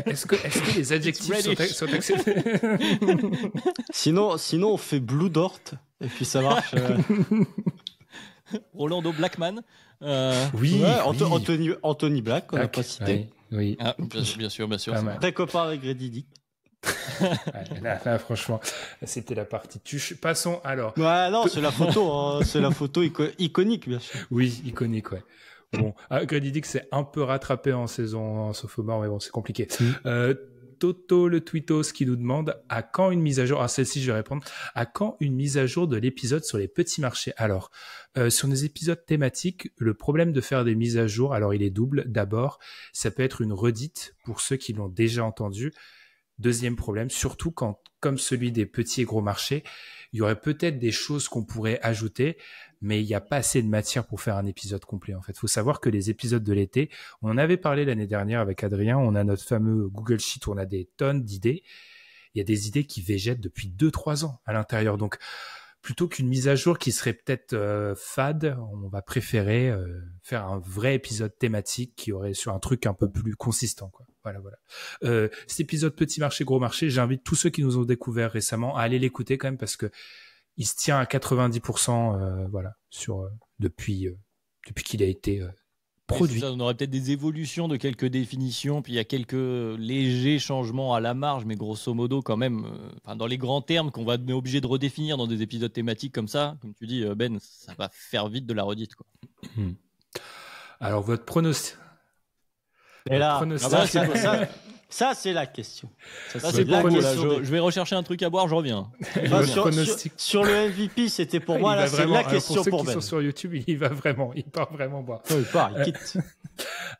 Est-ce que les adjectifs sont acceptés? Sinon, on fait Blue Dort. Et puis ça marche. Rolando Blackman. Oui, Anthony Black, qu'on n'a pas cité. Oui. Ah, bien sûr. Très copain avec Grady Dick. Là, franchement, c'était la partie tuche. Passons alors. Ouais, non, c'est la photo. Hein. C'est la photo iconique, bien sûr. Oui, iconique, ouais. Bon, Grady Dick s'est un peu rattrapé en saison sophomore, mais bon, c'est compliqué. Toto le Tweetos qui nous demande à quand une mise à jour. Celle-ci, je vais répondre. À quand une mise à jour de l'épisode sur les petits marchés? Alors, sur nos épisodes thématiques, le problème de faire des mises à jour, alors il est double. D'abord, ça peut être une redite pour ceux qui l'ont déjà entendu. Deuxième problème, surtout quand, comme celui des petits et gros marchés, il y aurait peut-être des choses qu'on pourrait ajouter, mais il n'y a pas assez de matière pour faire un épisode complet. En fait, il faut savoir que les épisodes de l'été, on en avait parlé l'année dernière avec Adrien, on a notre fameux Google Sheet où on a des tonnes d'idées. Il y a des idées qui végètent depuis 2-3 ans à l'intérieur. Donc, plutôt qu'une mise à jour qui serait peut-être fade, on va préférer faire un vrai épisode thématique qui aurait sur un truc un peu plus consistant, quoi. Voilà. Cet épisode Petit Marché, Gros Marché, j'invite tous ceux qui nous ont découvert récemment à aller l'écouter quand même parce que il se tient à 90% depuis qu'il a été produit. Ça, on aurait peut-être des évolutions de quelques définitions, puis il y a quelques légers changements à la marge, mais grosso modo, quand même, dans les grands termes qu'on va être obligé de redéfinir dans des épisodes thématiques comme ça, comme tu dis, Ben, ça va faire vite de la redite, quoi. Alors, votre pronostic. Et là, pronostic- ça, c'est la question. Ça, c'est pour vous, là. Je vais rechercher un truc à boire, je reviens. Votre pronostic. Sur le MVP, c'était pour moi, Il là, va c'est vraiment- la alors, question pour ceux pour qui Ben. sont sur YouTube, il part vraiment boire. Il part, il quitte.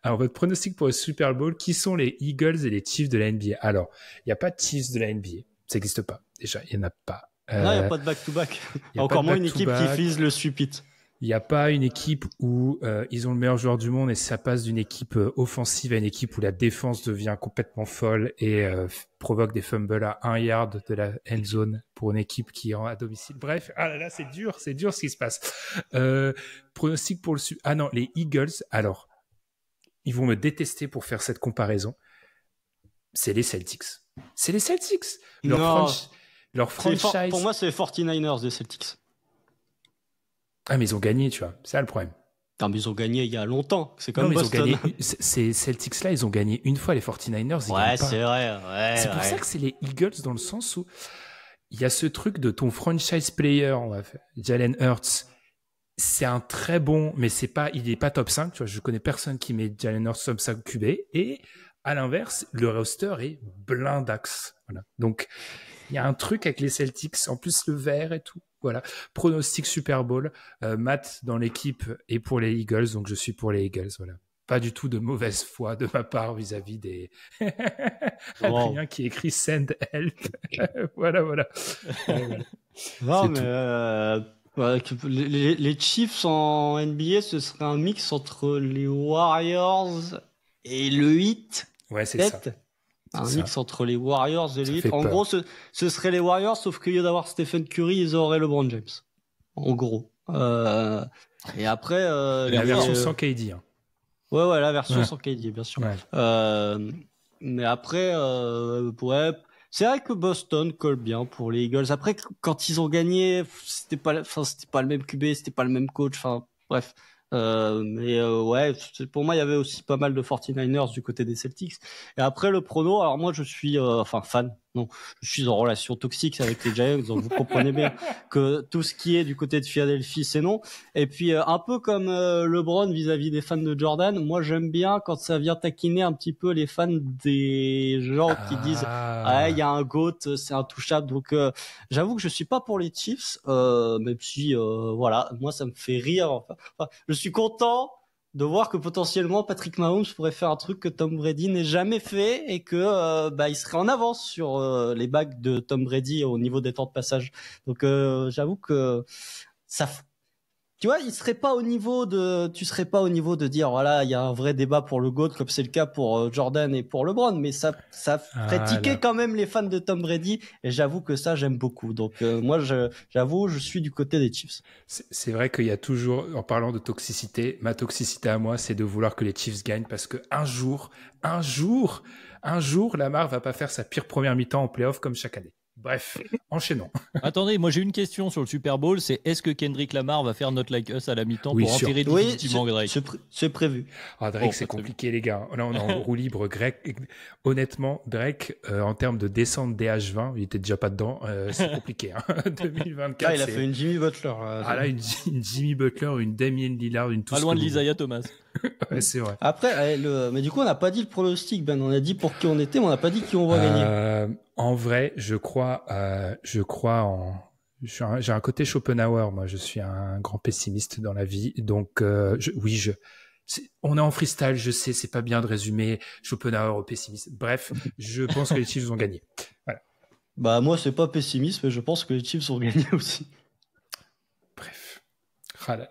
Alors, votre pronostic pour le Super Bowl, qui sont les Eagles et les Chiefs de la NBA? Alors, il n'y a pas de Chiefs de la NBA. Ça n'existe pas. Déjà, il n'y en a pas. Non, il n'y a pas de back-to-back. y a Encore pas de moins une équipe qui back-to-back. vise le supit. Il n'y a pas une équipe où ils ont le meilleur joueur du monde et ça passe d'une équipe offensive à une équipe où la défense devient complètement folle et provoque des fumbles à 1 yard de la end zone pour une équipe qui est à domicile. Bref, ah là là, c'est dur ce qui se passe. Pronostic pour ah non, les Eagles, alors, ils vont me détester pour faire cette comparaison. C'est les Celtics. C'est les Celtics. Leur, Non. leur franchise. Pour moi, c'est les 49ers des Celtics. Ah, mais ils ont gagné, tu vois. C'est ça le problème. Non, mais ils ont gagné il y a longtemps. C'est Non, comme mais ils ont Boston. gagné. Ces Celtics-là, ils ont gagné une fois les 49ers. Ils Ouais, gagnent pas. c'est vrai. Ouais, C'est pour ça que c'est les Eagles dans le sens où il y a ce truc de ton franchise player, on va faire, Jalen Hurts. C'est un très bon, mais il est pas top 5. Tu vois, je connais personne qui met Jalen Hurts top 5 QB. Et à l'inverse, le roster est blindax. Voilà. Donc, il y a un truc avec les Celtics. En plus, le vert et tout. Voilà. Pronostic Super Bowl. Matt dans l'équipe est pour les Eagles, donc je suis pour les Eagles. Voilà. Pas du tout de mauvaise foi de ma part vis-à-vis des Adrien qui écrit send help. voilà. Non, C'est mais les Chiefs en NBA, ce serait un mix entre les Warriors et le Heat. Ouais, c'est ça. Peut-être. Un C'est mix entre les Warriors et Ça le Heat. fait En peur. gros, ce serait les Warriors, sauf qu'au lieu d'avoir Stephen Curry, ils auraient LeBron James. En gros. Et après, La version sans KD. Hein. Ouais, la version Ouais. sans KD, bien sûr. Ouais. Mais après, ouais, c'est vrai que Boston colle bien pour les Eagles. Après, quand ils ont gagné, c'était pas le même QB, c'était pas le même coach. Enfin, bref. Ouais, pour moi, il y avait aussi pas mal de 49ers du côté des Celtics. Et après, le prono, alors moi, je suis, fan. Non, je suis en relation toxique avec les Giants, donc vous comprenez bien que tout ce qui est du côté de Philadelphie, c'est non. Et puis, un peu comme LeBron vis-à-vis des fans de Jordan, moi, j'aime bien quand ça vient taquiner un petit peu les fans des gens qui disent ah, il y a un GOAT, c'est intouchable. Donc, j'avoue que je suis pas pour les Chiefs, même si, voilà, moi, ça me fait rire. Enfin, je suis content de voir que potentiellement Patrick Mahomes pourrait faire un truc que Tom Brady n'ait jamais fait et que il serait en avance sur les bagues de Tom Brady au niveau des temps de passage. Donc, j'avoue que ça. Tu vois, tu serais pas au niveau de dire voilà, il y a un vrai débat pour le GOAT comme c'est le cas pour Jordan et pour LeBron, mais ça ferait tiquer quand même les fans de Tom Brady et j'avoue que ça j'aime beaucoup. Donc moi j'avoue, je suis du côté des Chiefs. C'est vrai qu'il y a toujours, en parlant de toxicité, ma toxicité à moi, c'est de vouloir que les Chiefs gagnent parce que un jour, Lamar va pas faire sa pire première mi-temps en playoff comme chaque année. Bref, enchaînons. Attendez, moi j'ai une question sur le Super Bowl, c'est est-ce que Kendrick Lamar va faire Not Like Us à la mi-temps Oui, pour sûr. enterrer Oui, définitivement Drake? c'est prévu. Ah, Drake, Bon, c'est très compliqué, les gars. Là, on est en roue libre. Honnêtement, Drake, en termes de descente DH20, il était déjà pas dedans. C'est compliqué. Hein. 2024. Là, il a fait une Jimmy Butler. Une Jimmy Butler, une Damien Lillard, une tout Pas ce loin que de vous l'Isaiah Thomas. voulez. Ouais, c'est vrai. Après, mais du coup, on n'a pas dit le pronostic, Ben. On a dit pour qui on était, mais on n'a pas dit qui on va gagner. En vrai, je crois en. J'ai un côté Schopenhauer. Moi, je suis un grand pessimiste dans la vie. Donc, on est en freestyle. Je sais, c'est pas bien de résumer Schopenhauer au pessimiste. Bref, je pense que les Chiefs vont gagner. Voilà. Moi, c'est pas pessimiste, mais je pense que les Chiefs vont gagner aussi. Bref. Ah là là.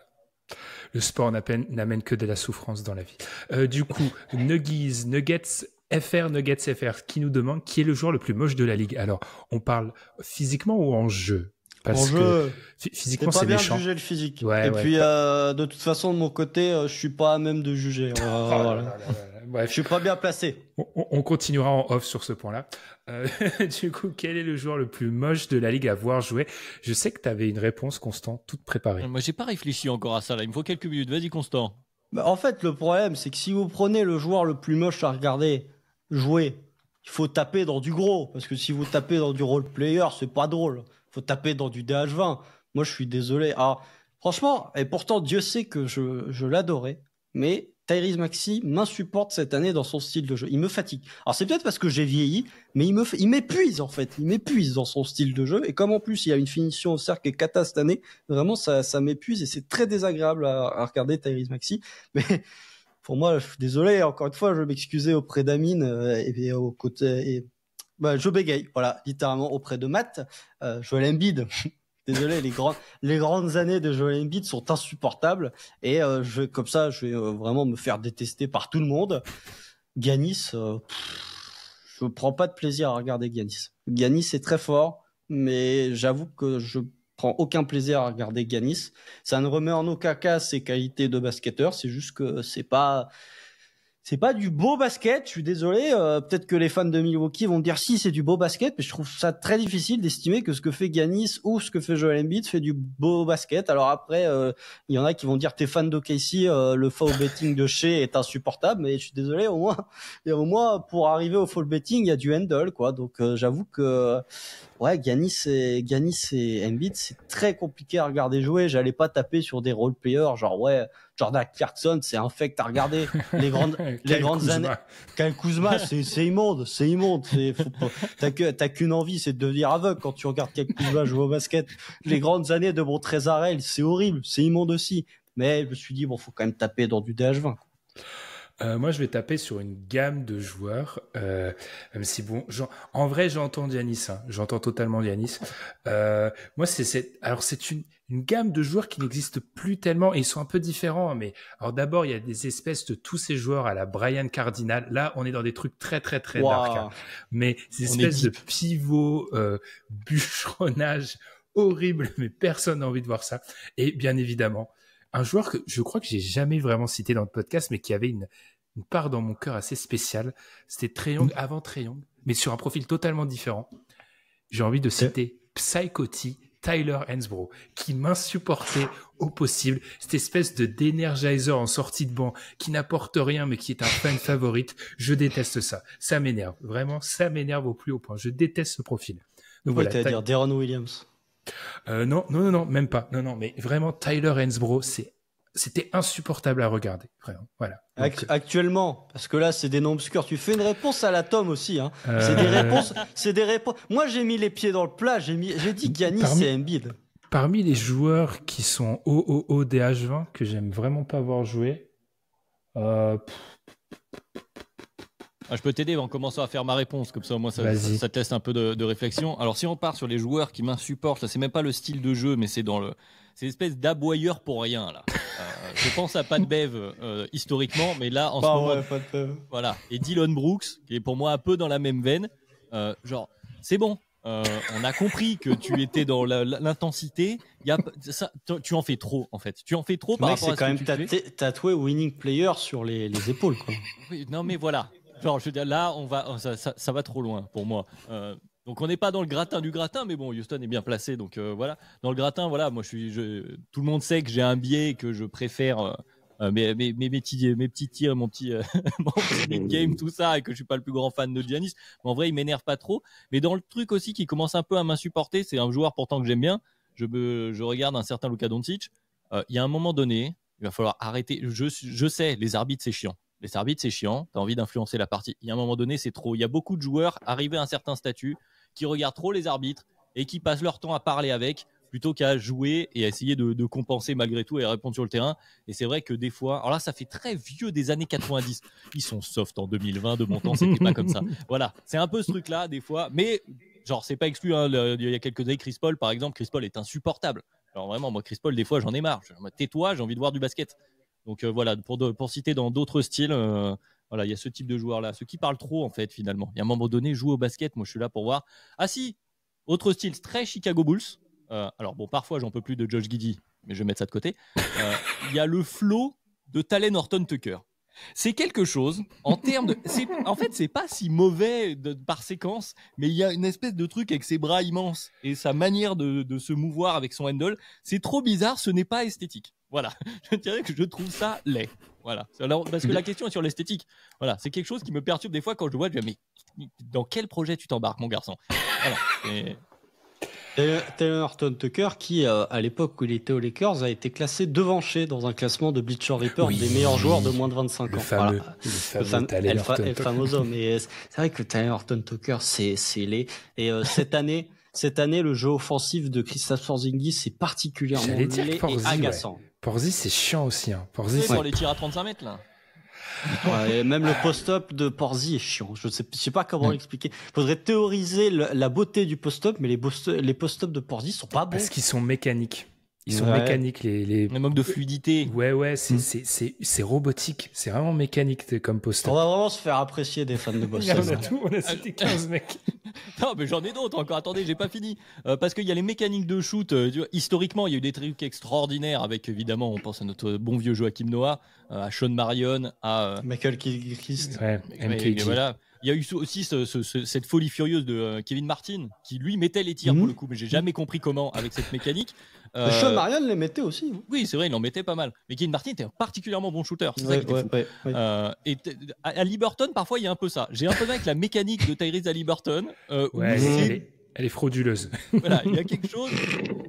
Le sport n'amène que de la souffrance dans la vie. Du coup, Nuggets FR, qui nous demande qui est le joueur le plus moche de la ligue. Alors, on parle physiquement ou en jeu? Parce que physiquement, c'est méchant. C'est pas bien de juger le physique. Ouais, et ouais, puis, de toute façon, de mon côté, je suis pas à même de juger. Voilà. Bref, Je suis pas bien placé. on continuera en off sur ce point-là. Du coup, quel est le joueur le plus moche de la ligue à voir jouer? Je sais que tu avais une réponse, Constant, toute préparée. Moi j'ai pas réfléchi encore à ça là, il me faut quelques minutes. Vas-y Constant. Bah, en fait, le problème, c'est que si vous prenez le joueur le plus moche à regarder jouer, il faut taper dans du gros. Parce que si vous tapez dans du role player, c'est pas drôle. Il faut taper dans du DH20. Moi, je suis désolé. Alors, franchement, et pourtant, Dieu sait que je l'adorais. Mais Tyrese Maxey m'insupporte cette année dans son style de jeu. Il me fatigue. Alors, c'est peut-être parce que j'ai vieilli, mais il m'épuise, en fait. Il m'épuise dans son style de jeu. Et comme en plus, il y a une finition au cercle qui est cata cette année, vraiment, ça m'épuise et c'est très désagréable à regarder Tyrese Maxey. Mais pour moi, je suis désolé. Encore une fois, je vais m'excuser auprès d'Amine et aux côtés. Bah, je bégaye, voilà, littéralement auprès de Matt. Joel Embiid. Désolé, les grandes années de Joel Embiid sont insupportables et comme ça, je vais vraiment me faire détester par tout le monde. Giannis, je prends pas de plaisir à regarder Giannis. Giannis est très fort, mais j'avoue que je prends aucun plaisir à regarder Giannis. Ça ne remet en aucun cas ses qualités de basketteur, c'est juste que c'est pas du beau basket, je suis désolé. Peut-être que les fans de Milwaukee vont me dire si c'est du beau basket, mais je trouve ça très difficile d'estimer que ce que fait Giannis ou ce que fait Joel Embiid fait du beau basket. Alors après, il y en a qui vont dire t'es fan d'OKC, le foul betting de Shea est insupportable, mais je suis désolé, au moins pour arriver au foul betting, il y a du handle, quoi. Donc j'avoue que ouais, Giannis et Embiid, c'est très compliqué à regarder jouer. J'allais pas taper sur des role players, genre ouais, Jordan Clarkson, c'est infect à regarder. Les grandes années. Kyle Kuzma, c'est immonde. T'as qu'une envie, c'est de devenir aveugle quand tu regardes Kyle Kuzma jouer au basket. Les grandes années de Montrezl, c'est horrible, c'est immonde aussi. Mais je me suis dit, bon, faut quand même taper dans du DH20. Moi, je vais taper sur une gamme de joueurs, même si bon, en vrai, j'entends Giannis, hein, j'entends totalement Giannis. Moi, alors c'est une gamme de joueurs qui n'existe plus tellement et ils sont un peu différents. Mais alors d'abord, il y a des espèces de tous ces joueurs à la Brian Cardinal. Là, on est dans des trucs très très très dark. Hein. Mais ces espèces de pivots, bûcheronnage horrible, mais personne n'a envie de voir ça. Et bien évidemment, un joueur que je crois que j'ai jamais vraiment cité dans le podcast, mais qui avait une part dans mon cœur assez spéciale. C'était Trae Young avant Trae Young, mais sur un profil totalement différent. J'ai envie de citer Psychoty, Tyler Hansbrough, qui m'insupportait au possible. Cette espèce d'énergizer en sortie de banc, qui n'apporte rien, mais qui est un fan favorite. Je déteste ça. Ça m'énerve. Vraiment, ça m'énerve au plus haut point. Je déteste ce profil. Donc voilà. T'allais dire Deron Williams. Non, même pas. Non, mais vraiment, Tyler Hansbrough, c'était insupportable à regarder. Vraiment, voilà. Donc, actuellement, parce que là, c'est des noms obscurs. Tu fais une réponse à la Tom aussi, hein. C'est des réponses. Moi, j'ai mis les pieds dans le plat. J'ai dit Giannis et Embiid. Parmi les joueurs qui sont au DH20 que j'aime vraiment pas voir jouer, je peux t'aider en commençant à faire ma réponse, comme ça, moi, ça te laisse un peu de réflexion. Alors, si on part sur les joueurs qui m'insupportent, là, c'est même pas le style de jeu, mais c'est c'est l'espèce d'aboyeur pour rien, là. Je pense à Pat Bev, historiquement, mais là, en ce moment. Ouais, Pat Bev. Voilà. Et Dylan Brooks, qui est pour moi un peu dans la même veine. Genre, c'est bon. On a compris que tu étais dans l'intensité. Tu en fais trop, en fait. Tu en fais trop par rapport à ce que tu fais. C'est quand même tatoué winning player sur les épaules, quoi. Oui, non, mais voilà. Genre, je veux dire, là, ça va trop loin pour moi. Donc, on n'est pas dans le gratin du gratin, mais bon, Houston est bien placé. Donc, voilà. Dans le gratin, voilà, moi, tout le monde sait que j'ai un biais, que je préfère mes petits tirs, mon petit big game, tout ça, et que je suis pas le plus grand fan de Giannis. Mais en vrai, il m'énerve pas trop. Mais dans le truc aussi qui commence un peu à m'insupporter, c'est un joueur pourtant que j'aime bien. Je regarde un certain Luka Doncic. Il y a un moment donné, il va falloir arrêter. Je sais, les arbitres, c'est chiant. Les arbitres, c'est chiant. Tu as envie d'influencer la partie. Il y a un moment donné, c'est trop. Il y a beaucoup de joueurs arrivés à un certain statut qui regardent trop les arbitres et qui passent leur temps à parler avec plutôt qu'à jouer et à essayer de compenser malgré tout et à répondre sur le terrain. Et c'est vrai que des fois, alors là, ça fait très vieux des années 90. Ils sont soft en 2020. De mon temps, c'était pas comme ça. Voilà. C'est un peu ce truc-là, des fois. Mais, genre, c'est pas exclu. Hein. Il y a quelques années, Chris Paul, par exemple. Chris Paul est insupportable. Alors vraiment, moi, Chris Paul, des fois, j'en ai marre. Tais-toi, j'ai envie de voir du basket. Donc voilà, pour citer dans d'autres styles, voilà, il y a ce type de joueurs-là, ceux qui parlent trop en fait finalement. Il y a un moment donné, jouer au basket, moi je suis là pour voir. Ah si, autre style, très Chicago Bulls. Alors bon, parfois j'en peux plus de Josh Giddey, mais je vais mettre ça de côté. Il y a le flow de Talen Horton-Tucker. C'est quelque chose en termes de. En fait, c'est pas si mauvais par séquence, mais il y a une espèce de truc avec ses bras immenses et sa manière de se mouvoir avec son handle. C'est trop bizarre, ce n'est pas esthétique. Voilà, je dirais que je trouve ça laid. Voilà. Alors, parce que la question est sur l'esthétique. Voilà, c'est quelque chose qui me perturbe des fois quand je vois. Je dis, mais dans quel projet tu t'embarques, mon garçon? Voilà. Taylor Horton Tucker, qui à l'époque où il était aux Lakers, a été classé devant Shea dans un classement de Bleacher Report des meilleurs joueurs de moins de 25 ans. Le fameux Taylor Horton Tucker. El famoso, mais c'est vrai que Taylor Horton Tucker, c'est laid. Et cette année, le jeu offensif de Kristaps Porzingis est particulièrement laid et agaçant. Ouais. Porzingis, c'est chiant aussi. Hein. Porzingis, pour les tirs à 35 mètres, là. Ouais, et même le post-up de Porzy est chiant. Je sais pas comment l'expliquer. Faudrait théoriser la beauté du post-up, mais les post-up de Porzy sont pas bons. Parce qu'ils sont mécaniques. Ils sont mécaniques. Les manque de fluidité. Ouais, c'est robotique. C'est vraiment mécanique comme post-up. On va vraiment se faire apprécier des fans de Boston. On a cité 15 mecs. Non, mais j'en ai d'autres encore. Attendez, j'ai pas fini. Parce qu'il y a les mécaniques de shoot. Historiquement, il y a eu des trucs extraordinaires avec, évidemment, on pense à notre bon vieux Joachim Noah, à Sean Marion, à Michael Gilchrist. Ouais, MKG. Voilà. Il y a eu aussi cette folie furieuse de Kevin Martin, qui lui mettait les tirs pour le coup, mais j'ai jamais compris comment avec cette mécanique. Sean Marion les mettait aussi. Oui, c'est vrai, il en mettait pas mal. Mais Kevin Martin était un particulièrement bon shooter. C'est ça qui était fou. Et à Liberton, parfois, il y a un peu ça. J'ai un peu avec la mécanique de Tyrese Haliburton. Elle est frauduleuse. Voilà, il y a quelque chose.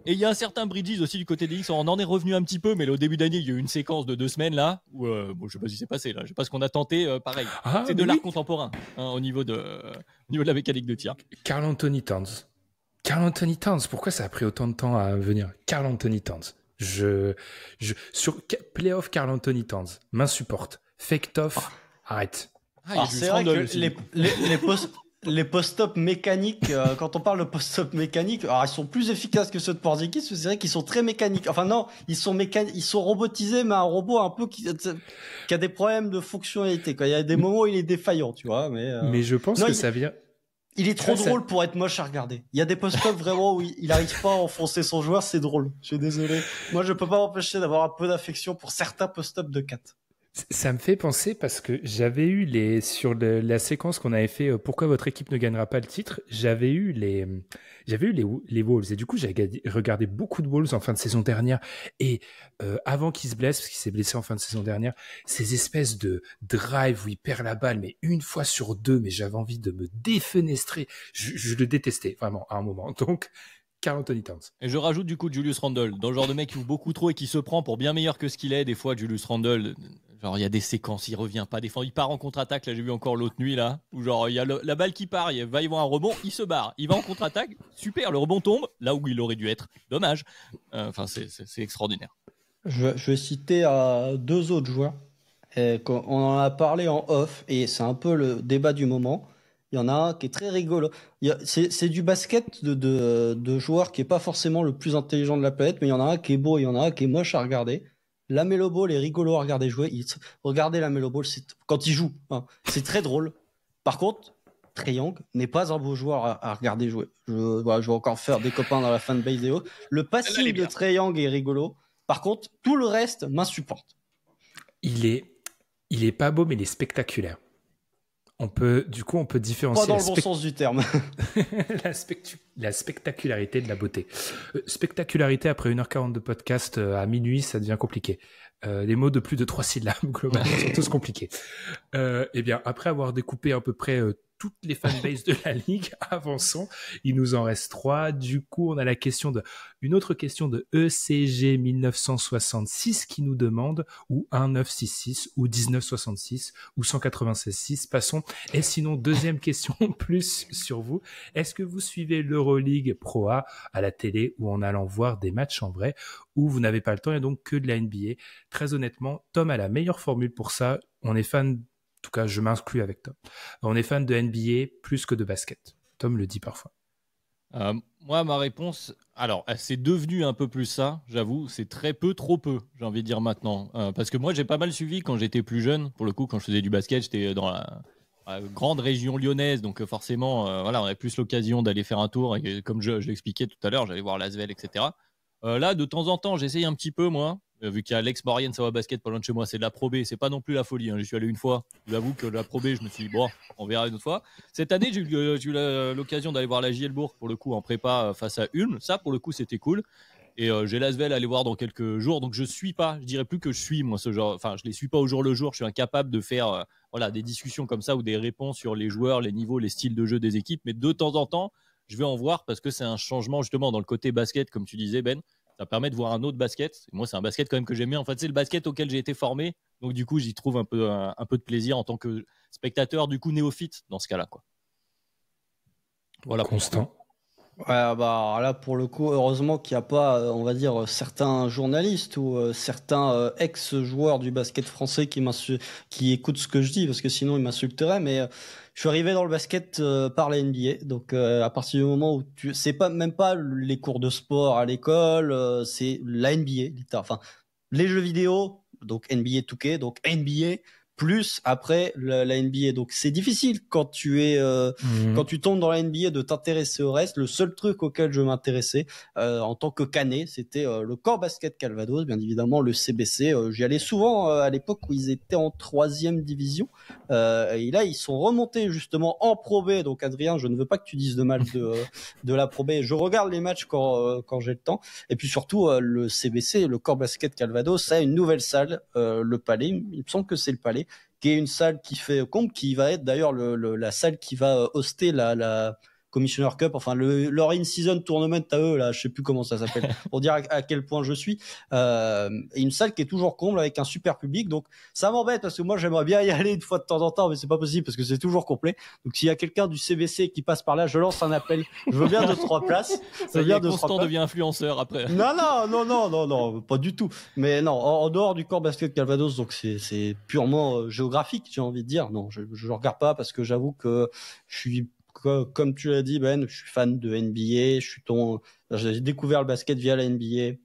Et il y a un certain Bridges aussi du côté des Knicks. On en est revenu un petit peu, mais au début d'année, il y a eu une séquence de 2 semaines là où je sais pas ce qui s'est passé là. Je sais pas ce qu'on a tenté. Pareil, c'est de l'art contemporain au niveau de la mécanique de tir. Karl Anthony Towns. Pourquoi ça a pris autant de temps à venir? Karl Anthony Towns. Sur playoff Karl Anthony Towns, m'insupporte. Fake tough, arrête. C'est vrai que les post-up mécaniques, quand on parle de post-up mécaniques, alors ils sont plus efficaces que ceux de Porzingis, c'est vrai qu'ils sont très mécaniques. Enfin non, ils sont robotisés, mais un robot un peu qui a des problèmes de fonctionnalité. Il y a des moments où il est défaillant, tu vois. Mais je pense que ça vient... Il est trop drôle pour être moche à regarder. Il y a des post-up vraiment où il arrive pas à enfoncer son joueur, c'est drôle. Je suis désolé. Moi, je peux pas m'empêcher d'avoir un peu d'affection pour certains post-up de 4. Ça me fait penser parce que j'avais eu la séquence qu'on avait fait pourquoi votre équipe ne gagnera pas le titre, j'avais eu les Wolves et du coup j'avais regardé beaucoup de Wolves en fin de saison dernière et avant qu'il se blesse parce qu'il s'est blessé en fin de saison dernière, ces espèces de drive où il perd la balle mais une fois sur deux, mais j'avais envie de me défenestrer, je le détestais vraiment à un moment. Donc Karl Anthony Towns. Et je rajoute du coup Julius Randle, dans le genre de mec qui ouvre beaucoup trop et qui se prend pour bien meilleur que ce qu'il est. Des fois, Julius Randle, genre il y a des séquences, il revient pas défendre, il part en contre-attaque. Là, j'ai vu encore l'autre nuit là, où genre il y a la balle qui part, il va y avoir un rebond, il se barre, il va en contre-attaque, super, le rebond tombe là où il aurait dû être. Dommage. Enfin, c'est extraordinaire. Je vais citer 2 autres joueurs. On en a parlé en off et c'est un peu le débat du moment. Il y en a un qui est très rigolo. C'est du basket de joueurs qui est pas forcément le plus intelligent de la planète, mais il y en a un qui est beau, il y en a un qui est moche à regarder. LaMelo Ball est rigolo à regarder jouer. Regardez LaMelo Ball quand il joue, hein, c'est très drôle. Par contre, Trae Young n'est pas un beau joueur à regarder jouer. Je vais encore faire des copains dans la fanbase et autres. Le passing de Trae Young est rigolo. Par contre, tout le reste m'insupporte. Il est pas beau, mais il est spectaculaire. On peut différencier. Pas dans le bon sens du terme. la spectacularité de la beauté. Spectacularité après 1h40 de podcast à minuit, ça devient compliqué. Les mots de plus de 3 syllabes, globalement, sont tous compliqués. Eh bien, après avoir découpé à peu près toutes les fanbases de la ligue, avançons. Il nous en reste 3. Du coup, on a une autre question de ECG 1966 qui nous demande ou 1966 ou 1966 ou 196.6. Passons. Et sinon, deuxième question plus sur vous. Est-ce que vous suivez l'Euroleague Pro A à la télé ou en allant voir des matchs en vrai ou vous n'avez pas le temps et donc que de la NBA? Très honnêtement, Tom a la meilleure formule pour ça. On est fan. En tout cas, je m'inclus avec Tom. On est fan de NBA plus que de basket. Tom le dit parfois. Moi, ma réponse, alors, c'est devenu un peu plus ça, j'avoue. C'est très peu, trop peu, j'ai envie de dire maintenant. Parce que moi, j'ai pas mal suivi quand j'étais plus jeune. Pour le coup, quand je faisais du basket, j'étais dans la grande région lyonnaise. Donc, forcément, voilà, on avait plus l'occasion d'aller faire un tour. Et comme je l'expliquais tout à l'heure, j'allais voir l'Asvel, etc. Là, de temps en temps, j'essaye un petit peu, moi. Vu qu'il y a Alex Maurienne, ça va basket pas loin de chez moi, c'est de la Pro B, c'est pas non plus la folie. J'y suis allé une fois, je vous avoue que la Pro B, je me suis dit, bon, on verra une autre fois. Cette année, j'ai eu l'occasion d'aller voir la JL Bourg, pour le coup, en prépa face à Ulm. Ça, pour le coup, c'était cool. Et j'ai l'Asvel à aller voir dans quelques jours. Donc je suis pas, je dirais plus que je suis moi ce genre. Enfin, je les suis pas au jour le jour. Je suis incapable de faire voilà, des discussions comme ça ou des réponses sur les joueurs, les niveaux, les styles de jeu des équipes. Mais de temps en temps, je vais en voir parce que c'est un changement justement dans le côté basket, comme tu disais Ben. Ça permet de voir un autre basket. Et moi, c'est un basket quand même que j'aime bien. En fait, c'est le basket auquel j'ai été formé. Donc du coup, j'y trouve un peu de plaisir en tant que spectateur, du coup néophyte dans ce cas-là, quoi. Voilà. Constant. Ouais, bah alors là pour le coup, heureusement qu'il n'y a pas, on va dire, certains journalistes ou certains ex-joueurs du basket français qui écoutent ce que je dis, parce que sinon ils m'insulteraient. Mais je suis arrivé dans le basket par la NBA, donc à partir du moment où c'est pas même pas les cours de sport à l'école, c'est la NBA, enfin les jeux vidéo, donc NBA 2K, donc NBA. Plus après la NBA, donc c'est difficile quand quand tu tombes dans la NBA de t'intéresser au reste. Le seul truc auquel je m'intéressais en tant que canet, c'était le Core Basket Calvados, bien évidemment le CBC. J'y allais souvent à l'époque où ils étaient en 3e division, et là ils sont remontés justement en Pro B. Donc Adrien, je ne veux pas que tu dises de mal de la Pro B. Je regarde les matchs quand j'ai le temps. Et puis surtout le CBC, le Core Basket Calvados, ça a une nouvelle salle, le Palais. Il me semble que c'est le Palais, qui est une salle qui fait comble, qui va être d'ailleurs la salle qui va hoster la Commissioner Cup, enfin leur in-season tournament à eux, là, je sais plus comment ça s'appelle, pour dire à quel point je suis. Une salle qui est toujours comble avec un super public, donc ça m'embête parce que moi j'aimerais bien y aller une fois de temps en temps, mais c'est pas possible parce que c'est toujours complet. Donc s'il y a quelqu'un du CBC qui passe par là, je lance un appel. Je veux bien 2-3 places. Ça y est, Constant devient influenceur après. Non, pas du tout. Mais non, en dehors du Core Basket Calvados, donc c'est purement géographique, j'ai envie de dire. Non, je regarde pas parce que j'avoue que je suis, comme tu l'as dit Ben, je suis fan de NBA. J'ai découvert le basket via la NBA,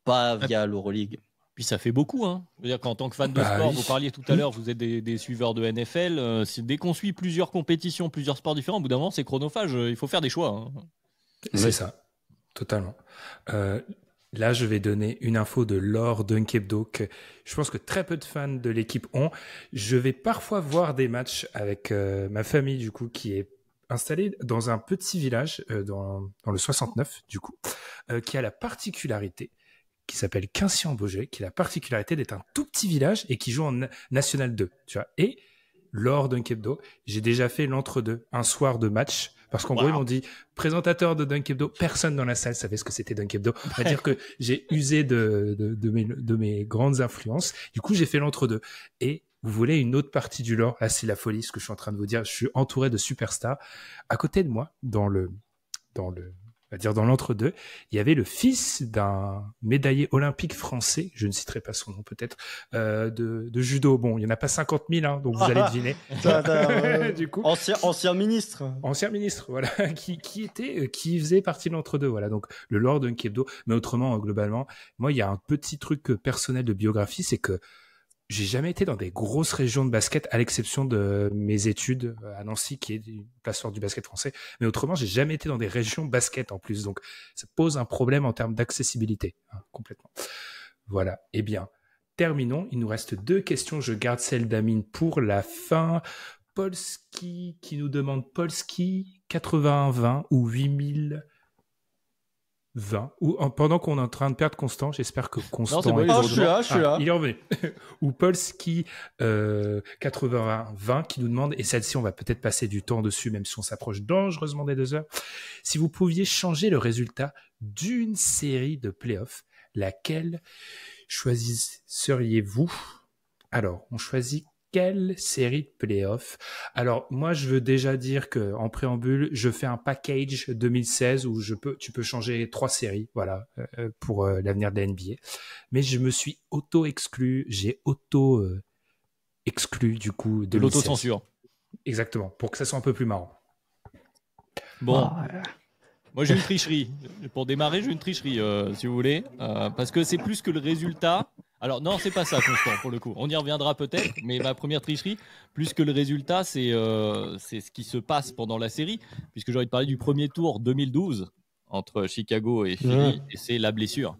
pas via l'Euroleague. Puis ça fait beaucoup, hein. Je veux dire qu'en tant que fan de sport, vous parliez tout à l'heure, vous êtes des suiveurs de NFL. Dès qu'on suit plusieurs compétitions, plusieurs sports différents, au bout d'un moment, c'est chronophage. Il faut faire des choix. Hein. C'est ça, totalement. Là, je vais donner une info de Laure Dunkebdo que je pense que très peu de fans de l'équipe ont. Je vais parfois voir des matchs avec ma famille, du coup, qui est installée dans un petit village dans le 69, du coup, qui a la particularité, qui s'appelle Quincy-en-Beaujais, qui a la particularité d'être un tout petit village et qui joue en National 2, tu vois. Et lors Dunkebdo, j'ai déjà fait l'entre-deux, un soir de match, parce qu'en gros, ils m'ont dit, présentateur de Dunkebdo, personne dans la salle savait ce que c'était Dunkebdo. On va dire que j'ai usé de mes grandes influences. Du coup, j'ai fait l'entre-deux. Et vous voulez une autre partie du lore? Là, c'est la folie, ce que je suis en train de vous dire. Je suis entouré de superstars. À côté de moi, dans l'entre-deux, il y avait le fils d'un médaillé olympique français, je ne citerai pas son nom peut-être, de judo. Bon, il n'y en a pas 50 000, hein, donc vous allez deviner. Du coup, ancien ministre. Ancien ministre, voilà, qui faisait partie de l'entre-deux, voilà. Donc le Lord Dunkebdo, mais autrement, globalement, moi, il y a un petit truc personnel de biographie, c'est que j'ai jamais été dans des grosses régions de basket, à l'exception de mes études à Nancy, qui est une place forte du basket français. Mais autrement, j'ai jamais été dans des régions basket en plus. Donc, ça pose un problème en termes d'accessibilité, hein, complètement. Voilà. Eh bien, terminons. Il nous reste 2 questions. Je garde celle d'Amine pour la fin. Polski qui nous demande Polski 81-20 ou 8000 20 ou pendant qu'on est en train de perdre Constant, j'espère que Constant je suis là. Il est revenu. Ou Polski 80-20 qui nous demande, et celle-ci on va peut-être passer du temps dessus même si on s'approche dangereusement des 2 heures, si vous pouviez changer le résultat d'une série de playoffs, laquelle choisisseriez-vous? Alors, on choisit quelle série de playoffs? Alors, moi, je veux déjà dire que en préambule, je fais un package 2016 où tu peux changer 3 séries, voilà, pour l'avenir de la NBA. Mais je me suis auto-exclu, exclu du coup de l'autocensure. Exactement, pour que ça soit un peu plus marrant. Bon. Moi, j'ai une tricherie. Pour démarrer, j'ai une tricherie, si vous voulez, parce que c'est plus que le résultat. Alors non, c'est pas ça, Constant, pour le coup. On y reviendra peut-être, mais ma première tricherie, plus que le résultat, c'est ce qui se passe pendant la série, puisque j'ai envie de parler du premier tour 2012 entre Chicago et Philly, et c'est la blessure.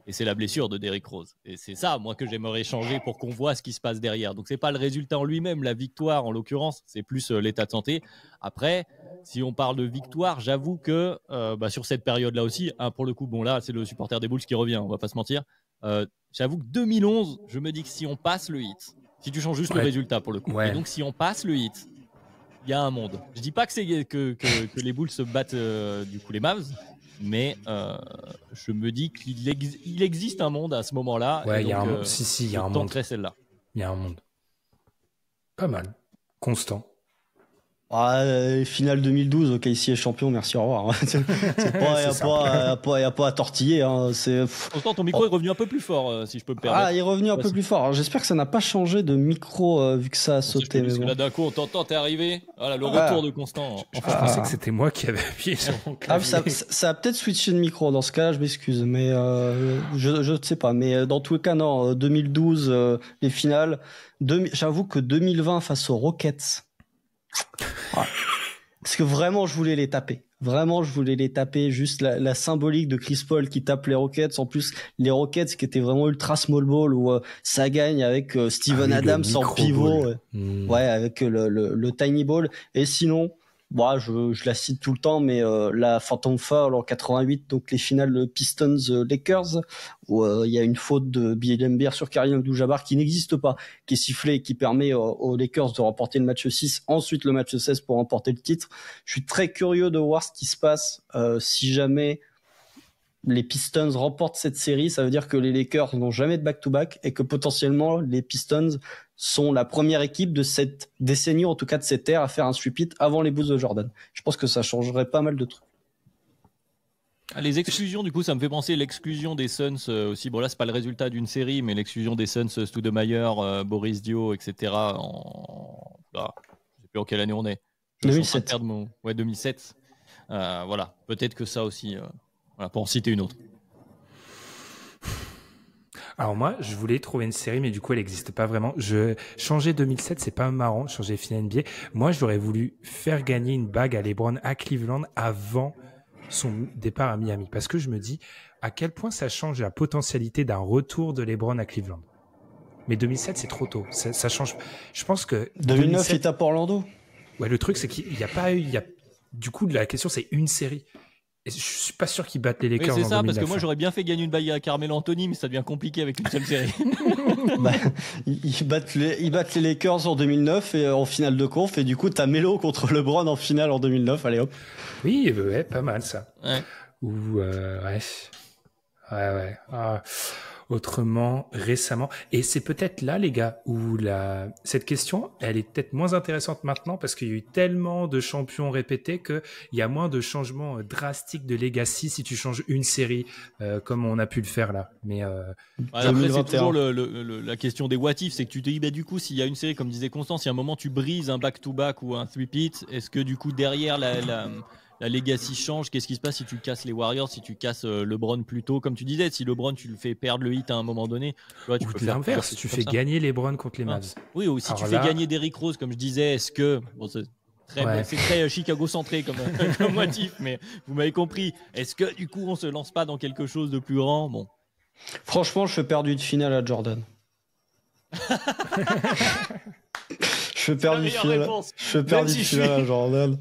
Et c'est la blessure de Derrick Rose. Et c'est ça, moi, que j'aimerais changer pour qu'on voit ce qui se passe derrière. Donc, c'est pas le résultat en lui-même, la victoire en l'occurrence, c'est plus l'état de santé. Après, si on parle de victoire, j'avoue que sur cette période-là aussi, pour le coup, bon là, c'est le supporter des Bulls qui revient, on va pas se mentir. J'avoue que 2011, je me dis que si on passe le hit, si tu changes juste le résultat pour le coup, et donc si on passe le hit, il y a un monde. Je dis pas que c'est que les Bulls se battent du coup les Mavs, mais je me dis qu'il existe un monde à ce moment-là. Ouais, il y a un monde. Si, il y a un monde. Celle-là. Il y a un monde. Pas mal. Constant. Finale 2012, OKC est champion, merci, au revoir. Il n'y a pas à tortiller. Hein. Pourtant, ton micro est revenu un peu plus fort, si je peux me permettre. Il est revenu un peu plus fort. Alors, j'espère que ça n'a pas changé de micro vu que ça a sauté. Parce que là, d'un coup, on t'entend, t'es arrivé. Voilà, le retour de Constant. Je pensais que c'était moi qui avais appuyé sur mon clavier. Ça a peut-être switché de micro dans ce cas-là, je m'excuse. Mais je ne sais pas. Mais dans tous les cas, non. 2012, les finales. J'avoue que 2020 face aux Rockets. Parce que vraiment je voulais les taper. Vraiment je voulais les taper. Juste la symbolique de Chris Paul qui tape les Rockets. En plus les Rockets qui étaient vraiment ultra small ball où ça gagne avec Steven Adams en pivot. Ouais, avec le tiny ball. Et sinon, je la cite tout le temps, mais la Phantom Foul en 88, donc les finales Pistons-Lakers, où il y a une faute de Bill Laimbeer sur Kareem Abdul-Jabbar qui n'existe pas, qui est sifflée et qui permet aux Lakers de remporter le match 6, ensuite le match 16 pour remporter le titre. Je suis très curieux de voir ce qui se passe si jamais les Pistons remportent cette série. Ça veut dire que les Lakers n'ont jamais de back-to-back et que potentiellement les Pistons sont la première équipe de cette décennie, en tout cas de cette ère, à faire un sweep-it avant les Bulls de Jordan. Je pense que ça changerait pas mal de trucs. Les exclusions, du coup, ça me fait penser l'exclusion des Suns aussi. Bon, là, c'est pas le résultat d'une série, mais l'exclusion des Suns, Stoudemire, Boris Dio, etc. Je sais plus en quelle année on est. 2007. 2007. Voilà, peut-être que ça aussi, pour en citer une autre. Alors moi, je voulais trouver une série, mais du coup, elle n'existe pas vraiment. Changer 2007, c'est pas marrant. Changer finale NBA. Moi, j'aurais voulu faire gagner une bague à LeBron à Cleveland avant son départ à Miami, parce que je me dis à quel point ça change la potentialité d'un retour de LeBron à Cleveland. Mais 2007, c'est trop tôt. Ça change. Je pense que 2009, il tape Orlando. Ouais, le truc, c'est qu'il n'y a pas eu. Du coup, la question, c'est une série. Et je suis pas sûr qu'ils battent les Lakers. Oui, c'est ça, 2009, parce que moi j'aurais bien fait gagner une bague à Carmelo Anthony, mais ça devient compliqué avec une seule série. Ils battent les Lakers en 2009 et en finale de conf, et du coup t'as Melo contre LeBron en finale en 2009. Allez hop. Oui, ouais, pas mal ça. Ouais. Ou ouais. Autrement, récemment. Et c'est peut-être là, les gars, où cette question, elle est peut-être moins intéressante maintenant parce qu'il y a eu tellement de champions répétés qu'il y a moins de changements drastiques de legacy si tu changes une série comme on a pu le faire là. Mais après, c'est toujours la question des what if, c'est que tu te dis, du coup, s'il y a une série, comme disait Constance, si à un moment tu brises un back-to-back ou un three-peat, est-ce que du coup, derrière la legacy change? Qu'est-ce qui se passe si tu casses les Warriors, si tu casses LeBron plus tôt? Comme tu disais, si LeBron, tu le fais perdre le hit à un moment donné, tu peux faire l'inverse, tu fais gagner LeBron contre les Mavs. Oui, ou si tu fais gagner Derrick Rose, comme je disais, est-ce que... Bon, c'est très Chicago-centré comme motif, mais vous m'avez compris. Est-ce que du coup, on se lance pas dans quelque chose de plus grand? Bon. Franchement, je fais perdre une finale à Jordan. Je fais perdre une finale à Jordan.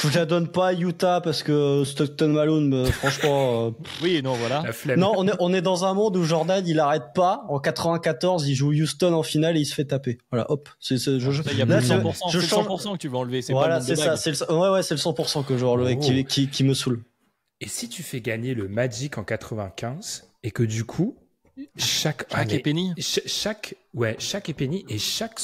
Je la donne pas à Utah parce que Stockton Malone, franchement. Oui, non, voilà. Non, on est dans un monde où Jordan, il arrête pas. En 94, il joue Houston en finale et il se fait taper. Voilà, hop. Il y a plus de 100%. C'est le 100% que tu vas enlever. Voilà, c'est ça. C'est le 100% que je vais enlever qui me saoule. Et si tu fais gagner le Magic en 95 et que du coup, chaque Epeni chaque Epeni et chaque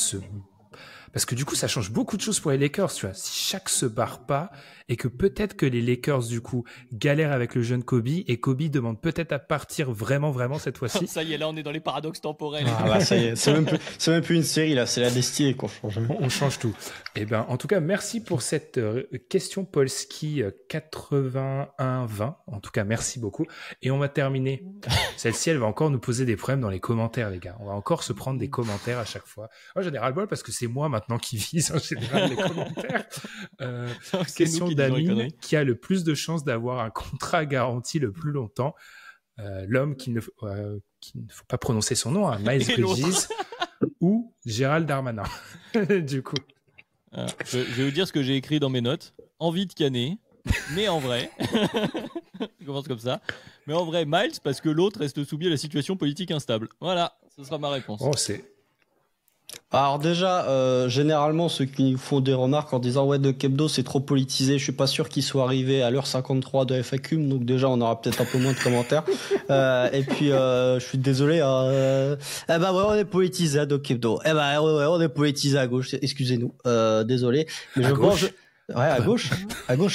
parce que du coup ça change beaucoup de choses pour les Lakers, tu vois. Si chaque se barre pas et que peut-être que les Lakers du coup galèrent avec le jeune Kobe et Kobe demande peut-être à partir vraiment cette fois-ci. Ça y est, là on est dans les paradoxes temporels. Ça y est, c'est même plus une série là, c'est la destinée qu'on change. On change tout. Et ben en tout cas merci pour cette question Polski 81-20. En tout cas merci beaucoup. Et on va terminer. Celle-ci elle va encore nous poser des problèmes dans les commentaires, les gars. On va encore se prendre des commentaires à chaque fois. Moi j'en ai ras-le-bol parce que c'est moi maintenant qui vise en général les commentaires. Question d'Amine, qui a le plus de chances d'avoir un contrat garanti le plus longtemps. l'homme qu'il ne faut pas prononcer son nom, hein, Miles Bridges ou Gérald Darmanin. Du coup. Je vais vous dire ce que j'ai écrit dans mes notes. Envie de canner, mais en vrai, je commence comme ça, mais en vrai, Miles, parce que l'autre reste soumis à la situation politique instable. Voilà, ce sera ma réponse. Oh, c'est... Alors déjà, généralement, ceux qui font des remarques en disant « Ouais, Doc Hebdo, c'est trop politisé, je suis pas sûr qu'il soit arrivé à l'heure 53 de FAQ, donc déjà, on aura peut-être un peu moins de commentaires. Et puis, je suis désolé, eh ben ouais, on est politisé à Doc Hebdo. Eh ben ouais, on est politisé à gauche, excusez-nous, désolé. Mais à gauche Ouais, à gauche,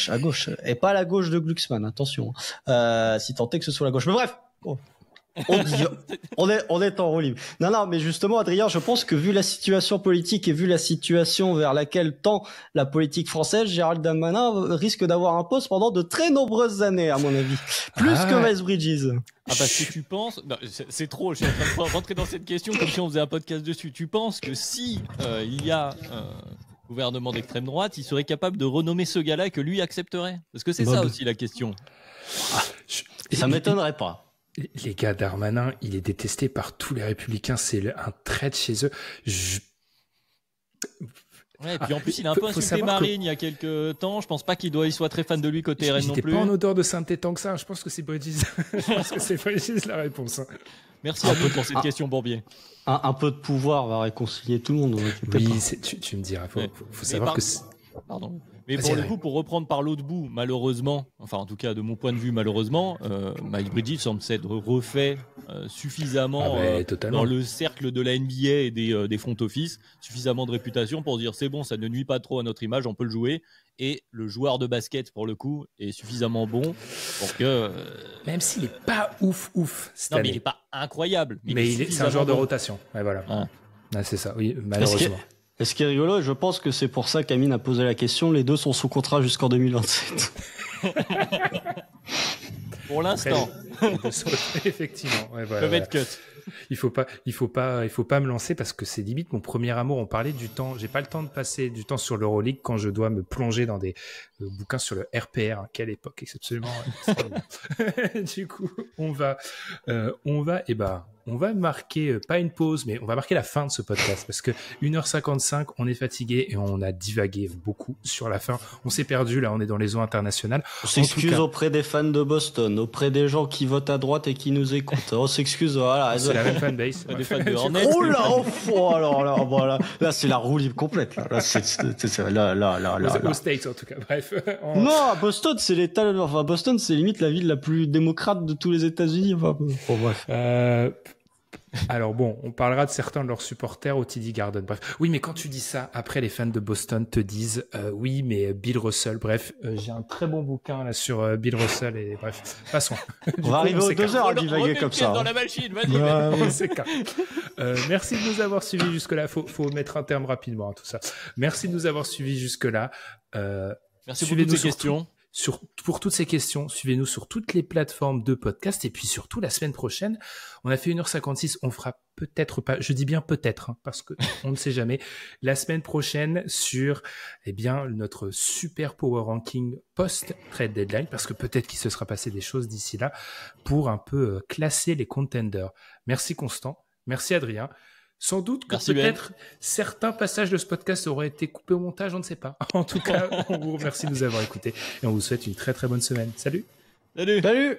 à gauche. Et pas à la gauche de Glucksmann, attention. Si tant est que ce soit la gauche. Mais bref, on est en roue libre. Non, mais justement, Adrien, je pense que vu la situation politique et vu la situation vers laquelle tend la politique française, Gérald Darmanin risque d'avoir un poste pendant de très nombreuses années, à mon avis. Plus que Miles Bridges. Ah, parce que tu penses... Non, c'est trop, je suis en train de rentrer dans cette question comme si on faisait un podcast dessus. Tu penses que si il y a... gouvernement d'extrême droite, il serait capable de renommer ce gars-là et que lui accepterait? Parce que c'est ça aussi la question. Ça m'étonnerait pas. Les gars, Darmanin, il est détesté par tous les républicains, c'est un trait de chez eux. Ouais, et puis en plus, il a un peu insulté Marine il y a quelques temps. Je pense pas qu'il soit très fan de lui côté RN non plus. Il n'était pas en odeur de sainteté tant que ça. Je pense que c'est Bridges. Je pense que c'est Bridges la réponse. Merci à vous pour cette question, Bourbier. Un peu de pouvoir va réconcilier tout le monde. Oui, tu me diras. Faut savoir que... Pardon. Mais pour le coup, pour reprendre par l'autre bout, malheureusement, enfin en tout cas de mon point de vue, malheureusement, Miles Bridges semble s'être refait suffisamment dans le cercle de la NBA et des front office, suffisamment de réputation pour dire c'est bon, ça ne nuit pas trop à notre image, on peut le jouer. Et le joueur de basket, pour le coup, est suffisamment bon pour que... Même s'il n'est pas ouf cette année. Mais il n'est pas incroyable. Mais c'est un joueur de rotation. Ouais, voilà. C'est ça, oui, malheureusement. Et ce qui est rigolo, et je pense que c'est pour ça qu'Amine a posé la question, les deux sont sous contrat jusqu'en 2027. Pour l'instant. Effectivement. Ouais, voilà, peuvent être cut. Il faut pas me lancer parce que c'est limite mon premier amour. On parlait du temps. J'ai pas le temps de passer du temps sur l'Euroleague quand je dois me plonger dans des bouquins sur le RPR. Quelle époque exceptionnellement. Du coup, on va marquer, pas une pause, mais on va marquer la fin de ce podcast parce que 1h55, on est fatigué et on a divagué beaucoup sur la fin. On s'est perdu, là, on est dans les eaux internationales. On s'excuse auprès des fans de Boston, auprès des gens qui votent à droite et qui nous écoutent. On s'excuse, voilà. C'est la même fanbase. Des fans de Hornets. Oh là, alors là, voilà. Là, c'est la roue libre complète, là. Là. Aux States, en tout cas, bref. Non, à Boston, Boston, c'est limite la ville la plus démocrate de tous les États-Unis. Enfin, bon, bref. Alors bon, on parlera de certains de leurs supporters au TD Garden. Bref, oui, mais quand tu dis ça, après les fans de Boston te disent oui, mais Bill Russell. Bref, j'ai un très bon bouquin là sur Bill Russell et bref, passons. On va arriver aux 2 heures à divaguer comme ça. Dans la machine, vas-y. C'est clair. Merci de nous avoir suivis jusque-là. Faut mettre un terme rapidement à tout ça. Merci de nous avoir suivis jusque-là. Merci pour toutes ces questions. Pour toutes ces questions, suivez-nous sur toutes les plateformes de podcast et puis surtout la semaine prochaine, on a fait 1h56, on fera peut-être pas, je dis bien peut-être, parce que on ne sait jamais, la semaine prochaine sur, notre super power ranking post-trade deadline, parce que peut-être qu'il se sera passé des choses d'ici là pour un peu classer les contenders. Merci Constant, merci Adrien. Sans doute que peut-être certains passages de ce podcast auraient été coupés au montage, on ne sait pas. En tout cas, on vous remercie de nous avoir écoutés et on vous souhaite une très très bonne semaine. Salut. Salut.